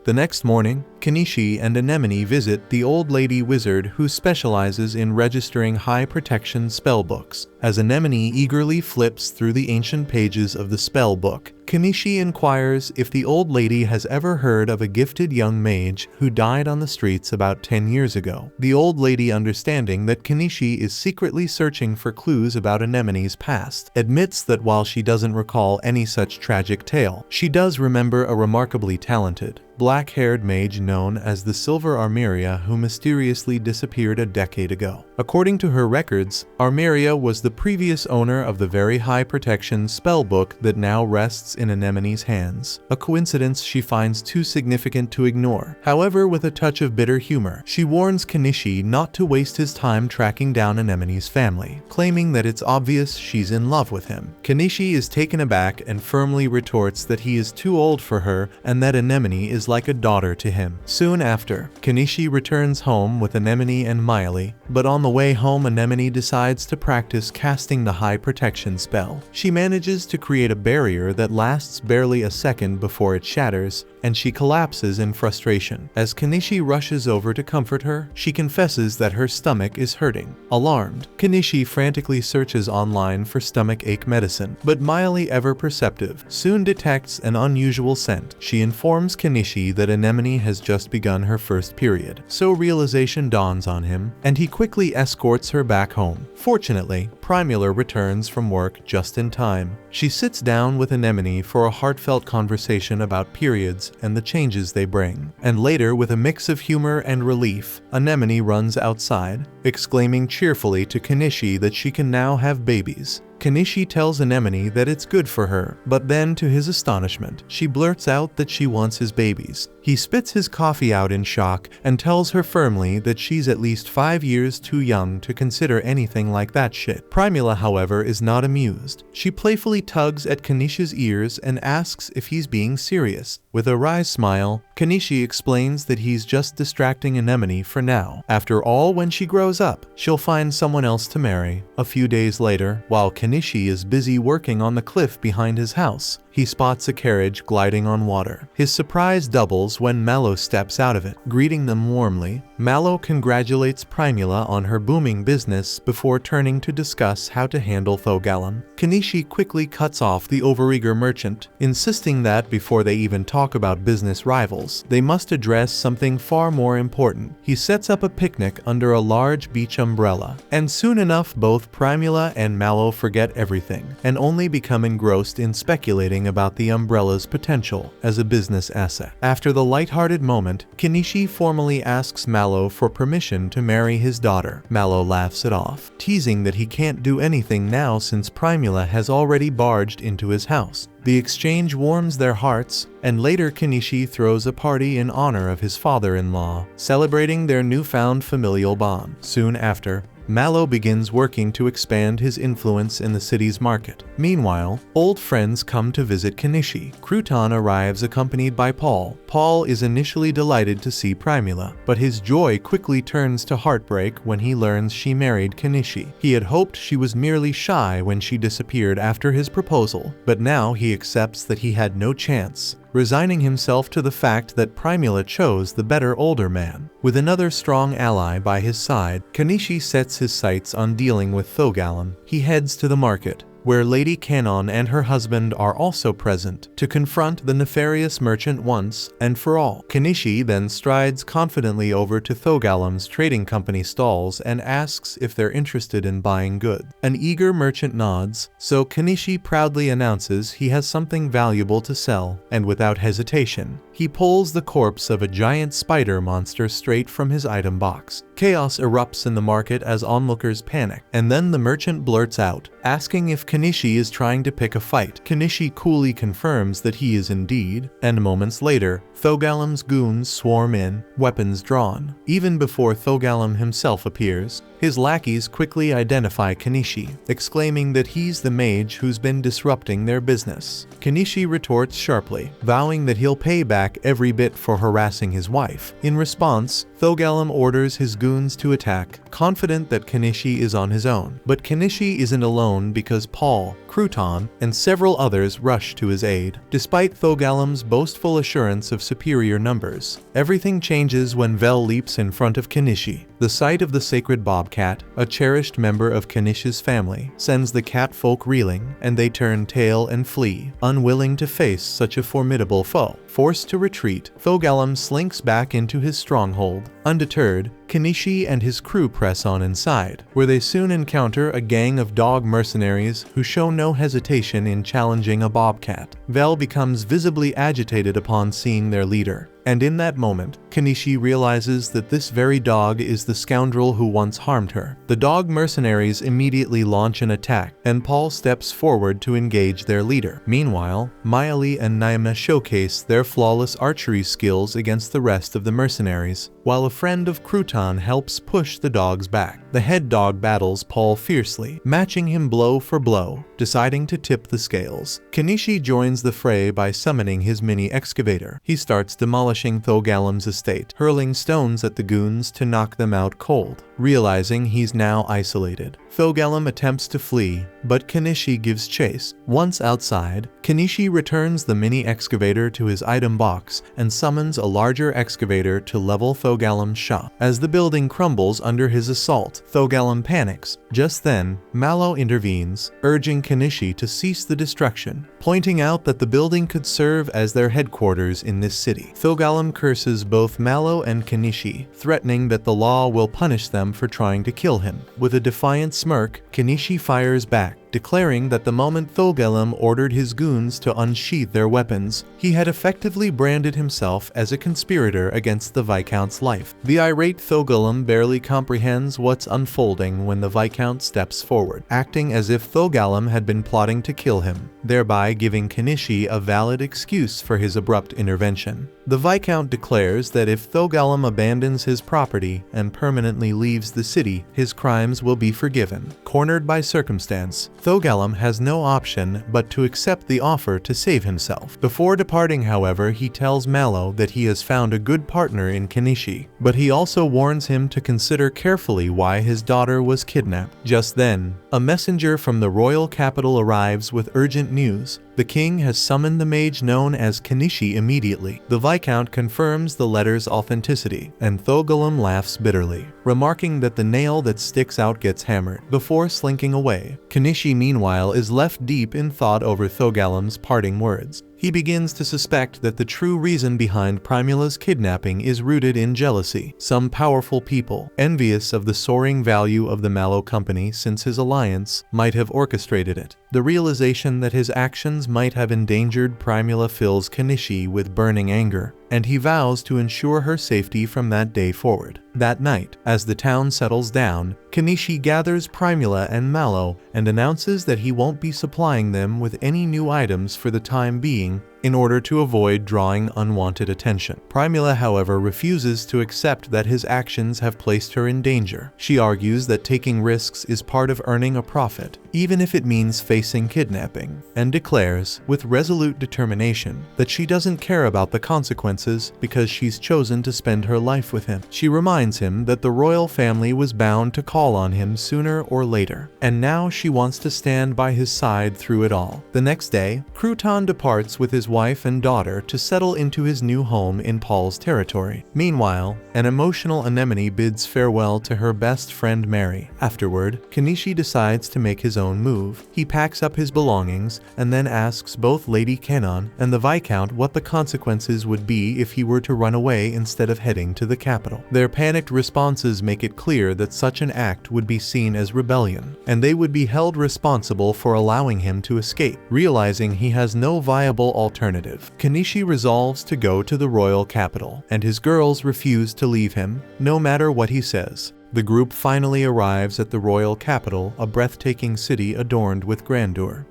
The next morning, Kenichi and Anemone visit the old lady wizard who specializes in registering high-protection spellbooks. As Anemone eagerly flips through the ancient pages of the spell book, Kenichi inquires if the old lady has ever heard of a gifted young mage who died on the streets about 10 years ago. The old lady, understanding that Kenichi is secretly searching for clues about Anemone's past, admits that while she doesn't recall any such tragic tale, she does remember a remarkably talented, black-haired mage known as the Silver Armeria who mysteriously disappeared a decade ago. According to her records, Armeria was the previous owner of the very high-protection spellbook that now rests in Anemone's hands, a coincidence she finds too significant to ignore. However, with a touch of bitter humor, she warns Kenichi not to waste his time tracking down Anemone's family, claiming that it's obvious she's in love with him. Kenichi is taken aback and firmly retorts that he is too old for her and that Anemone is like a daughter to him. Soon after, Kenichi returns home with Anemone and Miley, but on the way home Anemone decides to practice casting the high protection spell. She manages to create a barrier that lasts barely a second before it shatters, and she collapses in frustration. As Kenichi rushes over to comfort her, she confesses that her stomach is hurting. Alarmed, Kenichi frantically searches online for stomach ache medicine, but Miley, ever perceptive, soon detects an unusual scent. She informs Kenichi that Anemone has just begun her first period, so realization dawns on him, and he quickly escorts her back home. Fortunately, Primula returns from work just in time. She sits down with Anemone for a heartfelt conversation about periods and the changes they bring. And later, with a mix of humor and relief, Anemone runs outside, exclaiming cheerfully to Kenichi that she can now have babies. Kenichi tells Anemone that it's good for her, but then, to his astonishment, she blurts out that she wants his babies. He spits his coffee out in shock and tells her firmly that she's at least 5 years too young to consider anything like that shit. Primula, however, is not amused. She playfully tugs at Kenichi's ears and asks if he's being serious. With a wry smile, Kenichi explains that he's just distracting Anemone for now. After all, when she grows up, she'll find someone else to marry. A few days later, while Kenichi is busy working on the cliff behind his house, he spots a carriage gliding on water. His surprise doubles when Mallow steps out of it. Greeting them warmly, Mallow congratulates Primula on her booming business before turning to discuss how to handle Thogalum. Kenichi quickly cuts off the overeager merchant, insisting that before they even talk about business rivals, they must address something far more important. He sets up a picnic under a large beach umbrella, and soon enough both Primula and Mallow forget everything, and only become engrossed in speculating about the umbrella's potential as a business asset. After the lighthearted moment, Kenichi formally asks Mallow for permission to marry his daughter. Mallow laughs it off, teasing that he can't do anything now since Primula has already barged into his house. The exchange warms their hearts, and later Kenichi throws a party in honor of his father-in-law, celebrating their newfound familial bond. Soon after, Mallow begins working to expand his influence in the city's market. Meanwhile, old friends come to visit Kenichi. Crouton arrives accompanied by Paul. Paul is initially delighted to see Primula, but his joy quickly turns to heartbreak when he learns she married Kenichi. He had hoped she was merely shy when she disappeared after his proposal, but now he accepts that he had no chance, resigning himself to the fact that Primula chose the better older man. With another strong ally by his side, Kenichi sets his sights on dealing with Thogalum. He heads to the market, where Lady Canon and her husband are also present, to confront the nefarious merchant once and for all. Kenichi then strides confidently over to Thogalum's trading company stalls and asks if they're interested in buying goods. An eager merchant nods, so Kenichi proudly announces he has something valuable to sell, and without hesitation, he pulls the corpse of a giant spider monster straight from his item box. Chaos erupts in the market as onlookers panic, and then the merchant blurts out, asking if Kenichi is trying to pick a fight. Kenichi coolly confirms that he is indeed, and moments later, Thogalum's goons swarm in, weapons drawn. Even before Thogalum himself appears, his lackeys quickly identify Kenichi, exclaiming that he's the mage who's been disrupting their business. Kenichi retorts sharply, vowing that he'll pay back every bit for harassing his wife. In response, Thogalum orders his goons to attack, confident that Kenichi is on his own. But Kenichi isn't alone because Paul, Crouton, and several others rush to his aid. Despite Thogalum's boastful assurance of superior numbers, everything changes when Vel leaps in front of Kenichi. The sight of the sacred bobcat, a cherished member of Kenichi's family, sends the cat folk reeling, and they turn tail and flee, unwilling to face such a formidable foe. Forced to retreat, Thogalum slinks back into his stronghold. Undeterred, Kenichi and his crew press on inside, where they soon encounter a gang of dog mercenaries who show no hesitation in challenging a bobcat. Vel becomes visibly agitated upon seeing their leader, and in that moment, Kenichi realizes that this very dog is the scoundrel who once harmed her. The dog mercenaries immediately launch an attack, and Paul steps forward to engage their leader. Meanwhile, Maile and Naima showcase their flawless archery skills against the rest of the mercenaries, while a friend of Crouton helps push the dogs back. The head dog battles Paul fiercely, matching him blow for blow, deciding to tip the scales. Kenichi joins the fray by summoning his mini excavator. He starts demolishing Thogalum's estate, hurling stones at the goons to knock them out cold. Realizing he's now isolated, Thogalum attempts to flee, but Kenichi gives chase. Once outside, Kenichi returns the mini excavator to his item box and summons a larger excavator to level Thogalum's shop. As the building crumbles under his assault, Thogalum panics. Just then, Mallow intervenes, urging Kenichi to cease the destruction, pointing out that the building could serve as their headquarters in this city. Thogalum curses both Mallow and Kenichi, threatening that the law will punish them for trying to kill him. With a defiant smirk, Kenichi fires back, declaring that the moment Thogalum ordered his goons to unsheath their weapons, he had effectively branded himself as a conspirator against the Viscount's life. The irate Thogalum barely comprehends what's unfolding when the Viscount steps forward, acting as if Thogalum had been plotting to kill him, thereby giving Kenichi a valid excuse for his abrupt intervention. The Viscount declares that if Thogalum abandons his property and permanently leaves the city, his crimes will be forgiven. Cornered by circumstance, Thogalum has no option but to accept the offer to save himself. Before departing, however, he tells Mallow that he has found a good partner in Kenichi, but he also warns him to consider carefully why his daughter was kidnapped. Just then, a messenger from the royal capital arrives with urgent news. The king has summoned the mage known as Kenichi immediately. The Viscount confirms the letter's authenticity, and Thogalum laughs bitterly, remarking that the nail that sticks out gets hammered, before slinking away. Kenichi, meanwhile, is left deep in thought over Thogalum's parting words. He begins to suspect that the true reason behind Primula's kidnapping is rooted in jealousy. Some powerful people, envious of the soaring value of the Mallow Company since his alliance, might have orchestrated it. The realization that his actions might have endangered Primula fills Kenichi with burning anger, and he vows to ensure her safety from that day forward. That night, as the town settles down, Kenichi gathers Primula and Mallow and announces that he won't be supplying them with any new items for the time being, in order to avoid drawing unwanted attention. Primula, however, refuses to accept that his actions have placed her in danger. She argues that taking risks is part of earning a profit, even if it means facing kidnapping, and declares, with resolute determination, that she doesn't care about the consequences because she's chosen to spend her life with him. She reminds him that the royal family was bound to call on him sooner or later, and now she wants to stand by his side through it all. The next day, Crouton departs with his wife and daughter to settle into his new home in Paul's territory. Meanwhile, an emotional Anemone bids farewell to her best friend Mary. Afterward, Kenichi decides to make his own move. He packs up his belongings and then asks both Lady Kenon and the Viscount what the consequences would be if he were to run away instead of heading to the capital. Their panicked responses make it clear that such an act would be seen as rebellion, and they would be held responsible for allowing him to escape. Realizing he has no viable alternative, Kenichi resolves to go to the royal capital, and his girls refuse to leave him, no matter what he says. The group finally arrives at the royal capital, a breathtaking city adorned with grandeur.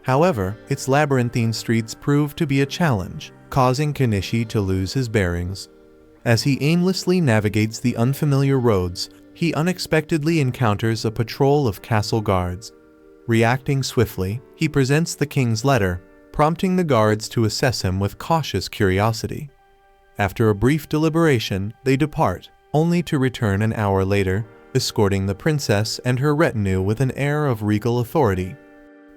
However, its labyrinthine streets prove to be a challenge, causing Kenichi to lose his bearings. As he aimlessly navigates the unfamiliar roads, he unexpectedly encounters a patrol of castle guards. Reacting swiftly, he presents the king's letter, prompting the guards to assess him with cautious curiosity. After a brief deliberation, they depart, only to return an hour later, escorting the princess and her retinue with an air of regal authority.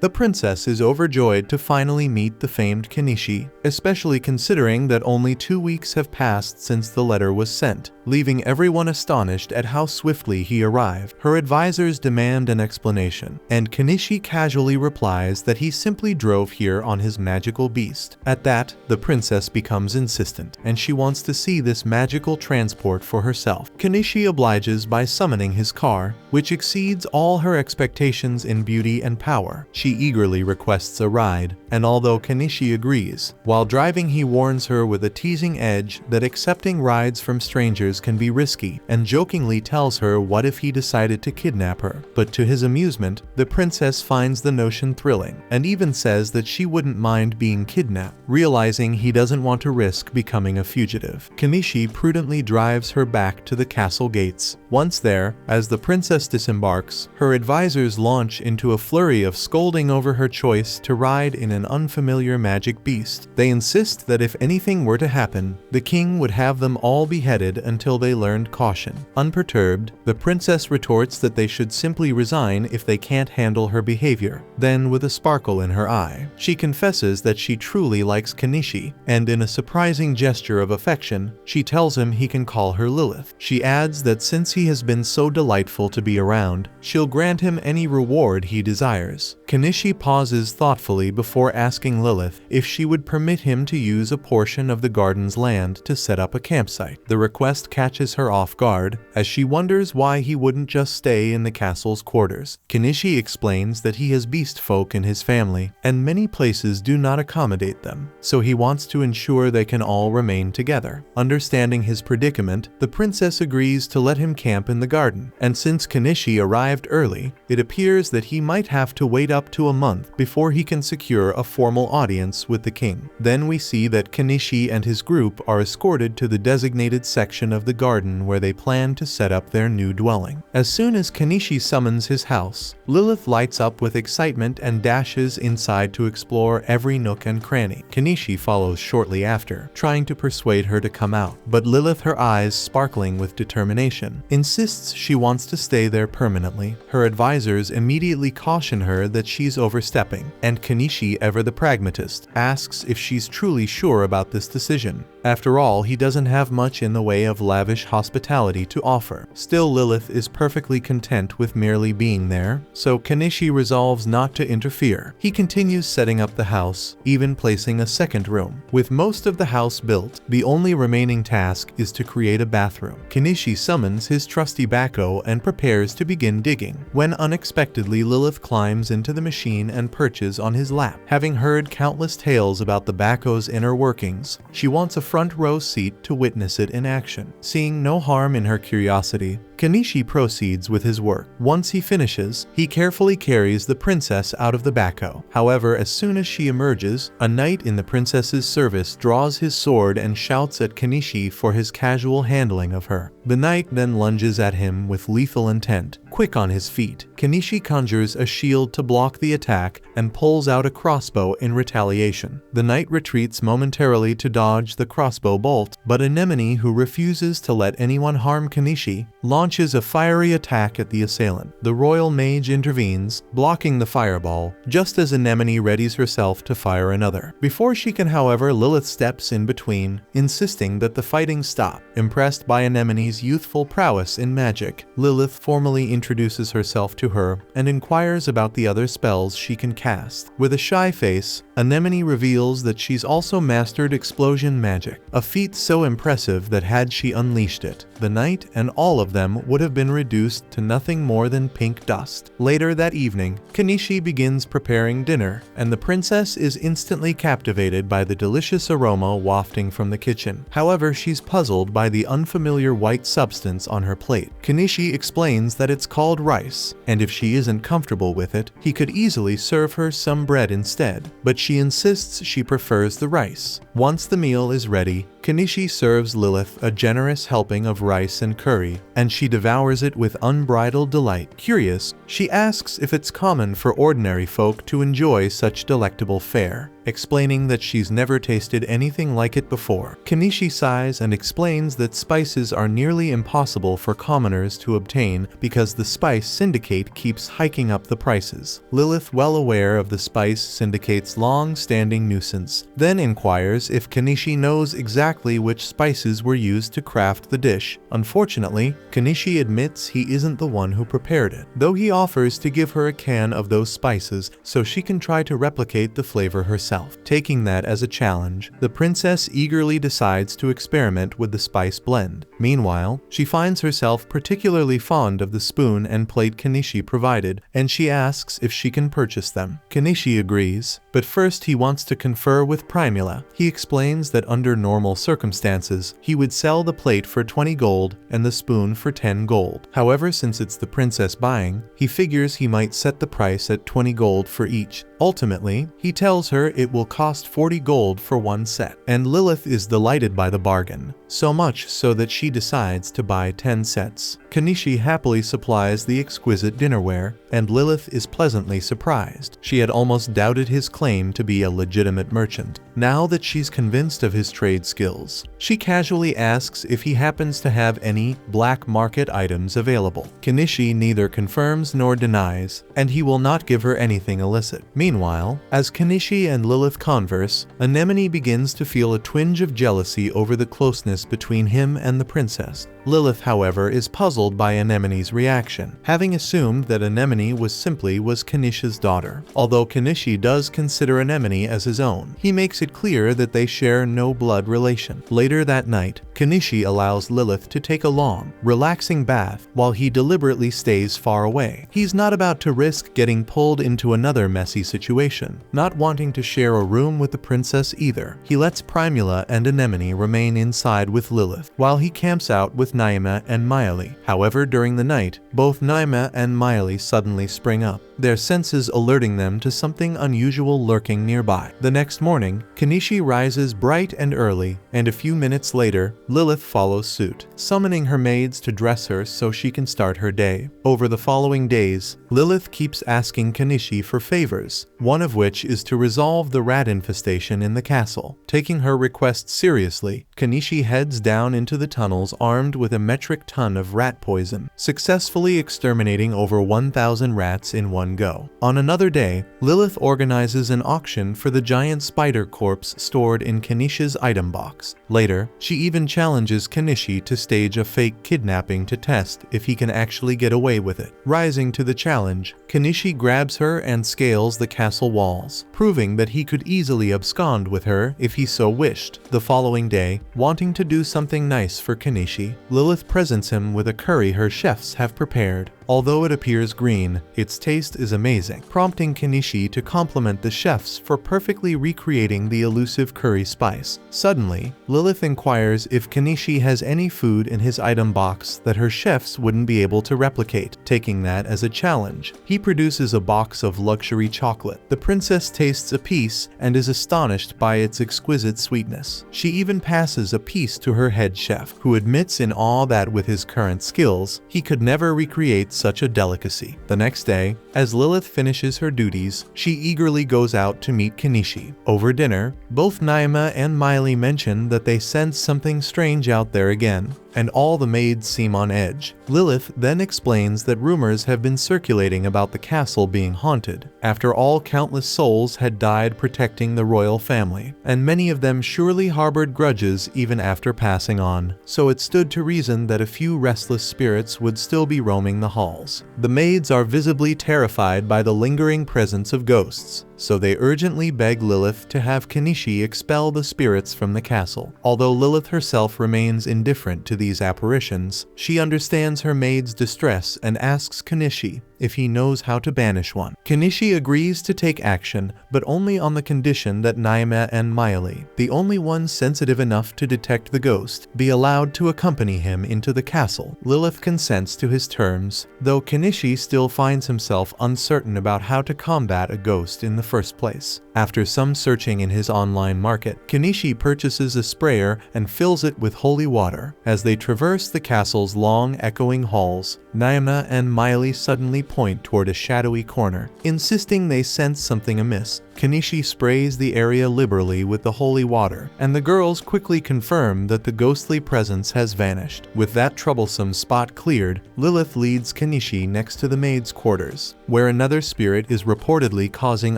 The princess is overjoyed to finally meet the famed Kenichi, especially considering that only 2 weeks have passed since the letter was sent, leaving everyone astonished at how swiftly he arrived. Her advisors demand an explanation, and Kenichi casually replies that he simply drove here on his magical beast. At that, the princess becomes insistent, and she wants to see this magical transport for herself. Kenichi obliges by summoning his car, which exceeds all her expectations in beauty and power. She eagerly requests a ride, and although Kenichi agrees, while driving he warns her with a teasing edge that accepting rides from strangers can be risky, and jokingly tells her what if he decided to kidnap her. But to his amusement, the princess finds the notion thrilling, and even says that she wouldn't mind being kidnapped, realizing he doesn't want to risk becoming a fugitive. Kenichi prudently drives her back to the castle gates. Once there, as the princess disembarks, her advisors launch into a flurry of scolding over her choice to ride in an unfamiliar magic beast. They insist that if anything were to happen, the king would have them all beheaded until they learned caution. Unperturbed, the princess retorts that they should simply resign if they can't handle her behavior. Then, with a sparkle in her eye, she confesses that she truly likes Kenichi, and in a surprising gesture of affection, she tells him he can call her Lilith. She adds that since he has been so delightful to be around, she'll grant him any reward he desires. Kenichi pauses thoughtfully before asking Lilith if she would permit him to use a portion of the garden's land to set up a campsite. The request catches her off guard, as she wonders why he wouldn't just stay in the castle's quarters. Kenichi explains that he has beast folk in his family, and many places do not accommodate them, so he wants to ensure they can all remain together. Understanding his predicament, the princess agrees to let him camp in the garden, and since Kenichi arrived early, it appears that he might have to wait up to a month before he can secure a formal audience with the king. Then we see that Kenichi and his group are escorted to the designated section of the garden where they plan to set up their new dwelling. As soon as Kenichi summons his house, Lilith lights up with excitement and dashes inside to explore every nook and cranny. Kenichi follows shortly after, trying to persuade her to come out, but Lilith, her eyes sparkling with determination, insists she wants to stay there permanently. Her advisors immediately caution her that she's overstepping, and Kenichi, ever the pragmatist, asks if she's truly sure about this decision. After all, he doesn't have much in the way of lavish hospitality to offer. Still, Lilith is perfectly content with merely being there, so Kenichi resolves not to interfere. He continues setting up the house, even placing a second room. With most of the house built, the only remaining task is to create a bathroom. Kenichi summons his trusty backhoe and prepares to begin digging, when unexpectedly Lilith climbs into the machine and perches on his lap. Having heard countless tales about the backhoe's inner workings, she wants a front row seat to witness it in action. Seeing no harm in her curiosity, Kenichi proceeds with his work. Once he finishes, he carefully carries the princess out of the backhoe. However, as soon as she emerges, a knight in the princess's service draws his sword and shouts at Kenichi for his casual handling of her. The knight then lunges at him with lethal intent. Quick on his feet, Kenichi conjures a shield to block the attack and pulls out a crossbow in retaliation. The knight retreats momentarily to dodge the crossbow bolt, but Anemone, who refuses to let anyone harm Kenichi, launches a fiery attack at the assailant. The royal mage intervenes, blocking the fireball, just as Anemone readies herself to fire another. Before she can, however, Lilith steps in between, insisting that the fighting stop. Impressed by Anemone's youthful prowess in magic, Lilith formally introduces herself to her and inquires about the other spells she can cast. With a shy face, Anemone reveals that she's also mastered explosion magic, a feat so impressive that had she unleashed it, the knight and all of them would have been reduced to nothing more than pink dust. Later that evening, Kenichi begins preparing dinner, and the princess is instantly captivated by the delicious aroma wafting from the kitchen. However, she's puzzled by the unfamiliar white substance on her plate. Kenichi explains that it's called rice, and if she isn't comfortable with it, he could easily serve her some bread instead, but she insists she prefers the rice. Once the meal is ready, Kenichi serves Lilith a generous helping of rice and curry, and she devours it with unbridled delight. Curious, she asks if it's common for ordinary folk to enjoy such delectable fare, explaining that she's never tasted anything like it before. Kenichi sighs and explains that spices are nearly impossible for commoners to obtain because the spice syndicate keeps hiking up the prices. Lilith, well aware of the spice syndicate's long-standing nuisance, then inquires if Kenichi knows exactly which spices were used to craft the dish. Unfortunately, Kenichi admits he isn't the one who prepared it, though he offers to give her a can of those spices so she can try to replicate the flavor herself. Taking that as a challenge, the princess eagerly decides to experiment with the spice blend. Meanwhile, she finds herself particularly fond of the spoon and plate Kenichi provided, and she asks if she can purchase them. Kenichi agrees, but first he wants to confer with Primula. He explains that under normal circumstances, he would sell the plate for 20 gold and the spoon for 10 gold. However, since it's the princess buying, he figures he might set the price at 20 gold for each. Ultimately, he tells her it will cost 40 gold for one set, and Lilith is delighted by the bargain, so much so that she decides to buy 10 sets. Kenichi happily supplies the exquisite dinnerware, and Lilith is pleasantly surprised. She had almost doubted his claim to be a legitimate merchant. Now that she's convinced of his trade skills, she casually asks if he happens to have any black market items available. Kenichi neither confirms nor denies, and he will not give her anything illicit. Meanwhile, as Kenichi and Lilith converse, Anemone begins to feel a twinge of jealousy over the closeness between him and the princess. Lilith, however, is puzzled by Anemone's reaction, having assumed that Anemone was Kenichi's daughter. Although Kenichi does consider Anemone as his own, he makes it clear that they share no blood relation. Later that night, Kenichi allows Lilith to take a long, relaxing bath while he deliberately stays far away. He's not about to risk getting pulled into another messy situation, not wanting to share a room with the princess either. He lets Primula and Anemone remain inside with Lilith, while he camps out with Naima and Maile. However, during the night, both Naima and Maile suddenly spring up, their senses alerting them to something unusual lurking nearby. The next morning, Kenichi rises bright and early, and a few minutes later, Lilith follows suit, summoning her maids to dress her so she can start her day. Over the following days, Lilith keeps asking Kenichi for favors, one of which is to resolve the rat infestation in the castle. Taking her request seriously, Kenichi heads down into the tunnels armed with a metric ton of rat poison, successfully exterminating over 1,000 rats in one go. On another day, Lilith organizes an auction for the giant spider corpse stored in Kenichi's item box. Later, she even challenges Kenichi to stage a fake kidnapping to test if he can actually get away with it. Rising to the challenge, Kenichi grabs her and scales the castle walls, proving that he he could easily abscond with her if he so wished. The following day, wanting to do something nice for Kenichi, Lilith presents him with a curry her chefs have prepared. Although it appears green, its taste is amazing, prompting Kenichi to compliment the chefs for perfectly recreating the elusive curry spice. Suddenly, Lilith inquires if Kenichi has any food in his item box that her chefs wouldn't be able to replicate, taking that as a challenge. He produces a box of luxury chocolate. The princess tastes a piece and is astonished by its exquisite sweetness. She even passes a piece to her head chef, who admits in awe that with his current skills, he could never recreate such a delicacy. The next day, as Lilith finishes her duties, she eagerly goes out to meet Kenichi. Over dinner, both Naima and Miley mention that they sense something strange out there again, and all the maids seem on edge. Lilith then explains that rumors have been circulating about the castle being haunted. After all, countless souls had died protecting the royal family, and many of them surely harbored grudges even after passing on, so it stood to reason that a few restless spirits would still be roaming the halls. The maids are visibly terrified by the lingering presence of ghosts, so they urgently beg Lilith to have Kenichi expel the spirits from the castle. Although Lilith herself remains indifferent to these apparitions, she understands her maid's distress and asks Kenichi if he knows how to banish one. Kenichi agrees to take action, but only on the condition that Naima and Miley, the only ones sensitive enough to detect the ghost, be allowed to accompany him into the castle. Lilith consents to his terms, though Kenichi still finds himself uncertain about how to combat a ghost in the first place. After some searching in his online market, Kenichi purchases a sprayer and fills it with holy water. As they traverse the castle's long, echoing halls, Naima and Miley suddenly point toward a shadowy corner, insisting they sense something amiss. Kenichi sprays the area liberally with the holy water, and the girls quickly confirm that the ghostly presence has vanished. With that troublesome spot cleared, Lilith leads Kenichi next to the maid's quarters, where another spirit is reportedly causing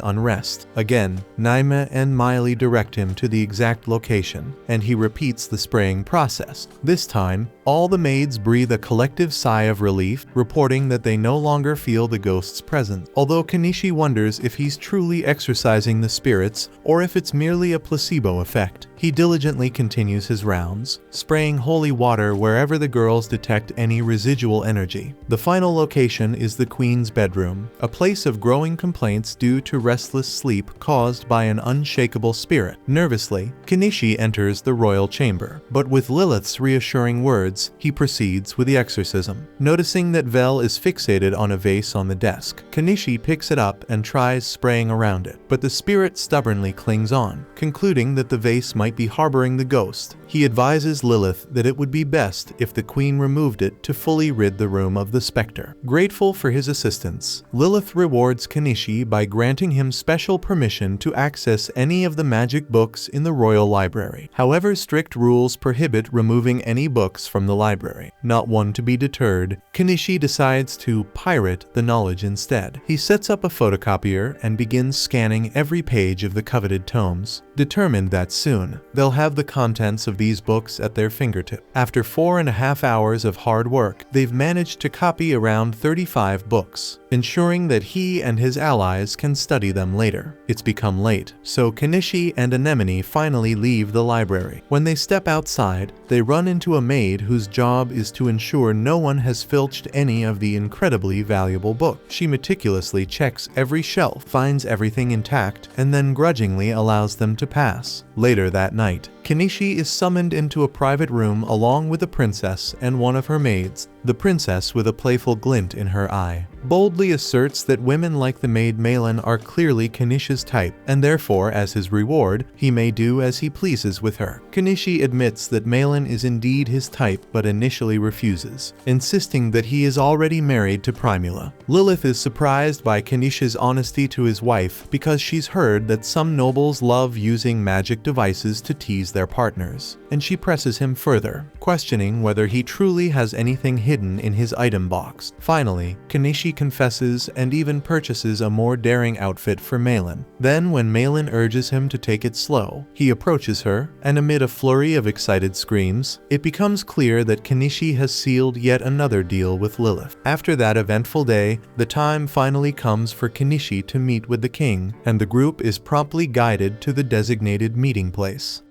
unrest. Again, Naima and Miley direct him to the exact location, and he repeats the spraying process. This time, all the maids breathe a collective sigh of relief, reporting that they no longer feel the ghost's presence. Although Kenichi wonders if he's truly exorcising the spirits or if it's merely a placebo effect, he diligently continues his rounds, spraying holy water wherever the girls detect any residual energy. The final location is the queen's bedroom, a place of growing complaints due to restless sleep caused by an unshakable spirit. Nervously, Kenichi enters the royal chamber, but with Lilith's reassuring words, he proceeds with the exorcism. Noticing that Vel is fixated on a vase on the desk, Kenichi picks it up and tries spraying around it, but the spirit stubbornly clings on. Concluding that the vase might be harboring the ghost, he advises Lilith that it would be best if the queen removed it to fully rid the room of the specter. Grateful for his assistance, Lilith rewards Kenichi by granting him special permission to access any of the magic books in the royal library. However, strict rules prohibit removing any books from the library. Not one to be deterred, Kenichi decides to pirate the knowledge instead. He sets up a photocopier and begins scanning every page of the coveted tomes, determined that soon they'll have the contents of these books at their fingertip. After 4.5 hours of hard work, they've managed to copy around 35 books, ensuring that he and his allies can study them later. It's become late, so Kenichi and Anemone finally leave the library. When they step outside, they run into a maid whose job is to ensure no one has filched any of the incredibly valuable books. She meticulously checks every shelf, finds everything intact, and then grudgingly allows them to pass. Later that night, Kenichi is summoned into a private room along with the princess and one of her maids. The princess, with a playful glint in her eye, boldly asserts that women like the maid Malin are clearly Kenichi's type, and therefore, as his reward, he may do as he pleases with her. Kenichi admits that Malin is indeed his type, but initially refuses, insisting that he is already married to Primula. Lilith is surprised by Kenichi's honesty to his wife because she's heard that some nobles love using magic devices to tease their their partners, and she presses him further, questioning whether he truly has anything hidden in his item box. Finally, Kenichi confesses and even purchases a more daring outfit for Malin. Then, when Malin urges him to take it slow, he approaches her, and amid a flurry of excited screams, it becomes clear that Kenichi has sealed yet another deal with Lilith. After that eventful day, the time finally comes for Kenichi to meet with the king, and the group is promptly guided to the designated meeting place.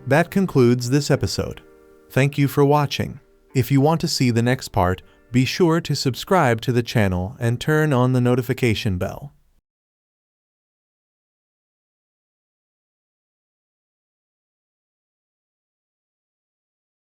That concludes this episode. Thank you for watching. If you want to see the next part, be sure to subscribe to the channel and turn on the notification bell.